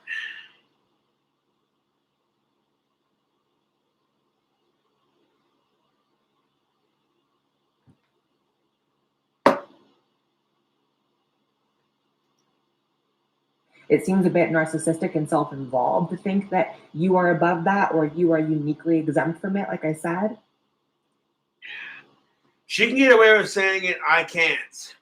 It seems a bit narcissistic and self-involved to think that you are above that or you are uniquely exempt from it, like I said. She can get away with saying it. I can't.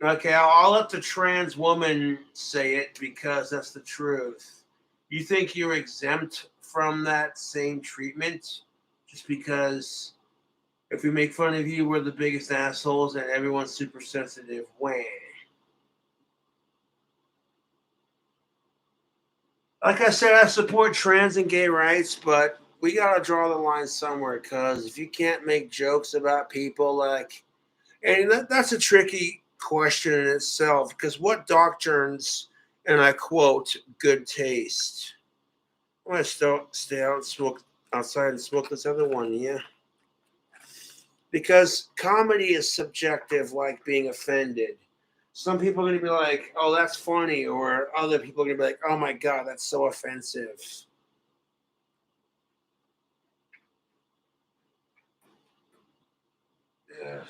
Okay, I'll let the trans woman say it because that's the truth. You think you're exempt from that same treatment just because if we make fun of you, we're the biggest assholes and everyone's super sensitive? Wah. Like I said, I support trans and gay rights, but we gotta draw the line somewhere, because if you can't make jokes about people like, and that's a tricky question in itself, because what doctrines, and I quote, good taste? I'm gonna stay out and smoke outside and smoke this other one, yeah. Because comedy is subjective, like being offended. Some people are gonna be like, "Oh, that's funny," or other people are gonna be like, "Oh my god, that's so offensive." Yeah.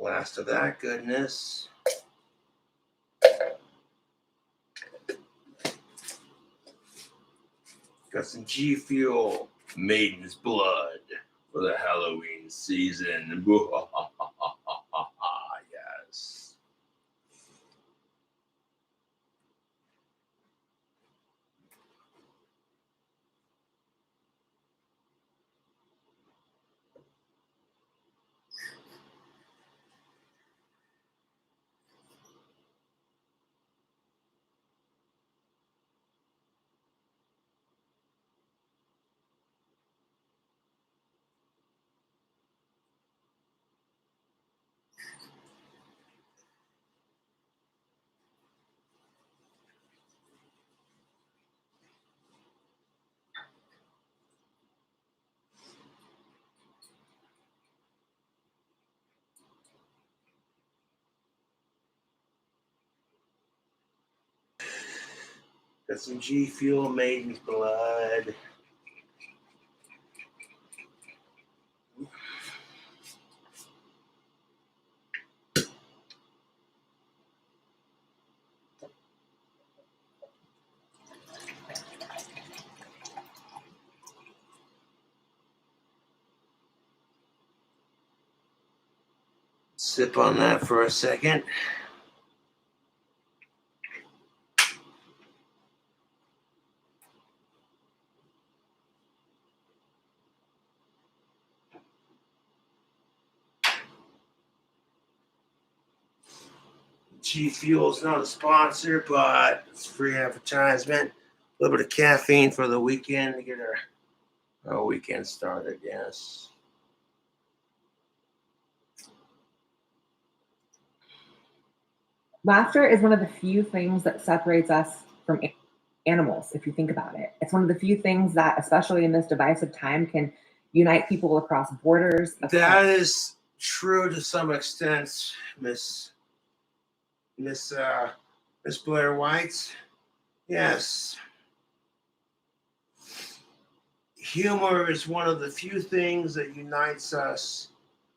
Last of that goodness. Got some G Fuel, Maiden's Blood for the Halloween season. Yes. Got some G Fuel, Maiden's Blood. Sip on that for a second. G Fuel's not a sponsor, but it's free advertisement. A little bit of caffeine for the weekend to get our weekend started, yes. Laughter is one of the few things that separates us from animals, if you think about it. It's one of the few things that, especially in this divisive time, can unite people across borders. That is true to some extent, Miss Blair White. Yes. Humor is one of the few things that unites us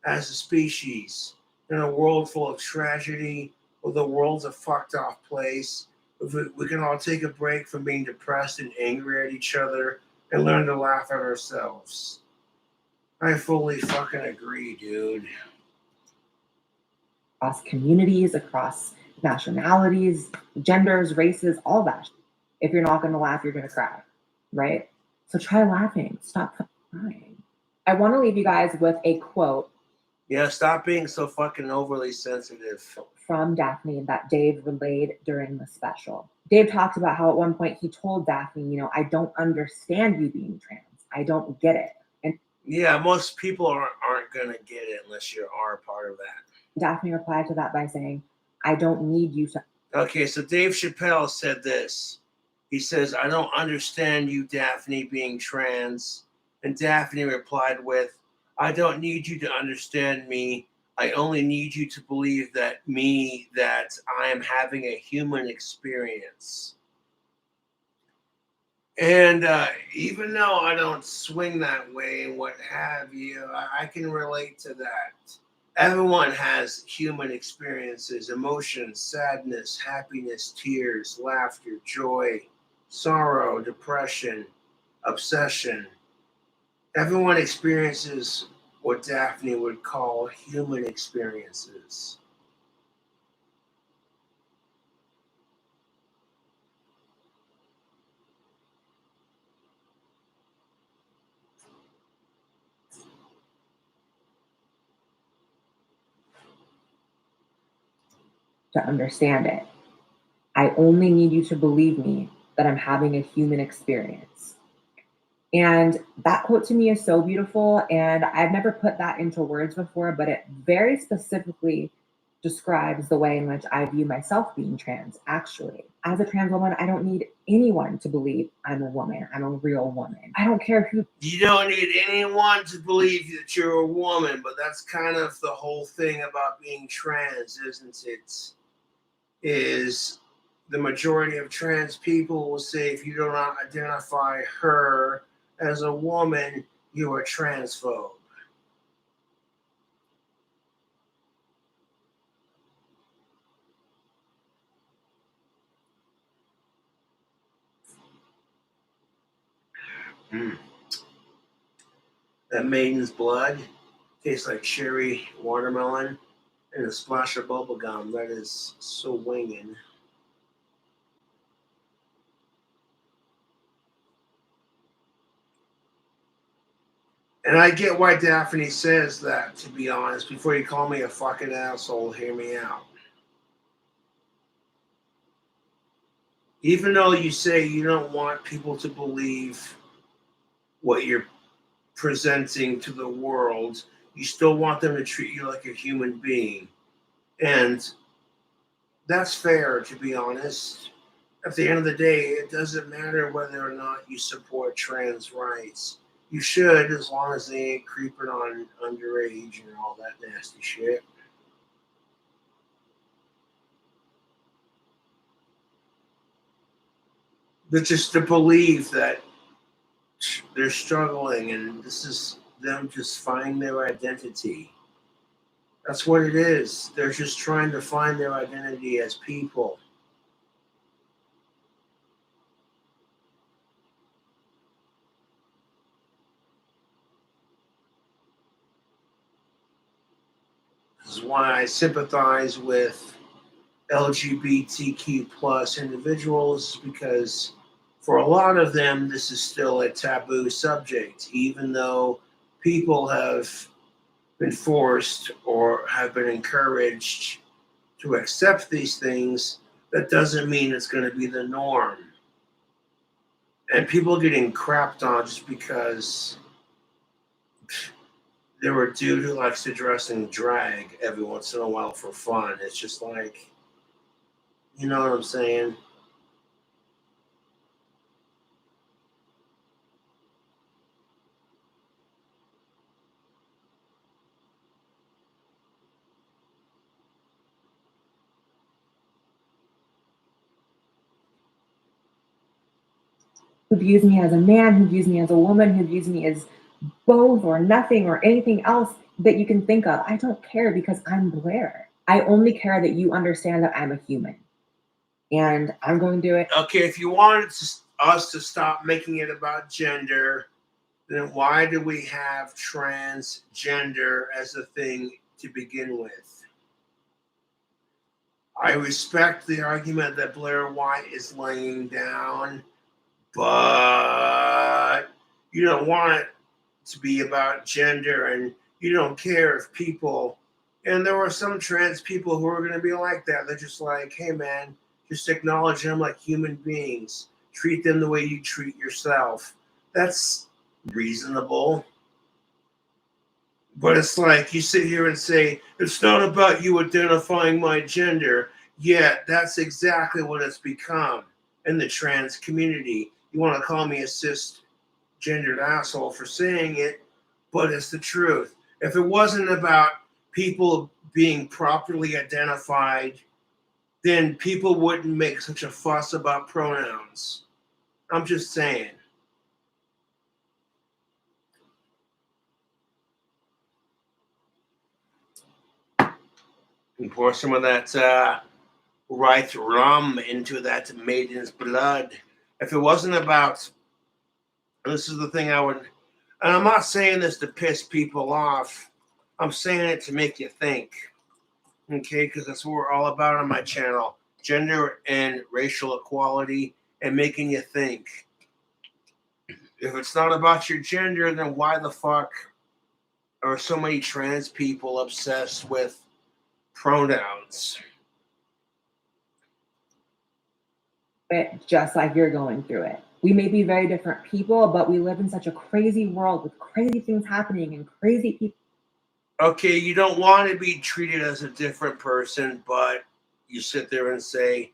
as a species. In a world full of tragedy, where the world's a fucked off place, if we can all take a break from being depressed and angry at each other and learn to laugh at ourselves. I fully fucking agree, dude. Across communities, across nationalities, genders, races, all that. If you're not going to laugh, you're going to cry, right? So try laughing. Stop crying. I want to leave you guys with a quote. Yeah, stop being so fucking overly sensitive. From Daphne that Dave relayed during the special. Dave talked about how at one point he told Daphne, I don't understand you being trans. I don't get it. And yeah, most people aren't going to get it unless you are part of that. Daphne replied to that by saying, I don't need you to. Okay, so Dave Chappelle said this. He says, I don't understand you, Daphne, being trans. And Daphne replied with, I don't need you to understand me. I only need you to believe that I am having a human experience. And even though I don't swing that way and what have you, I can relate to that. Everyone has human experiences, emotions, sadness, happiness, tears, laughter, joy, sorrow, depression, obsession. Everyone experiences what Daphne would call human experiences. To understand it. I only need you to believe me that I'm having a human experience. And that quote to me is so beautiful. And I've never put that into words before, but it very specifically describes the way in which I view myself being trans, actually. As a trans woman, I don't need anyone to believe I'm a woman. I'm a real woman. I don't care who. You don't need anyone to believe that you're a woman, but that's kind of the whole thing about being trans, isn't it? Is the majority of trans people will say if you do not identify her as a woman, you are transphobe. That maiden's blood tastes like cherry watermelon and a splash of bubble gum. That is so winging. And I get why Daphne says that, to be honest. Before you call me a fucking asshole, hear me out. Even though you say you don't want people to believe what you're presenting to the world, you still want them to treat you like a human being. And that's fair, to be honest. At the end of the day, it doesn't matter whether or not you support trans rights. You should, as long as they ain't creeping on underage and all that nasty shit. But just to believe that they're struggling and this is them just finding their identity. That's what it is. They're just trying to find their identity as people. This is why I sympathize with LGBTQ plus individuals, because for a lot of them, this is still a taboo subject, even though people have been forced or have been encouraged to accept these things. That doesn't mean it's going to be the norm. And people getting crapped on just because they're a dude who likes to dress in drag every once in a while for fun. It's just like, you know what I'm saying? Who views me as a man, who views me as a woman, who views me as both or nothing or anything else that you can think of. I don't care because I'm Blair. I only care that you understand that I'm a human. And I'm going to do it. Okay, if you wanted us to stop making it about gender, then why do we have transgender as a thing to begin with? I respect the argument that Blair White is laying down, but you don't want it to be about gender, and you don't care if people, and there are some trans people who are going to be like that. They're just like, hey man, just acknowledge them like human beings. Treat them the way you treat yourself. That's reasonable. But it's like you sit here and say, it's not about you identifying my gender. Yeah, that's exactly what it's become in the trans community. You want to call me a cisgendered asshole for saying it, but it's the truth. If it wasn't about people being properly identified, then people wouldn't make such a fuss about pronouns. I'm just saying. And pour some of that right rum into that maiden's blood. If it wasn't about, and this is the thing I would, and I'm not saying this to piss people off, I'm saying it to make you think, okay? Because that's what we're all about on my channel, gender and racial equality and making you think. If it's not about your gender, then why the fuck are so many trans people obsessed with pronouns? It just like you're going through it. We may be very different people, but we live in such a crazy world with crazy things happening and crazy people. Okay, you don't want to be treated as a different person, but you sit there and say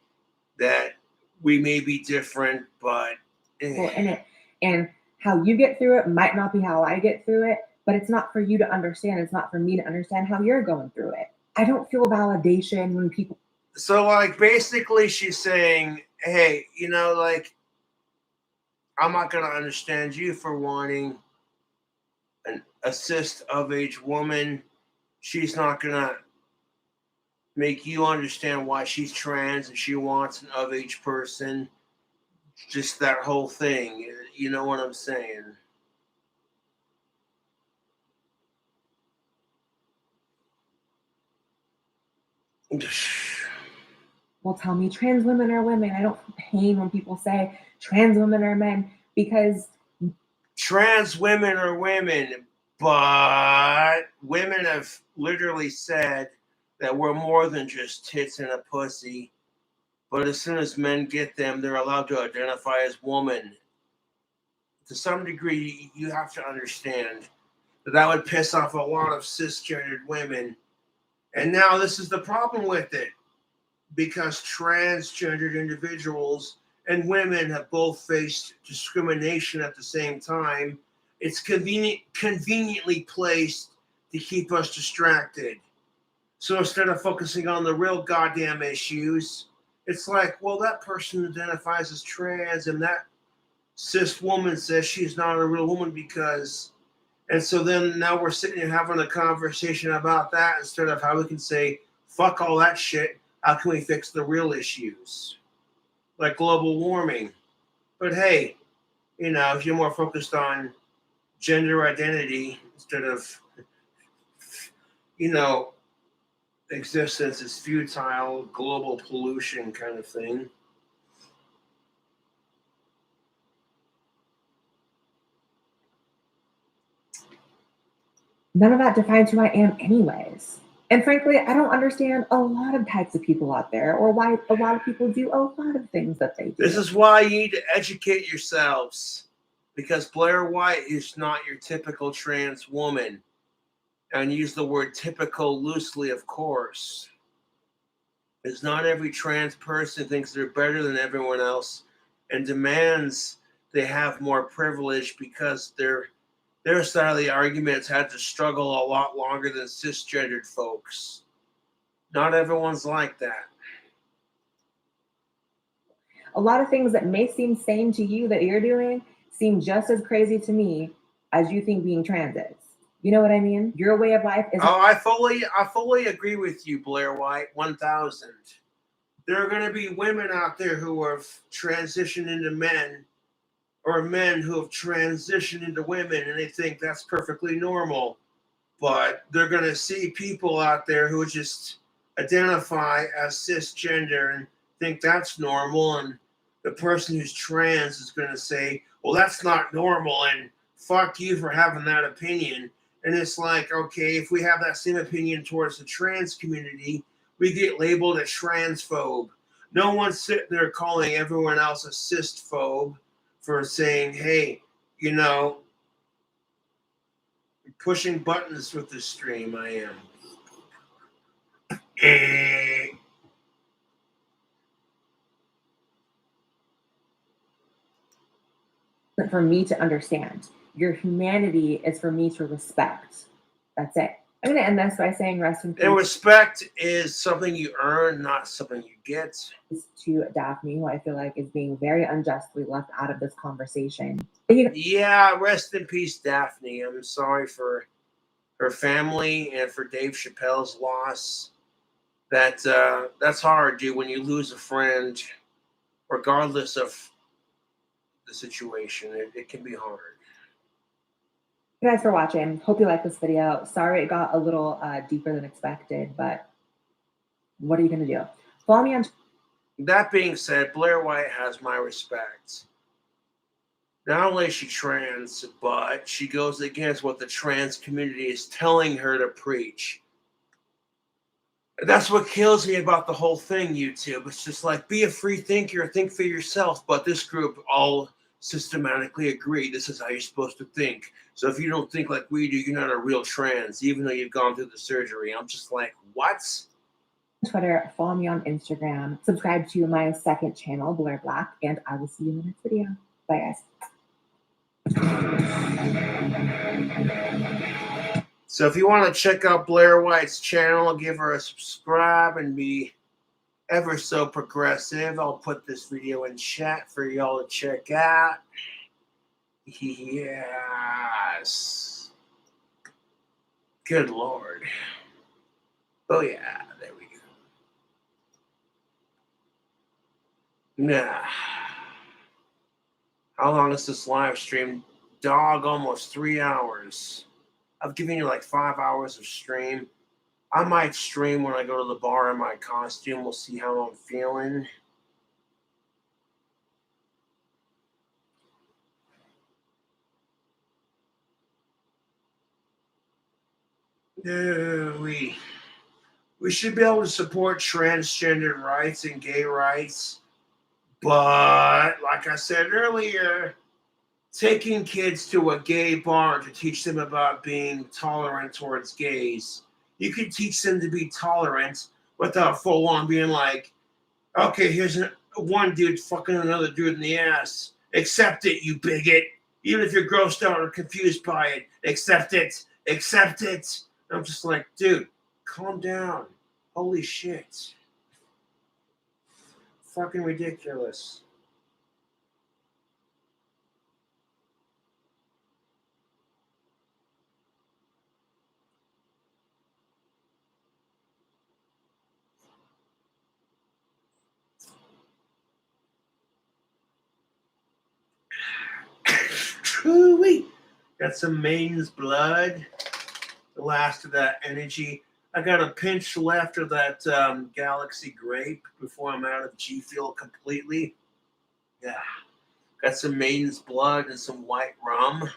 that we may be different, but In it. And how you get through it might not be how I get through it, but it's not for you to understand. It's not for me to understand how you're going through it. I don't feel validation when people. So, like, basically, she's saying, hey, you know, like, I'm not going to understand you for wanting a cis of age woman. She's not going to make you understand why she's trans and she wants an of age person. Just that whole thing. You know what I'm saying? Well, tell me trans women are women. I don't feel pain when people say trans women are men because Trans women are women, but women have literally said that we're more than just tits and a pussy. But as soon as men get them, they're allowed to identify as woman. To some degree, you have to understand that that would piss off a lot of cisgendered women. And now this is the problem with it, because transgendered individuals and women have both faced discrimination at the same time. It's conveniently placed to keep us distracted. So instead of focusing on the real goddamn issues, it's like, well, that person identifies as trans, and that cis woman says she's not a real woman because. And so then now we're sitting here having a conversation about that instead of how we can say, fuck all that shit. How can we fix the real issues? Like global warming. But hey, if you're more focused on gender identity instead of, existence is futile, global pollution kind of thing. none of that defines who I am, anyways. And frankly, I don't understand a lot of types of people out there or why a lot of people do a lot of things that they do. This is why you need to educate yourselves, because Blair White is not your typical trans woman. And use the word typical loosely, of course. It's not every trans person thinks they're better than everyone else and demands they have more privilege because their side of the arguments had to struggle a lot longer than cisgendered folks. Not everyone's like that. A lot of things that may seem sane to you that you're doing seem just as crazy to me as you think being trans is. You know what I mean? Your way of life is. Oh, I fully agree with you, Blair White, 1000. There are going to be women out there who have transitioned into men, or men who have transitioned into women, and they think that's perfectly normal. But they're going to see people out there who just identify as cisgender and think that's normal. And the person who's trans is going to say, well, that's not normal, and fuck you for having that opinion. And it's like, okay, if we have that same opinion towards the trans community, we get labeled a transphobe. No one's sitting there calling everyone else a cisphobe for saying, hey, pushing buttons with this stream, I am. For me to understand. Your humanity is for me to respect. That's it. I'm going to end this by saying rest in peace. And respect is something you earn, not something you get. To Daphne, who I feel like is being very unjustly left out of this conversation. Yeah, rest in peace, Daphne. I'm sorry for her family and for Dave Chappelle's loss. That's hard, dude, when you lose a friend, regardless of the situation. It can be hard. You guys for watching. Hope you like this video. Sorry it got a little deeper than expected, but what are you going to do? Follow me on. That being said, Blair White has my respect. Not only is she trans, but she goes against what the trans community is telling her to preach. That's what kills me about the whole thing, YouTube. It's just like, be a free thinker, think for yourself. But this group all systematically agree this is how you're supposed to think. So if you don't think like we do, you're not a real trans, even though you've gone through the surgery. I'm just like, what? Twitter, follow me on Instagram, subscribe to my second channel, Blair Black, and I will see you in the next video. Bye, guys. So if you want to check out Blair White's channel, give her a subscribe and be ever so progressive. I'll put this video in chat for y'all to check out. Yes. Good Lord. Oh yeah, there we go. Nah. How long is this live stream? Dog, almost 3 hours. I've given you like 5 hours of stream. I might stream when I go to the bar in my costume. We'll see how I'm feeling. We should be able to support transgender rights and gay rights. But like I said earlier, taking kids to a gay bar to teach them about being tolerant towards gays, you can teach them to be tolerant without full on being like, okay, here's one dude fucking another dude in the ass. Accept it, you bigot. Even if you're grossed out or confused by it, accept it. Accept it. I'm just like, dude, calm down. Holy shit. Fucking ridiculous. Ooh-wee. Got some Maiden's Blood. The last of that energy. I got a pinch left of that Galaxy Grape before I'm out of G Fuel completely. Yeah. Got some Maiden's Blood and some white rum.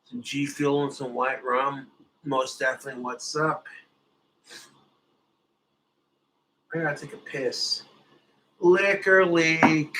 Some G Fuel and some white rum. Most definitely what's up. I gotta take a piss. Liquor leak.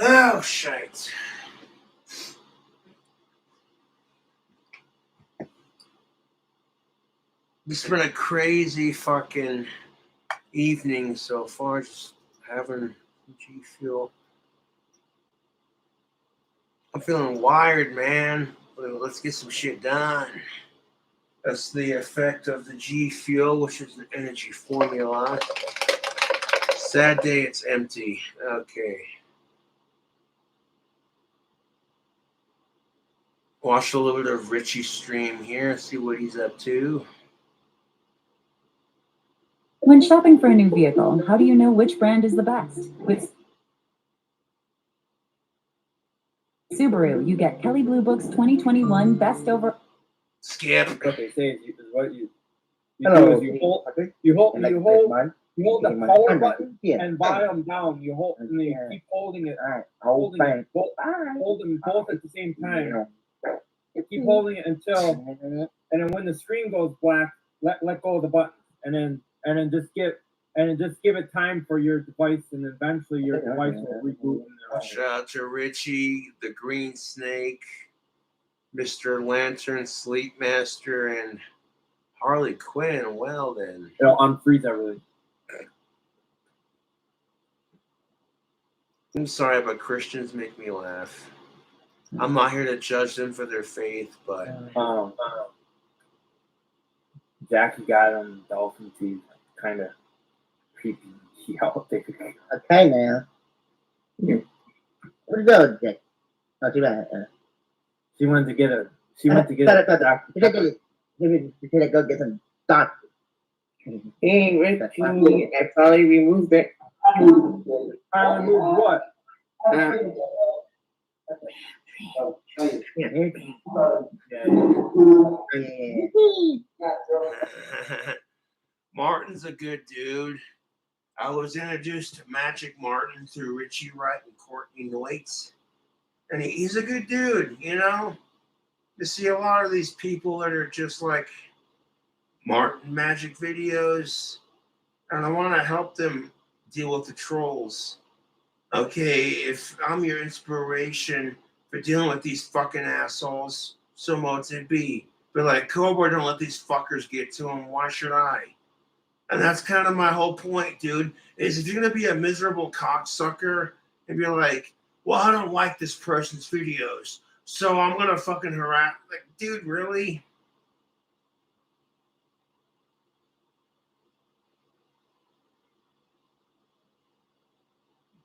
Oh, shite. It's been a crazy fucking evening so far. Just having G Fuel. I'm feeling wired, man. Let's get some shit done. That's the effect of the G Fuel, which is the energy formula. Sad day, it's empty. Okay. Watch a little bit of Richie's stream here, see what he's up to. When shopping for a new vehicle, how do you know which brand is the best? With Subaru, you get Kelly Blue Book's 2021 Best Over. Skip. What they say is what you Hello. do is you hold the power button and volume down. You hold and then you keep holding it, holding them both at the same time. You keep holding it until, and then when the screen goes black, let go of the button, and then just give it time for your device, and eventually your device will reboot. Shout out to Richie, the Green Snake, Mr. Lantern, Sleep Master, and Harley Quinn. Well then, It'll unfreeze everything. I'm sorry, but Christians make me laugh. I'm not here to judge them for their faith, but Jackie got on Dolphins. He's kind of creepy. Okay, now. Where'd it go, Jake? Not too bad. She went to get a. You gotta go get some doctor. He ain't with me. I probably removed it. Finally moved what? Martin's a good dude. I was introduced to Magic Martin through Richie Wright and Courtney Noitz. And he's a good dude, you know? You see a lot of these people that are just like Martin Magic videos, and I want to help them deal with the trolls. Okay, if I'm your inspiration for dealing with these fucking assholes, so much it be. But like, Cobra, don't let these fuckers get to him. Why should I? And that's kind of my whole point, dude, is if you're going to be a miserable cocksucker and be like, well, I don't like this person's videos, so I'm going to fucking harass. Like, dude, really?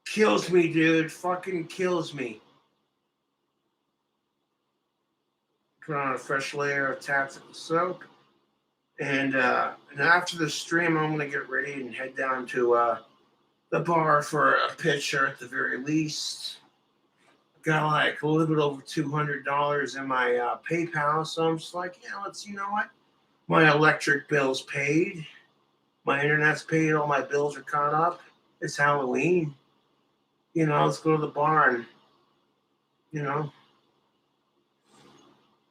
Kills me, dude. Fucking kills me. Put on a fresh layer of tactical soap. And after the stream, I'm going to get ready and head down to the bar for a pitcher at the very least. Got like a little bit over $200 in my PayPal. So I'm just like, yeah, you know what? My electric bill's paid. My internet's paid. All my bills are caught up. It's Halloween. You know, let's go to the bar and, you know,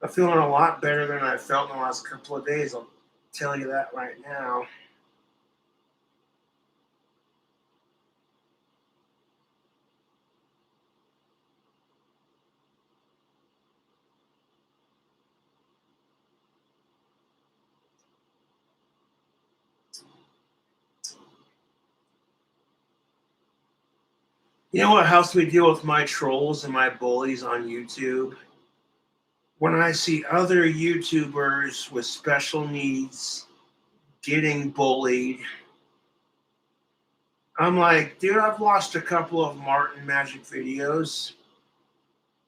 I'm feeling a lot better than I felt in the last couple of days. I'll tell you that right now. You know what helps me deal with my trolls and my bullies on YouTube? When I see other YouTubers with special needs getting bullied, I'm like, dude, I've watched a couple of Martin Magic videos.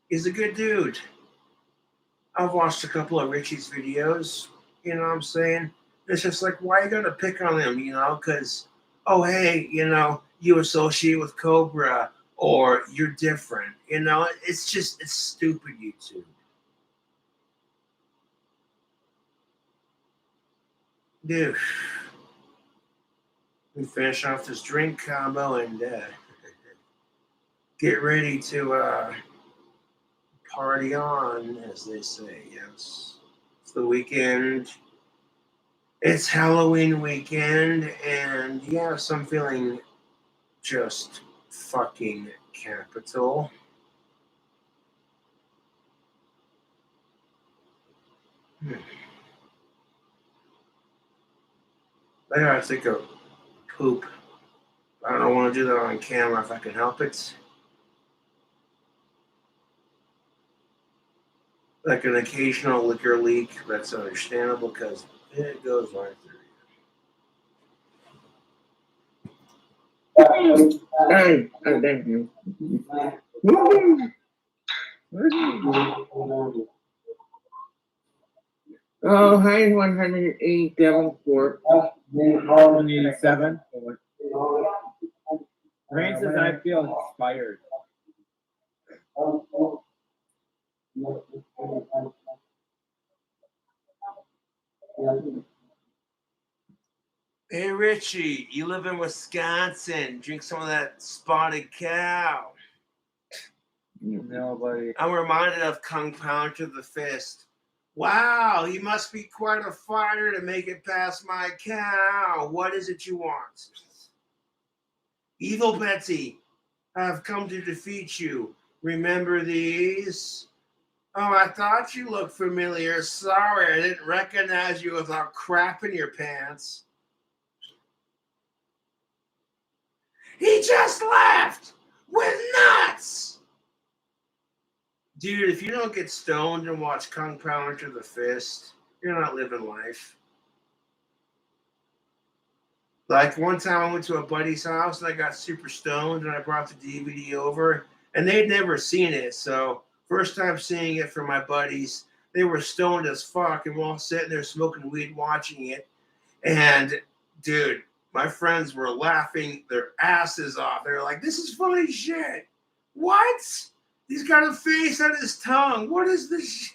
He's a good dude. I've watched a couple of Richie's videos. You know what I'm saying? It's just like, why are you going to pick on him, you know? Because, oh, hey, you know, you associate with Cobra or you're different. You know, it's stupid, YouTube. Dude, we finish off this drink combo and get ready to party on, as they say. Yes, it's the weekend. It's Halloween weekend, and yes, I'm feeling just fucking capital. I gotta take a poop. I don't want to do that on camera if I can help it. Like an occasional liquor leak, that's understandable because it goes right through. Hey, thank you. Oh, hi, 108 Devonport. 187. Francis, I feel inspired. Hey, Richie, you live in Wisconsin. Drink some of that spotted cow. Nobody. I'm reminded of Kung Pao to the Fist. Wow, you must be quite a fighter to make it past my cow. What is it you want? Evil Betsy, I've come to defeat you. Remember these? Oh, I thought you looked familiar. Sorry, I didn't recognize you without crap in your pants. He just left with nuts! Dude, if you don't get stoned and watch Kung Pao to the Fist, you're not living life. Like one time I went to a buddy's house and I got super stoned and I brought the DVD over and they'd never seen it. So first time seeing it for my buddies, they were stoned as fuck and we're all sitting there smoking weed watching it. And dude, my friends were laughing their asses off. They were like, this is funny shit. What? He's got a face on his tongue. What is this shit?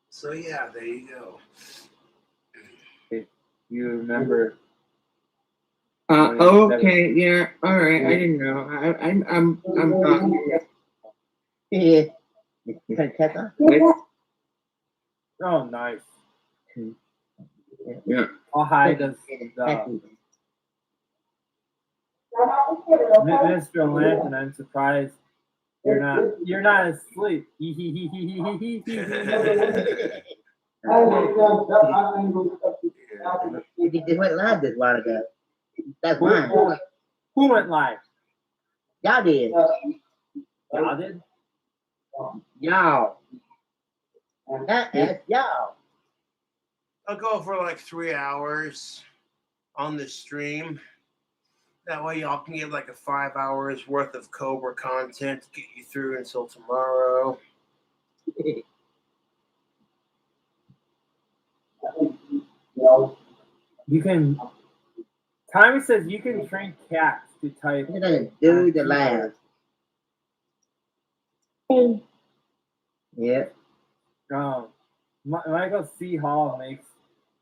So yeah, there you go. If you remember. Okay, yeah, all right. I didn't know. I'm Yeah. Kentucky. Oh, nice. Yeah. How high does Mr. Lantern? I'm surprised you're not asleep. Did you just went live this while ago? That's mine. Who went live? Y'all did. Y'all did? Y'all. That's y'all. I'll go for like 3 hours on the stream. That way y'all can get like a 5 hours worth of Cobra content to get you through until tomorrow. You can. Tommy says you can train cats to type. You're gonna do the laugh. Yeah. Michael C. Hall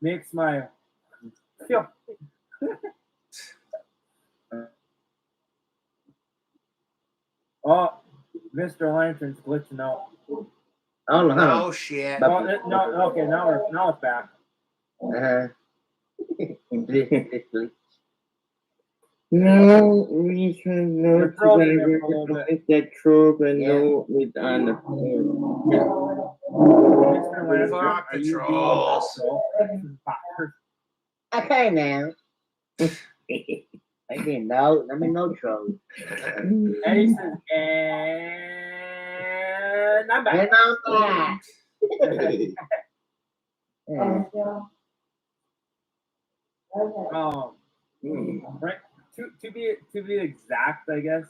makes my feel. Oh, Mr. Lantern's glitching out. Oh no. No shit. No, okay, now it's back. No, we should know to get that trope and know it on the Mr. Lantern, Fuck are the you trolls. Okay now. I didn't know. Let me know, trolls. Eddie says, and I'm back. And I'm back. Right. To be exact, I guess.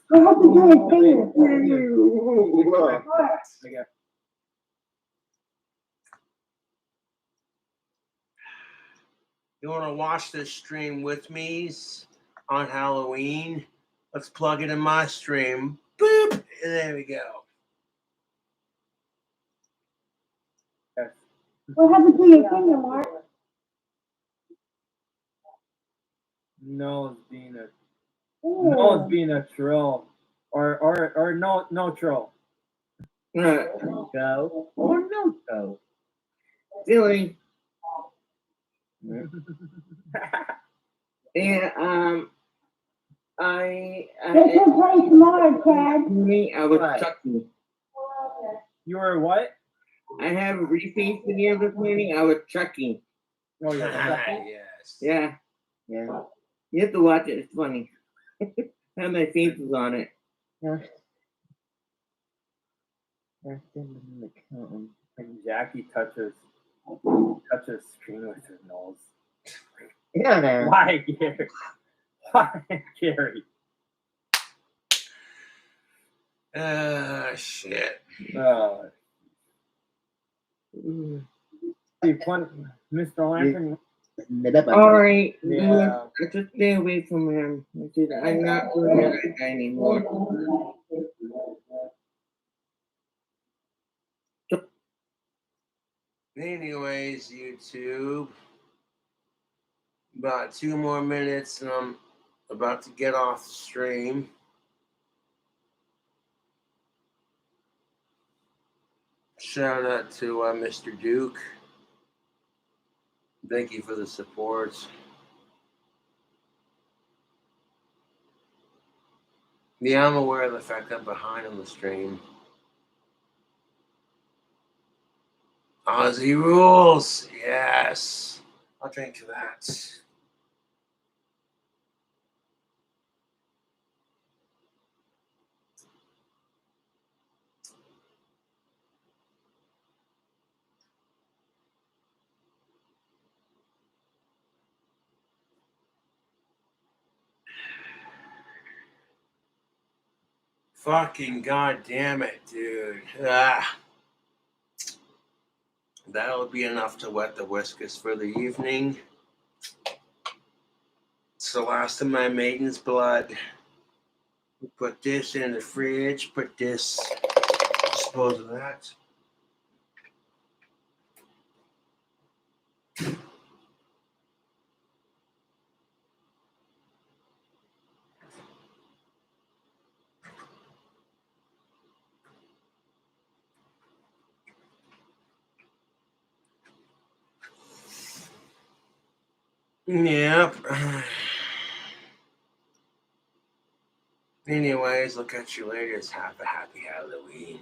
You want to watch this stream with me on Halloween? Let's plug it in my stream. Boop! And there we go. What happened to your finger, Mark? No, it's being a troll. Or no troll. Go or no go. Silly. Yeah, This will play tomorrow, Chad. Me, I was chucking. You were what? I have a repeat video this morning. I was chucking. Oh, you're Yes. Yeah. Yeah. You have to watch it. It's funny. Have my faces on it. And Jackie touches screen with her nose. Yeah, man. Why, Gary? Why, Gary? Shit. Mr. Lantern. All right. Yeah. Just stay away from him. I'm not doing that guy anymore. Anyways, YouTube. About 2 more minutes and I'm about to get off the stream. Shout out to Mr. Duke. Thank you for the support. Yeah, I'm aware of the fact I'm behind on the stream. Aussie rules. Yes. I'll drink to that. Fucking goddamn it, dude. That'll be enough to wet the whiskers for the evening. It's the last of my maiden's blood. Put this in the fridge. Put this, dispose of that. Yep. Anyways, look at you later. Have a happy Halloween.